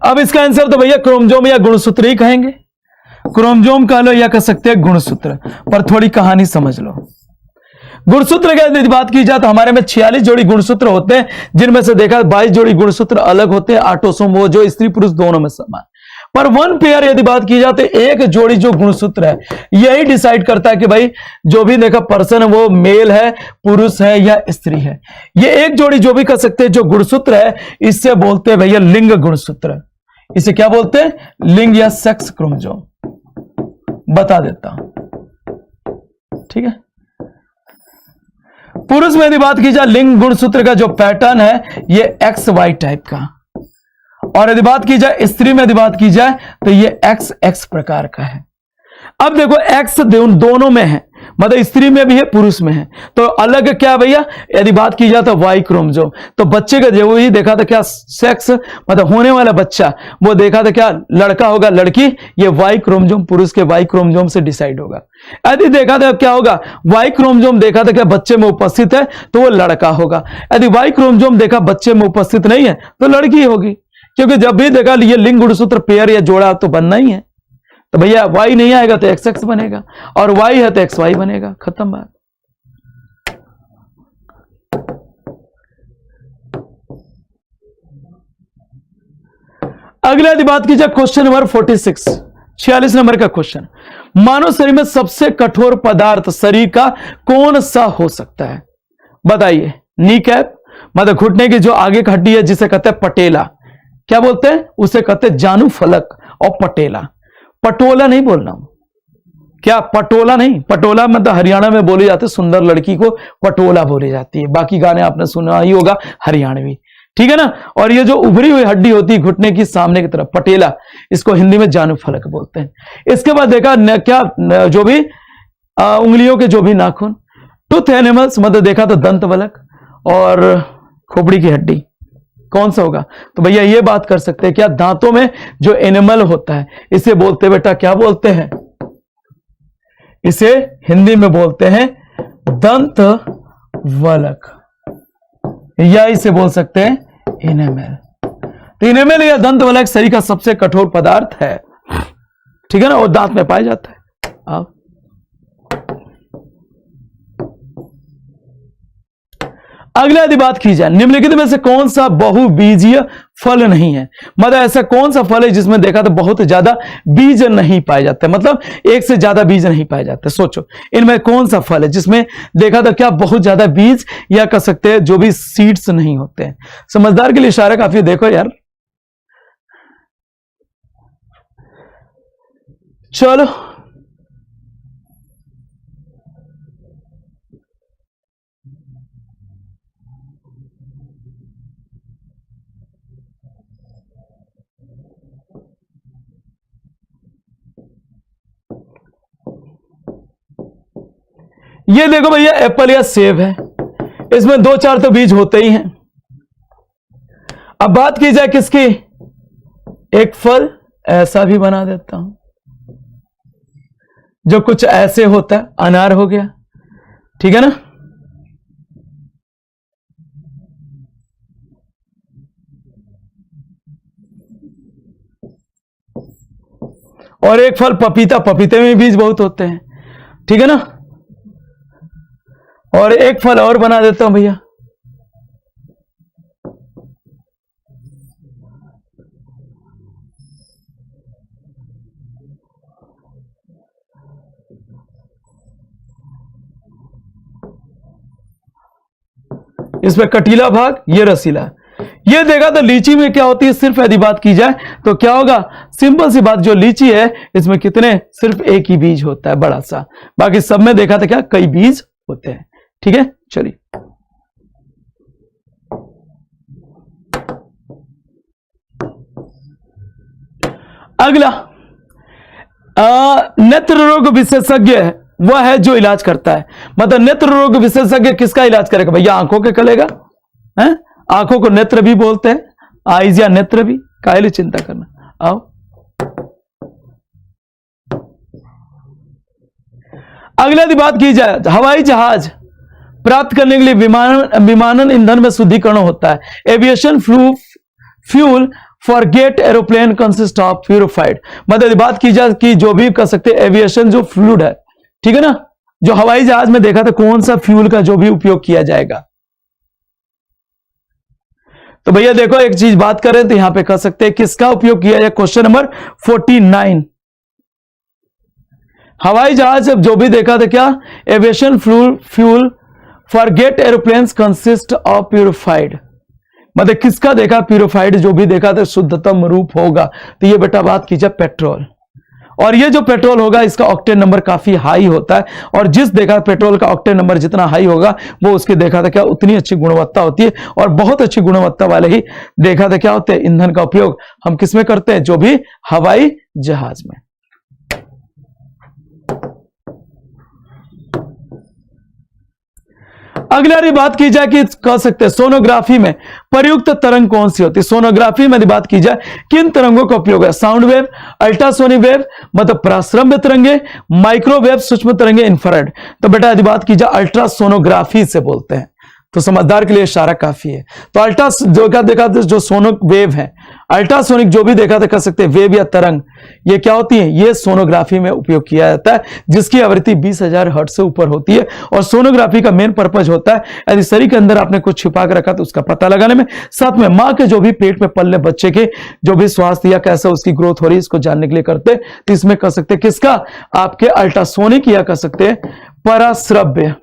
अब इसका आंसर तो भैया क्रोमोजोम या गुणसूत्र ही कहेंगे, क्रोमोजोम कह लो या कह सकते हैं गुणसूत्र, पर थोड़ी कहानी समझ लो। गुणसूत्र की बात की जाए तो हमारे में 46 जोड़ी गुणसूत्र होते हैं, जिनमें से देखा 22 जोड़ी गुणसूत्र अलग होते हैं, ऑटोसोम वो जो स्त्री पुरुष दोनों में समान। पर वन पेयर यदि बात की जाए तो एक जोड़ी जो गुणसूत्र है यही डिसाइड करता है कि भाई जो भी देखा पर्सन है वो मेल है, पुरुष है या स्त्री है। ये एक जोड़ी जो भी कह सकते हैं जो गुणसूत्र है इससे बोलते हैं भैया लिंग गुणसूत्र। इसे क्या बोलते हैं, लिंग या सेक्स क्रोमोजोम। बता देता हूं, ठीक है। पुरुष में यदि बात की जाए लिंग गुणसूत्र का जो पैटर्न है ये XY टाइप का, और यदि बात की जाए स्त्री में यदि बात की जाए तो ये XX प्रकार का है। अब देखो X दोनों में है, मतलब स्त्री में भी है पुरुष में है, तो अलग क्या भैया यदि बात की जाए तो Y क्रोमोजोम। तो बच्चे का जो ही देखा था क्या सेक्स, मतलब होने वाला बच्चा वो देखा था क्या लड़का होगा लड़की, ये Y क्रोमोजोम पुरुष के Y क्रोमोजोम से डिसाइड होगा। यदि देखा था क्या होगा Y क्रोमोजोम देखा था क्या बच्चे में उपस्थित है तो वो लड़का होगा, यदि Y क्रोमोजोम देखा बच्चे में उपस्थित नहीं है तो लड़की होगी, क्योंकि जब भी देखा ये लिंग गुणसूत्र पेयर या जोड़ा तो बनना ही है। तो भैया Y नहीं आएगा तो XX बनेगा, और Y है तो XY बनेगा, खत्म बात। अगला यदि बात की जाए क्वेश्चन नंबर 46, 46 नंबर का क्वेश्चन, मानव शरीर में सबसे कठोर पदार्थ शरीर का कौन सा हो सकता है, बताइए। नी कैप, मतलब घुटने की जो आगे की हड्डी है जिसे कहते हैं पटेला, क्या बोलते हैं उसे कहते हैं जानू फलक, और पटेला, पटोला नहीं बोलना, क्या पटोला नहीं, पटोला मतलब हरियाणा में बोली जाती है, सुंदर लड़की को पटोला बोली जाती है, बाकी गाने आपने सुना ही होगा हरियाणवी, ठीक है ना। और ये जो उभरी हुई हड्डी होती है घुटने की सामने की तरफ, पटेला, इसको हिंदी में जानू फलक बोलते हैं। इसके बाद देखा क्या जो भी उंगलियों के जो भी नाखून, टूथ एनिमल्स, मतलब देखा तो दंत वलक, और खोपड़ी की हड्डी, कौन सा होगा। तो भैया ये बात कर सकते हैं क्या दांतों में जो एनिमल होता है इसे बोलते बेटा क्या बोलते हैं, इसे हिंदी में बोलते हैं दंत वलक, या इसे बोल सकते हैं इनेमल। तो इनेमल या दंत वलक शरीर का सबसे कठोर पदार्थ है, ठीक है ना, और दांत में पाया जाता है। अब अगले यदि बात की जाए, निम्नलिखित में से कौन सा बहुबीजीय फल नहीं है? मतलब ऐसा कौन सा फल है जिसमें देखा तो बहुत ज्यादा बीज नहीं पाए जाते, मतलब एक से ज्यादा बीज नहीं पाए जाते? सोचो इनमें कौन सा फल है जिसमें देखा तो क्या बहुत ज्यादा बीज या कह सकते हैं जो भी सीड्स नहीं होते हैं? समझदार के लिए इशारा काफी। देखो यार, चलो ये देखो भैया, एप्पल या सेब है, इसमें दो चार तो बीज होते ही हैं। अब बात की जाए किसकी, एक फल ऐसा भी बना देता हूं जो कुछ ऐसे होता है, अनार हो गया, ठीक है ना। और एक फल पपीता, पपीते में बीज बहुत होते हैं, ठीक है ना। और एक फल और बना देता हूं भैया, इसमें कटीला भाग, ये रसीला। ये देखा तो लीची में क्या होती है, सिर्फ यदि बात की जाए तो क्या होगा, सिंपल सी बात, जो लीची है इसमें कितने, सिर्फ एक ही बीज होता है बड़ा सा, बाकी सब में देखा था क्या कई बीज होते हैं, ठीक है। चलिए अगला, नेत्र रोग विशेषज्ञ वह है जो इलाज करता है। मतलब नेत्र रोग विशेषज्ञ किसका इलाज करेगा भैया, आंखों के करेगा, हैं? आंखों को नेत्र भी बोलते हैं, आइज या नेत्र भी, काहे चिंता करना। आओ अगला की बात की जाए, हवाई जहाज प्राप्त करने के लिए विमानन ईंधन में शुद्धिकरण होता है। Aviation fuel for jet aeroplane consist of purified. मतलब बात की जाए कि जो भी कर सकते एविएशन जो फ्लूइड है, ठीक है ना, जो हवाई जहाज में देखा था कौन सा फ्यूल का जो भी उपयोग किया जाएगा। तो भैया देखो एक चीज बात करें तो यहां पे कर सकते हैं किसका उपयोग किया जाए। क्वेश्चन नंबर 49, हवाई जहाज जो भी देखा था क्या, aviation fuel for jet aeroplane consist of purified. मतलब किसका देखा, प्यूरिफाइड जो भी देखा था शुद्धतम रूप होगा। तो ये बेटा बात कीजिए पेट्रोल, और ये जो पेट्रोल होगा इसका ऑक्टेन नंबर काफी हाई होता है, और जिस देखा पेट्रोल का ऑक्टेन नंबर जितना हाई होगा वो उसकी देखा था क्या उतनी अच्छी गुणवत्ता होती है। और बहुत अच्छी गुणवत्ता वाले ही देखा था क्या होते हैं ईंधन का उपयोग हम किसमें करते हैं, जो भी हवाई जहाज में। अगली बात की जाए कि कह सकते हैं सोनोग्राफी में प्रयुक्त तरंग कौन सी होती है। सोनोग्राफी में बात की जाए किन तरंगों का उपयोग है, साउंड वेव, अल्ट्रासोनिक वेव मतलब पराश्रव्य तरंगे, माइक्रोवेव सूक्ष्म तरंगे, इंफ्रारेड। तो बेटा यदि बात की जाए अल्ट्रासोनोग्राफी से बोलते हैं, तो समझदार के लिए इशारा काफी है। तो अल्ट्रा जो क्या देखा था, जो सोनिक वेव है, अल्ट्रासोनिक जो भी देखा था कर सकते हैं वेव या तरंग, ये क्या होती है, ये सोनोग्राफी में उपयोग किया जाता है, जिसकी आवृत्ति 20,000 हर्ट्ज से ऊपर होती है। और सोनोग्राफी का मेन पर्पज होता है यदि शरीर के अंदर आपने कुछ छिपा कर रखा तो उसका पता लगाने में, साथ में मां के जो भी पेट में पलने बच्चे के जो भी स्वास्थ्य या कैसे उसकी ग्रोथ हो रही है इसको जानने के लिए करते। तो इसमें कर सकते किसका, आपके अल्ट्रासोनिक या कर सकते हैं पराश्रव्य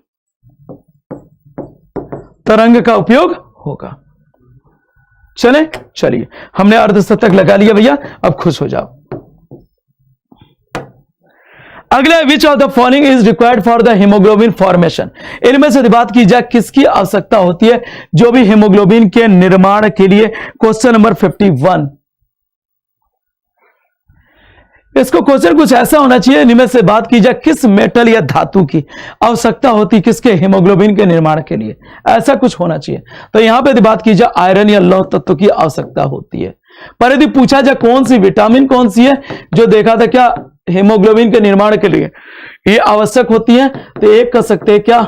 तरंग का उपयोग होगा। चलिए हमने अर्धशतक लगा लिया भैया, अब खुश हो जाओ। अगला, विच of the following is required for the haemoglobin formation. इनमें से बात की जाए किसकी आवश्यकता होती है जो भी हीमोग्लोबिन के निर्माण के लिए। क्वेश्चन नंबर 51, इसको क्वेश्चन कुछ ऐसा होना चाहिए, इनमें से बात की जाए किस मेटल या धातु की आवश्यकता होती किसके हीमोग्लोबिन के निर्माण के लिए, ऐसा कुछ होना चाहिए। तो यहां पे बात की जाए आयरन या लौह तत्व की आवश्यकता होती है। पर यदि पूछा जाए कौन सी विटामिन कौन सी है जो देखा था क्या हीमोग्लोबिन के निर्माण के लिए ये आवश्यक होती है, तो एक कर सकते हैं क्या,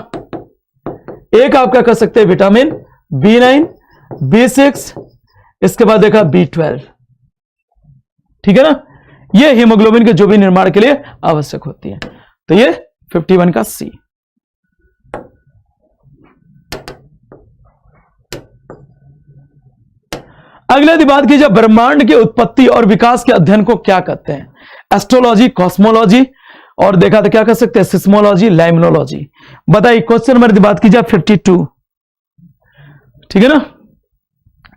एक आपका कर सकते हैं विटामिन B9, B6, इसके बाद देखा B12, ठीक है ना, ये हीमोग्लोबिन के जो भी निर्माण के लिए आवश्यक होती है। तो ये 51 का सी। अगले यदि बात की जाए ब्रह्मांड की उत्पत्ति और विकास के अध्ययन को क्या कहते हैं? एस्ट्रोलॉजी, कॉस्मोलॉजी, और देखा तो क्या कर सकते हैं, सिस्मोलॉजी, लाइमनोलॉजी। बताइए क्वेश्चन नंबर बात की जाए 52, ठीक है ना।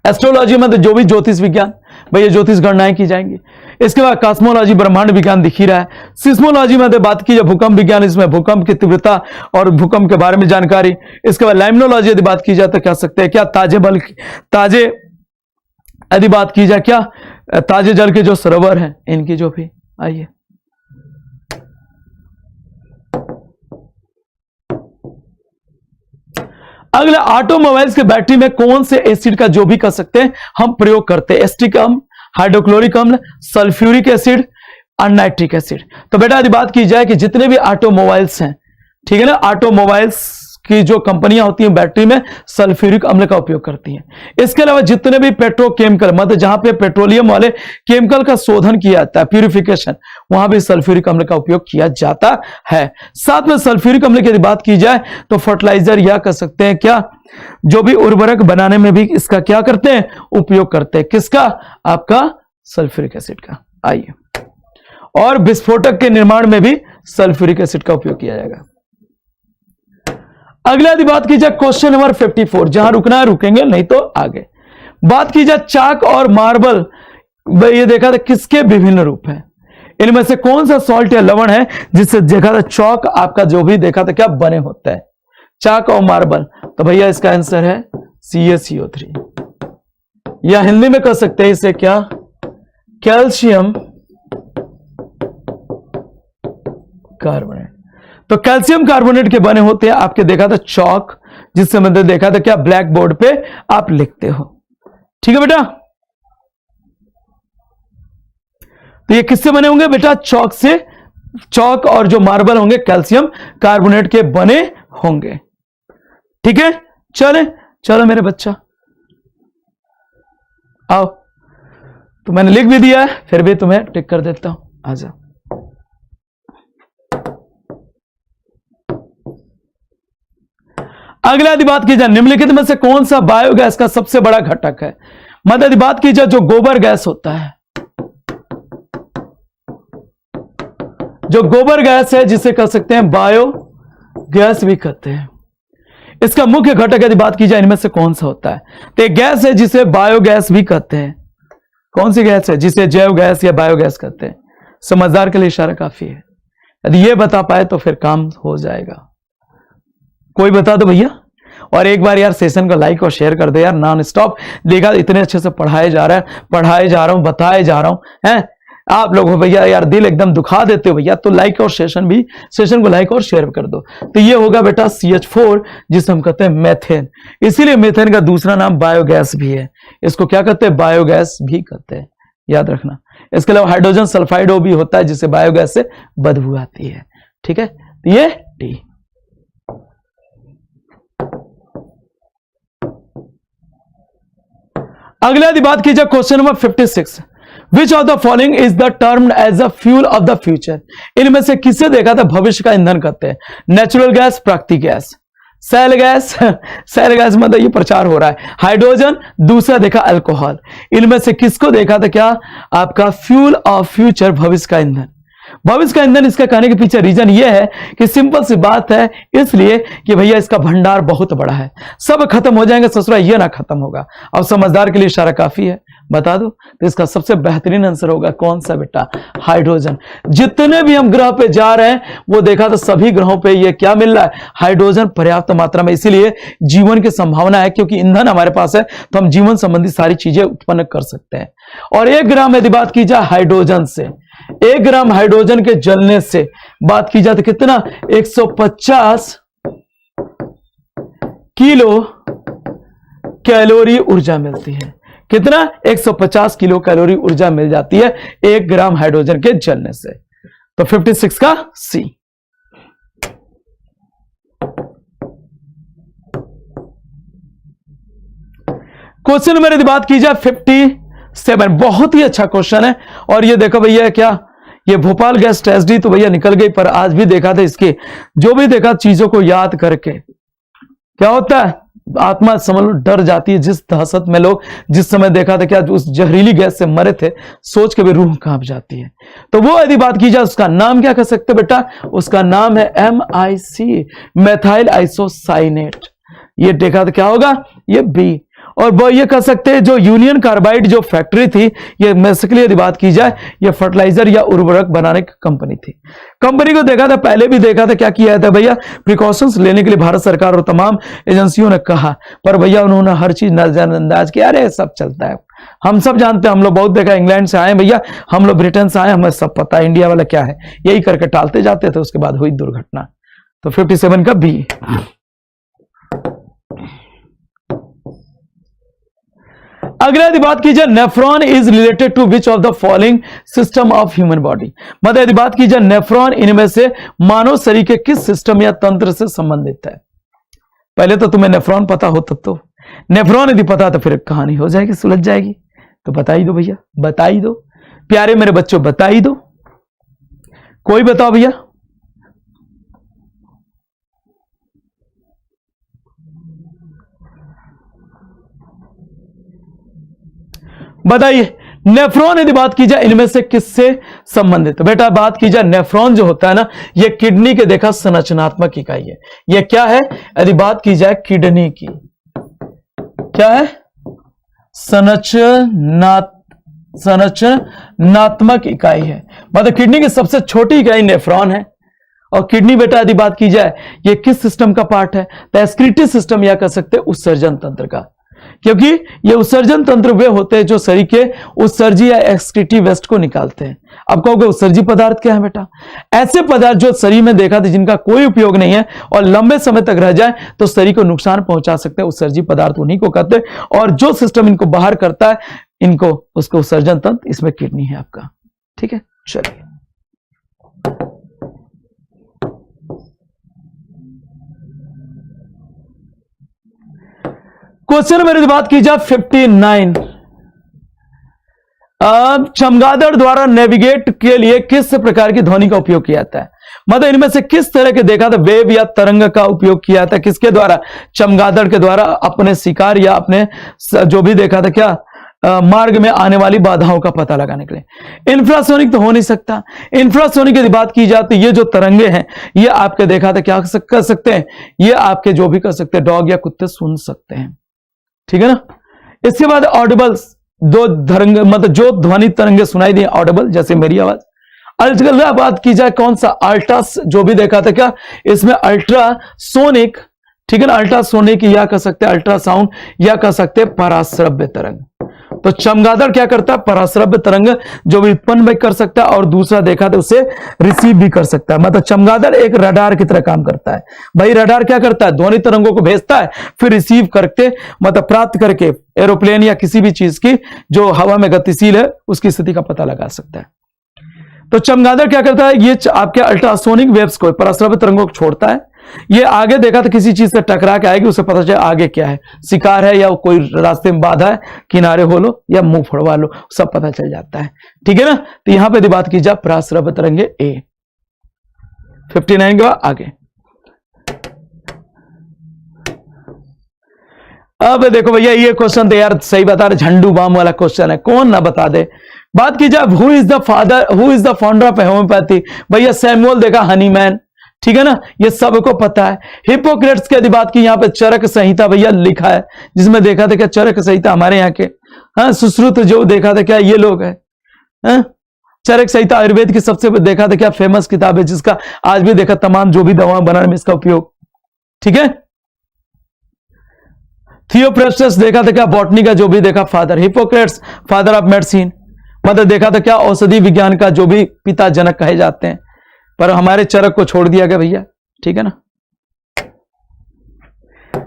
एस्ट्रोलॉजी में तो जो भी ज्योतिष विज्ञान, भैया ज्योतिष गणनाएं की जाएंगी। इसके बाद कॉस्मोलॉजी, ब्रह्मांड विज्ञान दिख ही रहा है। सिस्मोलॉजी में तो बात की जाए भूकंप विज्ञान, इसमें भूकंप की तीव्रता और भूकंप के बारे में जानकारी। इसके बाद लाइमनोलॉजी यदि बात की जाए तो कह सकते हैं क्या, ताजे यदि बात की जाए क्या, ताजे जल के जो सरोवर हैं इनकी जो भी। आइए अगला, ऑटोमोबाइल्स के बैटरी में कौन से एसिड का जो भी कर सकते हैं हम प्रयोग करते हैं? एस्टिक अम्ल, हाइड्रोक्लोरिक अम्ल, सल्फ्यूरिक एसिड और नाइट्रिक एसिड। तो बेटा यदि बात की जाए कि जितने भी ऑटोमोबाइल्स हैं, ठीक है ना, ऑटोमोबाइल्स की जो कंपनियां होती हैं बैटरी में सल्फ्यूरिक अम्ल का उपयोग करती हैं। इसके अलावा जितने भी पेट्रोकेमिकल, मतलब जहां पे पेट्रोलियम वाले केमिकल का शोधन किया जाता है, प्यूरिफिकेशन, वहां भी सल्फ्यूरिक अम्ल का उपयोग किया जाता है। साथ में सल्फ्यूरिक अम्ल की यदि बात की जाए तो फर्टिलाइजर या कह सकते हैं क्या, जो भी उर्वरक बनाने में भी इसका क्या करते हैं, उपयोग करते हैं। किसका? आपका सल्फ्यूरिक एसिड का। आइए, और विस्फोटक के निर्माण में भी सल्फ्यूरिक एसिड का उपयोग किया जाएगा। अगला यदि बात की जाए क्वेश्चन नंबर 54, जहां रुकना है रुकेंगे, नहीं तो आगे। बात की जाए चाक और मार्बल, ये देखा था किसके विभिन्न रूप हैं? इनमें से कौन सा सॉल्ट या लवण है जिससे देखा था चौक आपका जो भी देखा था क्या बने होता है, चाक और मार्बल? तो भैया इसका आंसर है CaCO3, या हिंदी में कह सकते हैं इसे क्या, कैल्शियम कार्बोनेट। तो कैल्शियम कार्बोनेट के बने होते हैं आपके देखा था चौक, जिससे मतलब देखा था क्या ब्लैक बोर्ड पे आप लिखते हो। ठीक है बेटा, तो ये किससे बने होंगे बेटा? चौक से। चौक और जो मार्बल होंगे कैल्शियम कार्बोनेट के बने होंगे। ठीक है, चलो मेरे बच्चा आओ। तो मैंने लिख भी दिया है, फिर भी तुम्हें टिक कर देता हूं। आजा, अगला यदि बात की जाए निम्नलिखित में से कौन सा बायोगैस का सबसे बड़ा घटक है? मतलब यदि बात की जाए जो गोबर गैस होता है, जो गोबर गैस है जिसे कह सकते हैं बायोगैस भी कहते हैं, इसका मुख्य घटक यदि बात की जाए इनमें से कौन सा होता है? तो एक गैस है जिसे बायोगैस भी कहते हैं। कौन सी गैस है? जिसे जैव गैस या बायोगैस कहते हैं। समझदार के लिए इशारा काफी है। यदि ये बता पाए तो फिर काम हो जाएगा। कोई बता दो भैया। और एक बार यार सेशन को लाइक और शेयर कर दे यार, नॉन स्टॉप देखा इतने अच्छे से पढ़ाए जा रहा हूं, बताए जा रहा हूं हैं आप लोग भैया, यार दिल एकदम दुखा देते हो भैया। तो लाइक और सेशन को लाइक और शेयर कर दो। तो ये होगा बेटा CH4, जिसे हम कहते हैं मेथेन। इसीलिए मेथेन का दूसरा नाम बायोगैस भी है। इसको क्या कहते हैं? बायोगैस भी कहते हैं, याद रखना। इसके अलावा हाइड्रोजन सल्फाइड भी होता है जिससे बायोगैस से बदबू आती है। ठीक है, ये टी। अगला यदि बात की जाए question number 56, which of the following is the termed as the fuel of the future? इनमें से किसे देखा था भविष्य का ईंधन कहते हैं? नेचुरल गैस, प्राकृतिक gas, shale gas shale gas मतलब ये प्रचार हो रहा है, हाइड्रोजन, दूसरा देखा अल्कोहल। इनमें से किसको देखा था क्या आपका फ्यूल ऑफ फ्यूचर, भविष्य का ईंधन? भविष्य का ईंधन इसका कहने के पीछे रीजन ये है कि सिंपल सी बात है, इसलिए कि भैया इसका भंडार बहुत बड़ा है, सब खत्म हो जाएंगे ससुरा, ये ना खत्म होगा। अब समझदार के लिए इशारा काफी है, बता दो। तो इसका सबसे बेहतरीन आंसर होगा कौन सा बेटा? हाइड्रोजन। जितने भी हम ग्रह पे जा रहे हैं वो देखा तो सभी ग्रहों पे ये क्या मिल रहा है? हाइड्रोजन पर्याप्त मात्रा में। इसीलिए जीवन की संभावना है, क्योंकि ईंधन हमारे पास है तो हम जीवन संबंधी सारी चीजें उत्पन्न कर सकते हैं। और 1 ग्राम यदि बात की जाए हाइड्रोजन से, 1 ग्राम हाइड्रोजन के जलने से बात की जाए तो कितना? 150 किलो कैलोरी ऊर्जा मिलती है। कितना? 150 किलो कैलोरी ऊर्जा मिल जाती है 1 ग्राम हाइड्रोजन के जलने से। तो 56 का सी। क्वेश्चन नंबर यदि बात की जाए 57, बहुत ही अच्छा क्वेश्चन है। और ये देखो भैया क्या, ये भोपाल गैस ट्रेजेडी तो भैया निकल गई, पर आज भी देखा था इसके जो भी देखा चीजों को याद करके क्या होता है, आत्मा समझ लो डर जाती है। जिस दहशत में लोग जिस समय देखा था क्या उस जहरीली गैस से मरे थे, सोच के भी रूह कांप जाती है। तो वो यदि बात की जाए उसका नाम क्या कह सकते बेटा, उसका नाम है MIC, मेथाइल आइसोसाइनेट। ये देखा तो क्या होगा, ये बी। और वो ये कह सकते हैं जो यूनियन कार्बाइड जो फैक्ट्री थी, ये बेसिकली यदि बात की जाए ये फर्टिलाइजर या उर्वरक बनाने की कंपनी थी। कंपनी को देखा था, पहले भी देखा था क्या किया था भैया, प्रिकॉशंस लेने के लिए भारत सरकार और तमाम एजेंसियों ने कहा, पर भैया उन्होंने हर चीज नजरअंदाज किया। अरे सब चलता है, हम सब जानते हैं, हम लोग बहुत देखा, इंग्लैंड से आए भैया, हम लोग ब्रिटेन से आए, हमें सब पता है इंडिया वाला क्या है, यही करके टालते जाते थे। उसके बाद हुई दुर्घटना। तो 57 का बी। अगला यदि बात की जाए, nephron is related to which of the following system of human body. मतलब यदि बात की जाए नेफ्रॉन इनमें से मानव शरीर के किस सिस्टम या तंत्र से संबंधित है। पहले तो तुम्हें नेफ्रॉन पता हो तब तो, नेफ्रॉन यदि पता तो फिर कहानी हो जाएगी, सुलझ जाएगी। तो बता ही दो भैया, बता ही दो प्यारे मेरे बच्चों, बता ही दो। कोई बताओ भैया। बताइए, नेफ्रॉन यदि बात की जाए इनमें से किससे संबंधित। बेटा बात की जाए नेफ्रॉन जो होता है ना, ये किडनी के देखा संरचनात्मक इकाई है। ये क्या है यदि बात की जाए किडनी की, क्या है, संरचनात्मक इकाई है। मतलब किडनी की सबसे छोटी इकाई नेफ्रॉन है। और किडनी बेटा यदि बात की जाए ये किस सिस्टम का पार्ट है, तो एक्सक्रीटिव सिस्टम या कह सकते हैं उत्सर्जन तंत्र का, क्योंकि ये उत्सर्जन तंत्र वे होते हैं जो शरीर के उत्सर्जी या एक्सक्रीटिव वेस्ट को निकालते हैं। अब कहोगे उत्सर्जी पदार्थ क्या है बेटा, ऐसे पदार्थ जो शरीर में देखा था जिनका कोई उपयोग नहीं है और लंबे समय तक रह जाए तो शरीर को नुकसान पहुंचा सकते हैं, उत्सर्जी पदार्थ उन्हीं को कहते हैं। और जो सिस्टम इनको बाहर करता है इनको, उसको उत्सर्जन तंत्र, इसमें किडनी है आपका। ठीक है, चलिए क्वेश्चन मेरी बात की जाए 59। अब चमगादड़ द्वारा नेविगेट के लिए किस प्रकार की ध्वनि का उपयोग किया जाता है। मतलब इनमें से किस तरह के देखा था वेव या तरंग का उपयोग किया जाता है, किसके द्वारा, चमगादड़ के द्वारा अपने शिकार या अपने जो भी देखा था क्या मार्ग में आने वाली बाधाओं का पता लगाने के लिए। इंफ्रासोनिक तो हो नहीं सकता। इंफ्रासोनिक की बात की जाती है, ये जो तरंगे हैं ये आपके देखा था क्या कर सकते हैं, ये आपके जो भी कर सकते हैं डॉग या कुत्ते सुन सकते हैं। ठीक है ना। इसके बाद ऑडिबल्स, दो तरंग मतलब जो ध्वनि तरंगे सुनाई दी ऑडिबल, जैसे मेरी आवाज। अल्ट्रा बात की जाए कौन सा, अल्ट्रा जो भी देखा था क्या, इसमें अल्ट्रासोनिक, ठीक है ना, अल्ट्रासोनिक या कह सकते हैं अल्ट्रासाउंड या कह सकते हैं पराश्रव्य तरंग। तो चमगादड़ क्या करता है, पराश्रव्य तरंग जो भी उत्पन्न भी कर सकता है और दूसरा देखा तो उसे रिसीव भी कर सकता है। मतलब चमगादड़ एक रडार की तरह काम करता है। भाई रडार क्या करता है, ध्वनि तरंगों को भेजता है, फिर रिसीव करके मतलब प्राप्त करके एरोप्लेन या किसी भी चीज की जो हवा में गतिशील है उसकी स्थिति का पता लगा सकता है। तो चमगादड़ क्या करता है, ये आपके अल्ट्रासोनिक वेव्स को, पराश्रव्य तरंगों को छोड़ता है। ये आगे देखा तो किसी चीज से टकरा के आएगी, उसे पता चले आगे क्या है, शिकार है या कोई रास्ते में बाधा है, किनारे हो लो या मुंह फोड़वा लो, सब पता चल जाता है। ठीक है ना। तो यहां पे बात की जाए पराश्रव्य तरंगे ए। 59 के बाद आगे अब देखो भैया, ये क्वेश्चन तो यार सही बता रहे, झंडू बाम वाला क्वेश्चन है, कौन ना बता दे। बात की जाए who is the founder of homeopathy, भैया सैमुअल देखा हनीमैन। ठीक है ना, ये सबको पता है। हिपोक्रेट्स की यदि बात की, यहाँ पे चरक संहिता भैया लिखा है, जिसमें देखा था क्या चरक संहिता हमारे यहाँ के, हाँ सुश्रुत जो देखा था क्या ये लोग है। चरक संहिता आयुर्वेद की सबसे देखा था क्या फेमस किताब है, जिसका आज भी देखा तमाम जो भी दवा बनाने में इसका उपयोग। ठीक है। थियोप्रेस्टस देखा था क्या बॉटनी का जो भी देखा father, Hippocrates father of medicine, मतलब देखा था क्या औषधि विज्ञान का जो भी पिता जनक कहे जाते हैं, पर हमारे चरक को छोड़ दिया गया भैया। ठीक है ना।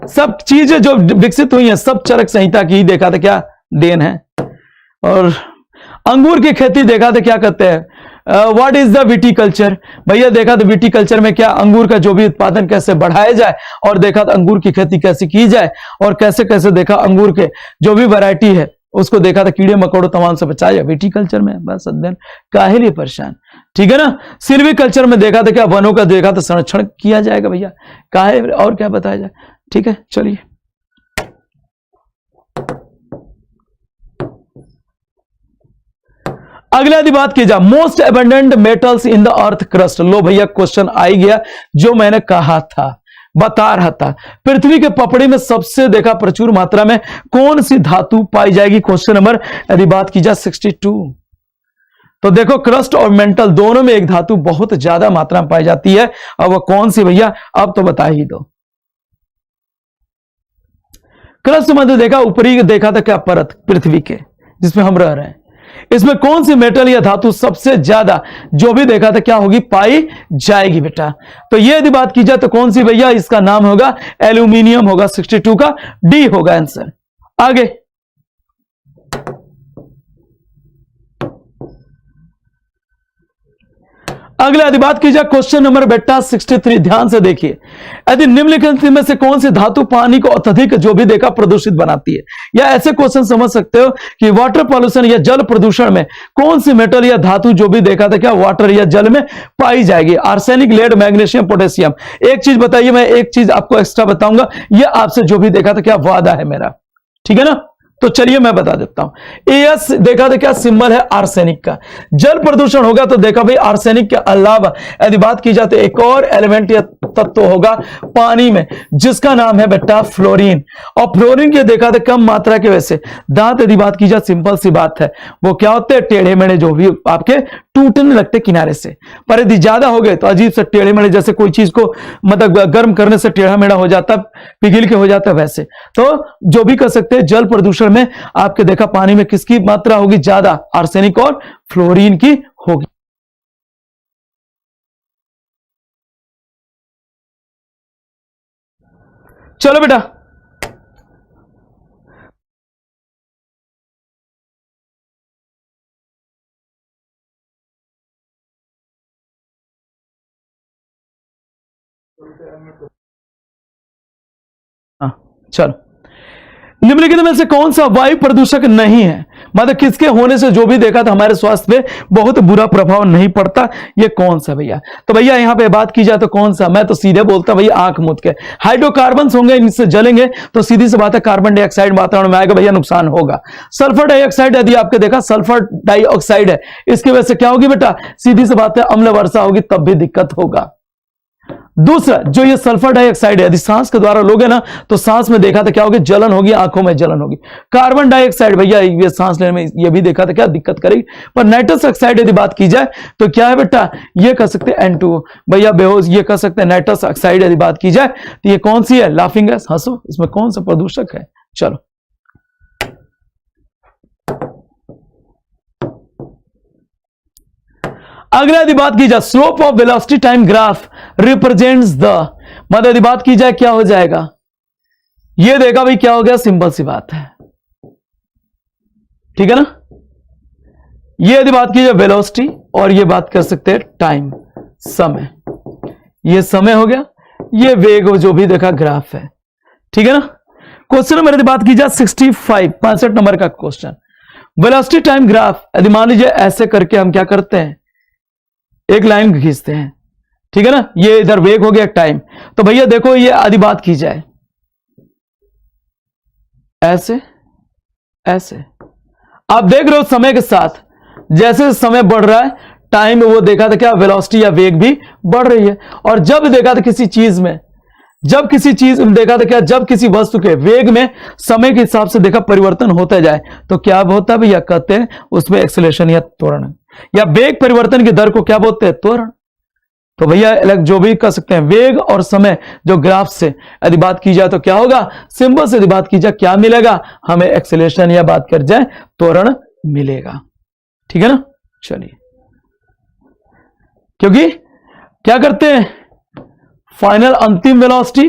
सब चीजें जो विकसित हुई हैं सब चरक संहिता की ही देखा था क्या देन है। और अंगूर की खेती देखा था क्या कहते हैं, व्हाट इज द विटीकल्चर, भैया देखा था विटीकल्चर में क्या अंगूर का जो भी उत्पादन कैसे बढ़ाया जाए, और देखा था अंगूर की खेती कैसे की जाए, और कैसे कैसे देखा अंगूर के जो भी वैरायटी है उसको देखा था कीड़े मकोड़ों तमाम से बचाया विटीकल्चर में। बस अध्ययन काहे लिए परेशान। ठीक है ना। सिल्वीकल्चर में देखा था क्या वनों का देखा था संरक्षण किया जाएगा भैया, काहे और क्या बताया जाए। ठीक है चलिए अगले यदि बात की जाए, most abundant metals in the earth crust. लो भैया क्वेश्चन आ ही गया, जो मैंने कहा था, बता रहा था। पृथ्वी के पपड़ी में सबसे देखा प्रचुर मात्रा में कौन सी धातु पाई जाएगी? क्वेश्चन नंबर यदि बात की जाए 62। तो देखो क्रस्ट और मेंटल दोनों में एक धातु बहुत ज्यादा मात्रा में पाई जाती है, और वह कौन सी भैया? अब तो बता ही दो। क्रस्ट में देखा ऊपरी देखा था क्या? परत पृथ्वी के जिसमें हम रह रहे हैं, इसमें कौन सी मेटल या धातु सबसे ज्यादा जो भी देखा था क्या होगी? पाई जाएगी बेटा। तो ये यदि बात की जाए तो कौन सी भैया? इसका नाम होगा एल्यूमिनियम होगा। 62 का डी होगा आंसर। आगे अगला यदि बात की जाए क्वेश्चन नंबर बेटा 63, ध्यान से देखिए। यदि निम्नलिखित में से कौन सी धातु पानी को अत्यधिक जो भी देखा प्रदूषित बनाती है? या ऐसे क्वेश्चन समझ सकते हो कि वाटर पॉल्यूशन या जल प्रदूषण में कौन सी मेटल या धातु जो भी देखा था क्या वाटर या जल में पाई जाएगी? Arsenic, lead, magnesium, potassium. एक चीज बताइए, मैं एक चीज आपको एक्स्ट्रा बताऊंगा, यह आपसे जो भी देखा था क्या वादा है मेरा, ठीक है ना? तो चलिए मैं बता देता हूं। एस देखा था क्या सिंबल है? आर्सेनिक का। जल प्रदूषण होगा तो देखा भाई आर्सेनिक के अलावा यदि बात की जाए तो एक और एलिमेंट या तत्व होगा पानी में, जिसका नाम है बेटा फ्लोरीन। और फ्लोरीन के देखा था कम मात्रा की वजह से दांत यदि बात की जाए सिंपल सी बात है वो क्या होते हैं? टेढ़े मेढ़े जो भी आपके टूटने लगते किनारे से। पर यदि ज्यादा हो गए तो अजीब से टेढ़े मेढ़े, जैसे कोई चीज को मतलब गर्म करने से टेढ़ा मेढ़ा हो जाता, पिघल के हो जाता, वैसे। तो जो भी कर सकते हैं जल प्रदूषण में आपके देखा पानी में किसकी मात्रा होगी ज्यादा? आर्सेनिक और फ्लोरीन की होगी। चलो बेटा हाँ चलो, निम्नलिखित में से कौन सा वायु प्रदूषक नहीं है? मतलब किसके होने से जो भी देखा था हमारे स्वास्थ्य पे बहुत बुरा प्रभाव नहीं पड़ता, ये कौन सा भैया? तो भैया यहां पे बात की जाए तो कौन सा, मैं तो सीधे बोलता भैया आंख मूंद के, हाइड्रोकार्बन होंगे, इनसे जलेंगे तो सीधी सी बात है कार्बन डाइऑक्साइड वातावरण में आएगा भैया, नुकसान होगा। सल्फर डाइऑक्साइड यदि आपके देखा सल्फर डाइऑक्साइड है, इसकी वजह से क्या होगी बेटा? सीधी सी बात है अम्ल वर्षा होगी, तब भी दिक्कत होगा। दूसरा जो ये सल्फर डाइऑक्साइड है यदि सांस के द्वारा लोगे ना तो सांस में देखा था क्या होगी? जलन होगी, आंखों में जलन होगी। कार्बन डाइऑक्साइड भैया ये सांस लेने में ये भी देखा था क्या दिक्कत करेगी। पर नाइट्रस ऑक्साइड यदि बात की जाए तो क्या है बेटा? ये कह सकते हैं N2 भैया बेहोश, ये कह सकते हैं नाइट्रस ऑक्साइड यदि बात की जाए तो ये कौन सी है? लाफिंग गैस, हंसो। इसमें कौन सा प्रदूषक है? चलो अगला यदि बात की जाए slope of velocity time graph represents the, मतलब यदि बात की जाए क्या हो जाएगा? ये देखा भाई क्या हो गया? सिंपल सी बात है, ठीक है ना? ये यदि बात की जाए वेलोसिटी और ये बात कर सकते हैं टाइम, समय। ये समय हो गया, ये वेग जो भी देखा ग्राफ है, ठीक है ना? क्वेश्चन नंबर यदि बात की जाए 65 नंबर का क्वेश्चन, वेलोसिटी टाइम ग्राफ यदि मान लीजिए ऐसे करके हम क्या करते हैं? एक लाइन खींचते हैं, ठीक है ना? ये इधर वेग हो गया टाइम। तो भैया देखो ये आदि बात की जाए ऐसे ऐसे, आप देख रहे हो समय के साथ जैसे समय बढ़ रहा है टाइम वो देखा था क्या वेलोसिटी या वेग भी बढ़ रही है। और जब देखा था किसी चीज में, जब किसी चीज देखा था क्या जब किसी वस्तु के वेग में समय के हिसाब से देखा परिवर्तन होता जाए तो क्या होता है भैया? कहते हैं उसमें एक्सेलरेशन या त्वरण, या वेग परिवर्तन की दर को क्या बोलते हैं? त्वरण। तो भैया जो भी कह सकते हैं वेग और समय जो ग्राफ से यदि बात की जाए तो क्या होगा? सिंबल से यदि बात की जाए क्या मिलेगा हमें? एक्सेलरेशन, या बात कर जाए त्वरण मिलेगा, ठीक है ना? चलिए, क्योंकि क्या करते हैं? फाइनल अंतिम वेलोसिटी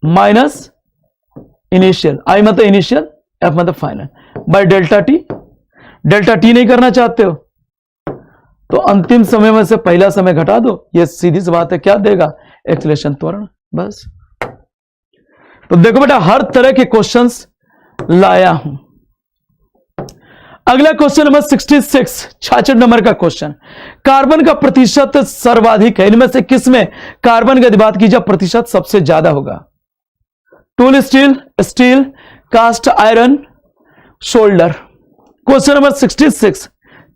माइनस इनिशियल, आई मतलब इनिशियल, एफ मतलब final, by delta T. Delta T नहीं करना चाहते हो तो अंतिम समय में से पहला समय घटा दो, ये सीधी सी बात है क्या देगा? एक्सेलरेशन, त्वरण, बस। तो देखो बेटा हर तरह के क्वेश्चंस लाया हूं। अगला क्वेश्चन नंबर 66 नंबर का क्वेश्चन, कार्बन का प्रतिशत सर्वाधिक है, इनमें से किसमें कार्बन की बात की जाए प्रतिशत सबसे ज्यादा होगा? Tool steel, steel, cast iron, solder. Question number 66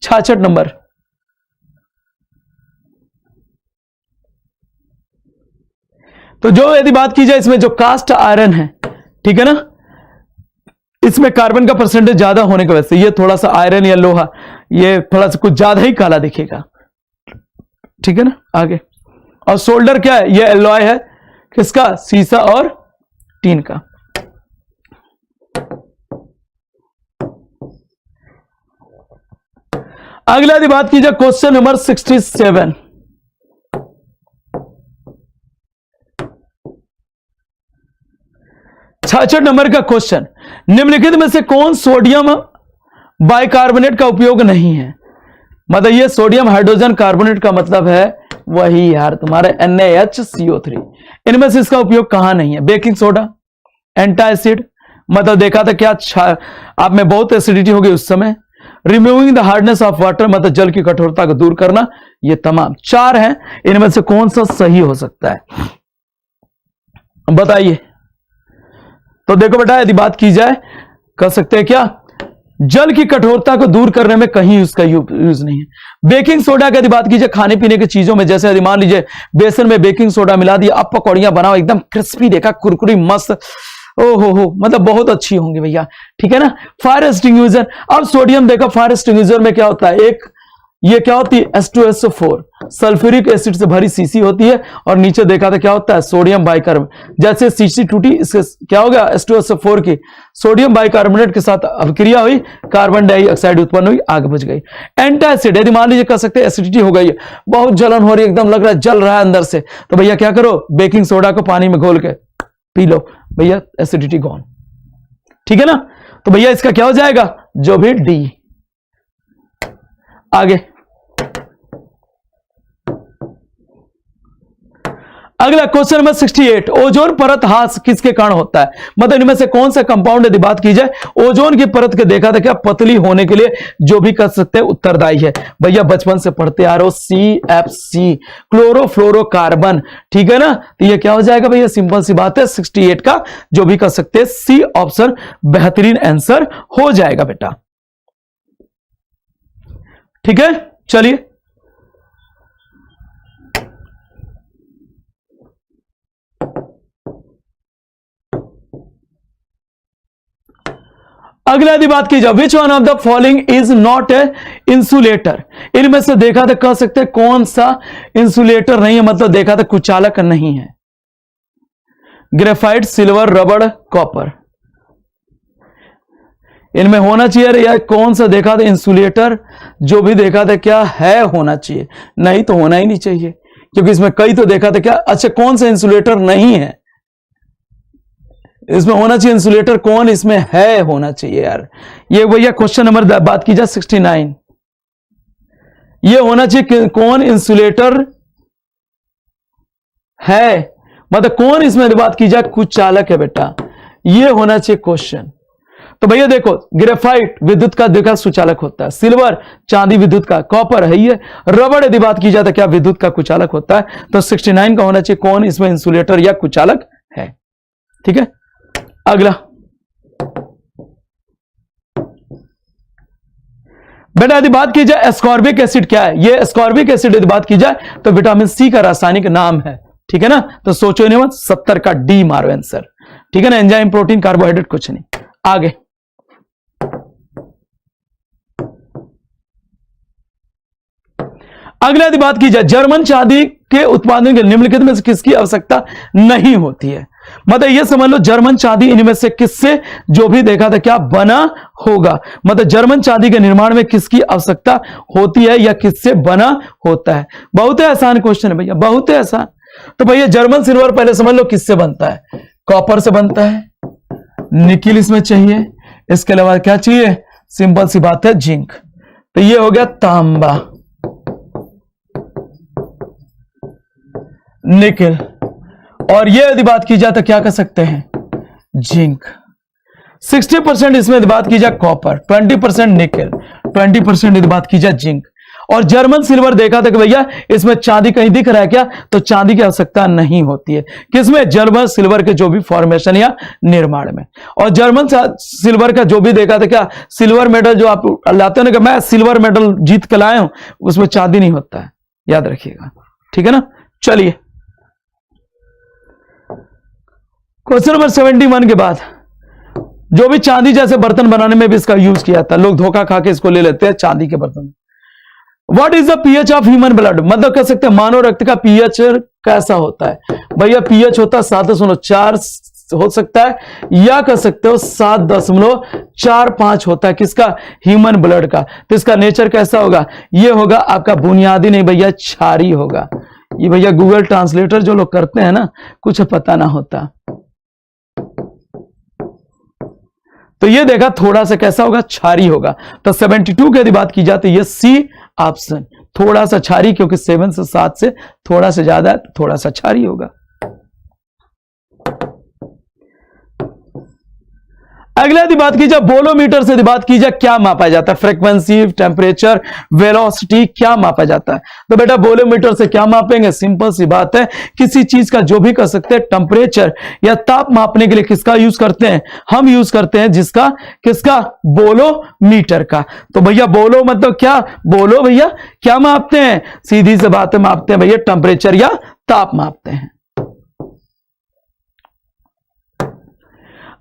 66 नंबर। तो जो यदि बात की जाए इसमें जो कास्ट आयरन है, ठीक है ना, इसमें कार्बन का परसेंटेज ज्यादा होने की वजह से ये थोड़ा सा आयरन या लोहा ये थोड़ा सा कुछ ज्यादा ही काला दिखेगा, ठीक है ना। आगे, और सोल्डर क्या है, ये एलॉय है किसका, सीसा और टीन का। अगला यदि बात की जाए क्वेश्चन नंबर 67, छाछठ नंबर का क्वेश्चन, निम्नलिखित में से कौन सोडियम बाइकार्बोनेट का उपयोग नहीं है। मतलब ये सोडियम हाइड्रोजन कार्बोनेट का मतलब है वही यार तुम्हारे NaHCO3, इनमें से इसका उपयोग कहां नहीं है। बेकिंग सोडा, एंटासिड, मतलब देखा था क्या आप में बहुत एसिडिटी होगी उस समय। Removing the hardness of water, मतलब जल की कठोरता को दूर करना। ये तमाम 4 हैं, इनमें से कौन सा सही हो सकता है बताइए। तो देखो बेटा, यदि बात की जाए कर सकते हैं क्या, जल की कठोरता को दूर करने में कहीं उसका यूज नहीं है। बेकिंग सोडा की यदि बात की जाए खाने पीने की चीजों में, जैसे यदि मान लीजिए बेसन में बेकिंग सोडा मिला दिया, अब पकौड़ियां बनाओ एकदम क्रिस्पी, देखा कुरकुरी मस्त, ओ हो मतलब बहुत अच्छी होंगी भैया, ठीक है ना। फायर एक्सटिंग्विशर, अब सोडियम देखो फायर एक्सटिंग्विशर में क्या होता है, एक ये क्या होती है H2SO4 सल्फ्यूरिक एसिड से भरी शीशी होती है, और नीचे देखा था क्या होता है सोडियम बाइकार्बोनेट, जैसे शीशी टूटी इसके क्या हो गया H2SO4 की सोडियम बाइकार्बोनेट के साथ अभिक्रिया हुई, कार्बन डाइऑक्साइड उत्पन्न हुई, आग बुझ गई। एंटासिड, यदि मान लीजिए कर सकते हैं एसिडिटी हो गई है, बहुत जलन हो रही है, एकदम लग रहा है जल रहा है अंदर से, तो भैया क्या करो, बेकिंग सोडा को पानी में घोल के पी लो, भैया एसिडिटी गॉन, ठीक है ना। तो भैया इसका क्या हो जाएगा, जो भी डी। आगे, अगला क्वेश्चन नंबर 68, ओजोन परत ह्रास किसके कारण होता है। मतलब इनमें से कौन सा कंपाउंड यदि बात की जाए ओजोन की परत के देखा था क्या पतली होने के लिए जो भी कर सकते हैं उत्तरदायी है। भैया बचपन से पढ़ते आ रहे हो CFC, क्लोरोफ्लोरोकार्बन, ठीक है ना। तो ये क्या हो जाएगा भैया, सिंपल सी बात है 68 का जो भी कर सकते हैं सी ऑप्शन बेहतरीन आंसर हो जाएगा बेटा, ठीक है। चलिए अगला यदि बात की जाए which one of the following is not a insulator, इनमें से देखा था कह सकते हैं कौन सा इंसुलेटर नहीं है, मतलब देखा था कुचालक नहीं है। ग्रेफाइट, सिल्वर, रबड़, कॉपर, इनमें होना चाहिए या कौन सा देखा था इंसुलेटर, जो भी देखा था क्या है होना चाहिए, नहीं तो होना ही नहीं चाहिए, क्योंकि इसमें कई तो देखा था क्या। अच्छा कौन सा इंसुलेटर नहीं है, इसमें होना चाहिए इंसुलेटर, कौन इसमें है होना चाहिए यार। ये भैया क्वेश्चन नंबर बात की जाए 69, ये होना चाहिए कौन इंसुलेटर है, मतलब कौन इसमें बात की जाए कुचालक है बेटा, ये होना चाहिए क्वेश्चन। तो भैया देखो ग्रेफाइट विद्युत का देखा सुचालक होता है, सिल्वर चांदी विद्युत का, कॉपर है ये, रबड़ यदि बात की जाए तो क्या विद्युत का कुचालक होता है। तो 69 का होना चाहिए कौन इसमें इंसुलेटर या कुचालक है, ठीक है। अगला बेटा यदि बात की जाए एस्कॉर्बिक एसिड क्या है, ये एस्कॉर्बिक एसिड यदि बात की जाए तो विटामिन सी का रासायनिक नाम है, ठीक है ना। तो सोचो नहीं मत, 70 का डी मारो आंसर, ठीक है ना। एंजाइम, प्रोटीन, कार्बोहाइड्रेट कुछ नहीं। आगे अगला यदि बात की जाए जर्मन चांदी के उत्पादन के निम्नलिखित में से किसकी आवश्यकता नहीं होती है। मतलब ये समझ लो जर्मन चांदी इनमें से किससे जो भी देखा था क्या बना होगा, मतलब जर्मन चांदी के निर्माण में किसकी आवश्यकता होती है या किससे बना होता है। बहुत ही आसान क्वेश्चन है भैया, बहुत ही आसान। तो भैया जर्मन सिल्वर पहले समझ लो किससे बनता है, कॉपर से बनता है, निकिल इसमें चाहिए, इसके अलावा क्या चाहिए, सिंपल सी बात है जिंक। तो ये हो गया तांबा, निकिल, और ये यदि बात की जाए तो क्या कर सकते हैं जिंक। 60% इसमें यदि बात की जाए कॉपर, 20% निकिल, 20% यदि बात की जाए जिंक, और जर्मन सिल्वर देखा था कि भैया इसमें चांदी कहीं दिख रहा है क्या, तो चांदी की आवश्यकता नहीं होती है किसमें, जर्मन सिल्वर के जो भी फॉर्मेशन या निर्माण में। और जर्मन सिल्वर का जो भी देखा था क्या, सिल्वर मेडल जो आप लाते हो ना कि मैं सिल्वर मेडल जीत के लाया हूं, उसमें चांदी नहीं होता है, याद रखिएगा, ठीक है ना। चलिए क्वेश्चन नंबर 71 के बाद, जो भी चांदी जैसे बर्तन बनाने में भी इसका यूज किया था, लोग धोखा खा के इसको ले लेते हैं चांदी के बर्तन। What is the pH of human blood, मतलब कह सकते हैं मानव रक्त का पीएच कैसा होता है, भैया पीएच होता है 7.4 हो सकता है, या कह सकते हो 7.45 होता है किसका, ह्यूमन ब्लड का। तो इसका नेचर कैसा होगा, ये होगा आपका बुनियादी नहीं भैया, क्षारीय होगा। ये भैया गूगल ट्रांसलेटर जो लोग करते हैं ना, कुछ पता ना होता, तो ये देखा थोड़ा सा कैसा होगा, क्षारीय होगा। तो 72 की यदि बात की जाती है, ये सी ऑप्शन, थोड़ा सा क्षारीय, क्योंकि 7 से 7 से थोड़ा सा ज्यादा है, थोड़ा सा क्षारीय होगा। अगला यदि बात की जाए बोलोमीटर से, यदि बात की जाए क्या मापा जाता है, फ्रीक्वेंसी, टेम्परेचर, वेलोसिटी, क्या मापा जाता है। तो बेटा बोलोमीटर से क्या मापेंगे, सिंपल सी बात है, किसी चीज का जो भी कर सकते हैं टेम्परेचर या ताप मापने के लिए किसका यूज करते हैं, हम यूज करते हैं जिसका, किसका, बोलोमीटर का। तो भैया बोलो मतलब क्या, बोलो भैया क्या मापते हैं, सीधी सी बात है, मापते हैं भैया टेम्परेचर या ताप मापते हैं।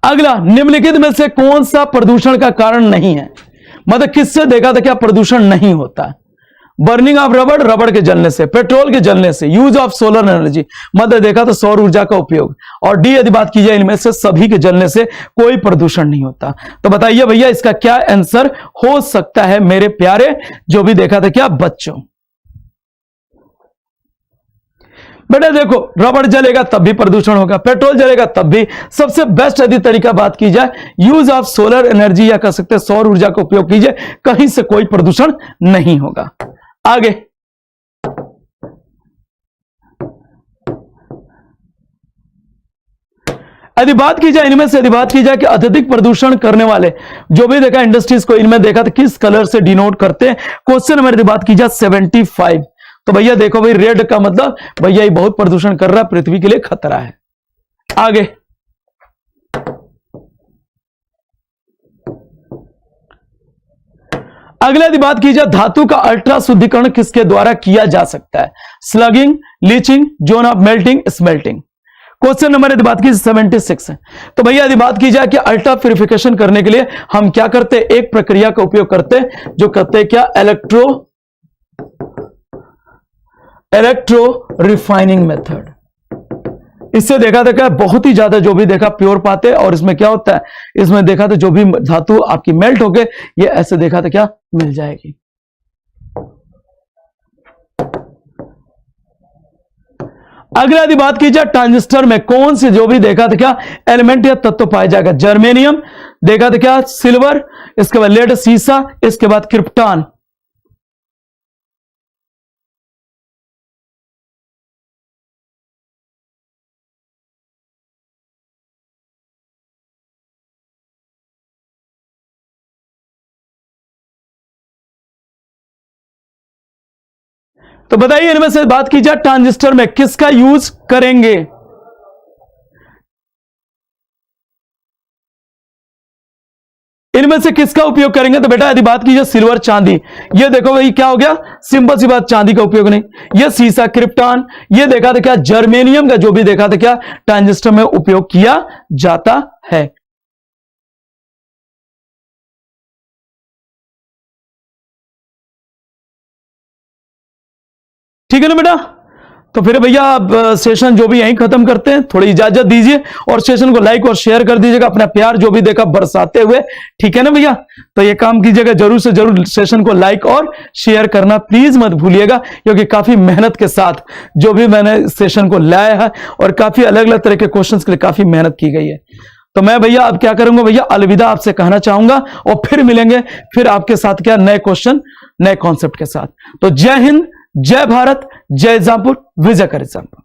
अगला, निम्नलिखित में से कौन सा प्रदूषण का कारण नहीं है, मतलब किससे देखा था क्या प्रदूषण नहीं होता। बर्निंग ऑफ रबड़, रबड़ के जलने से, पेट्रोल के जलने से, यूज ऑफ सोलर एनर्जी, मतलब देखा तो सौर ऊर्जा का उपयोग, और डी यदि बात की जाए इनमें से सभी के जलने से कोई प्रदूषण नहीं होता। तो बताइए भैया इसका क्या आंसर हो सकता है मेरे प्यारे जो भी देखा था क्या बच्चों। बेटा देखो रबड़ जलेगा तब भी प्रदूषण होगा, पेट्रोल जलेगा तब भी। सबसे बेस्ट यदि तरीका बात की जाए, यूज ऑफ सोलर एनर्जी या कह सकते हैं सौर ऊर्जा का उपयोग कीजिए, कहीं से कोई प्रदूषण नहीं होगा। आगे यदि बात की जाए इनमें से, यदि बात की जाए कि अत्यधिक प्रदूषण करने वाले जो भी देखा इंडस्ट्रीज को, इनमें देखा तो किस कलर से डिनोट करते हैं। क्वेश्चन नंबर यदि बात की जाए 75, तो भैया देखो भाई रेड का मतलब भैया ये बहुत प्रदूषण कर रहा है, पृथ्वी के लिए खतरा है। आगे अगले यदि बात की जाए धातु का अल्ट्रा शुद्धिकरण किसके द्वारा किया जा सकता है, स्लगिंग, leaching, zone of melting, smelting. Question number यदि बात की 76 है, तो भैया यदि बात की जाए कि अल्ट्रा प्यूरिफिकेशन करने के लिए हम क्या करते हैं, एक प्रक्रिया का उपयोग करते हैं जो करते हैं क्या, इलेक्ट्रो रिफाइनिंग मेथड। इससे देखा था क्या बहुत ही ज्यादा जो भी देखा प्योर पाते, और इसमें क्या होता है, इसमें देखा था जो भी धातु आपकी मेल्ट हो गए, ये ऐसे देखा था क्या मिल जाएगी। अगला यदि बात की जाए ट्रांजिस्टर में कौन से जो भी देखा था क्या एलिमेंट या तत्व पाया जाएगा, जर्मेनियम, देखा था क्या सिल्वर, इसके बाद लेड, सीसा, इसके बाद क्रिप्टॉन। तो बताइए इनमें से बात की जाए ट्रांजिस्टर में किसका यूज करेंगे, इनमें से किसका उपयोग करेंगे। तो बेटा यदि बात की जाए सिल्वर, चांदी, ये देखो भाई क्या हो गया, सिंपल सी बात, चांदी का उपयोग नहीं। ये सीसा, क्रिप्टॉन, ये देखा था क्या जर्मेनियम का जो भी देखा था क्या ट्रांजिस्टर में उपयोग किया जाता है। ठीक है ना बेटा। तो फिर भैया आप सेशन जो भी यहीं खत्म करते हैं, थोड़ी इजाजत दीजिए और सेशन को लाइक और शेयर कर दीजिएगा, अपना प्यार जो भी देखा बरसाते हुए, ठीक है ना भैया। तो ये काम कीजिएगा, जरूर से जरूर सेशन को लाइक और शेयर करना प्लीज मत भूलिएगा, क्योंकि काफी मेहनत के साथ जो भी मैंने सेशन को लाया है और काफी अलग अलग तरह के क्वेश्चंस के लिए काफी मेहनत की गई है। तो मैं भैया अब क्या करूंगा भैया, अलविदा आपसे कहना चाहूंगा, और फिर मिलेंगे फिर आपके साथ क्या नए क्वेश्चन नए कॉन्सेप्ट के साथ। तो जय हिंद, जय भारत, जय एग्जामपुर, विजय कर एग्जामपुर।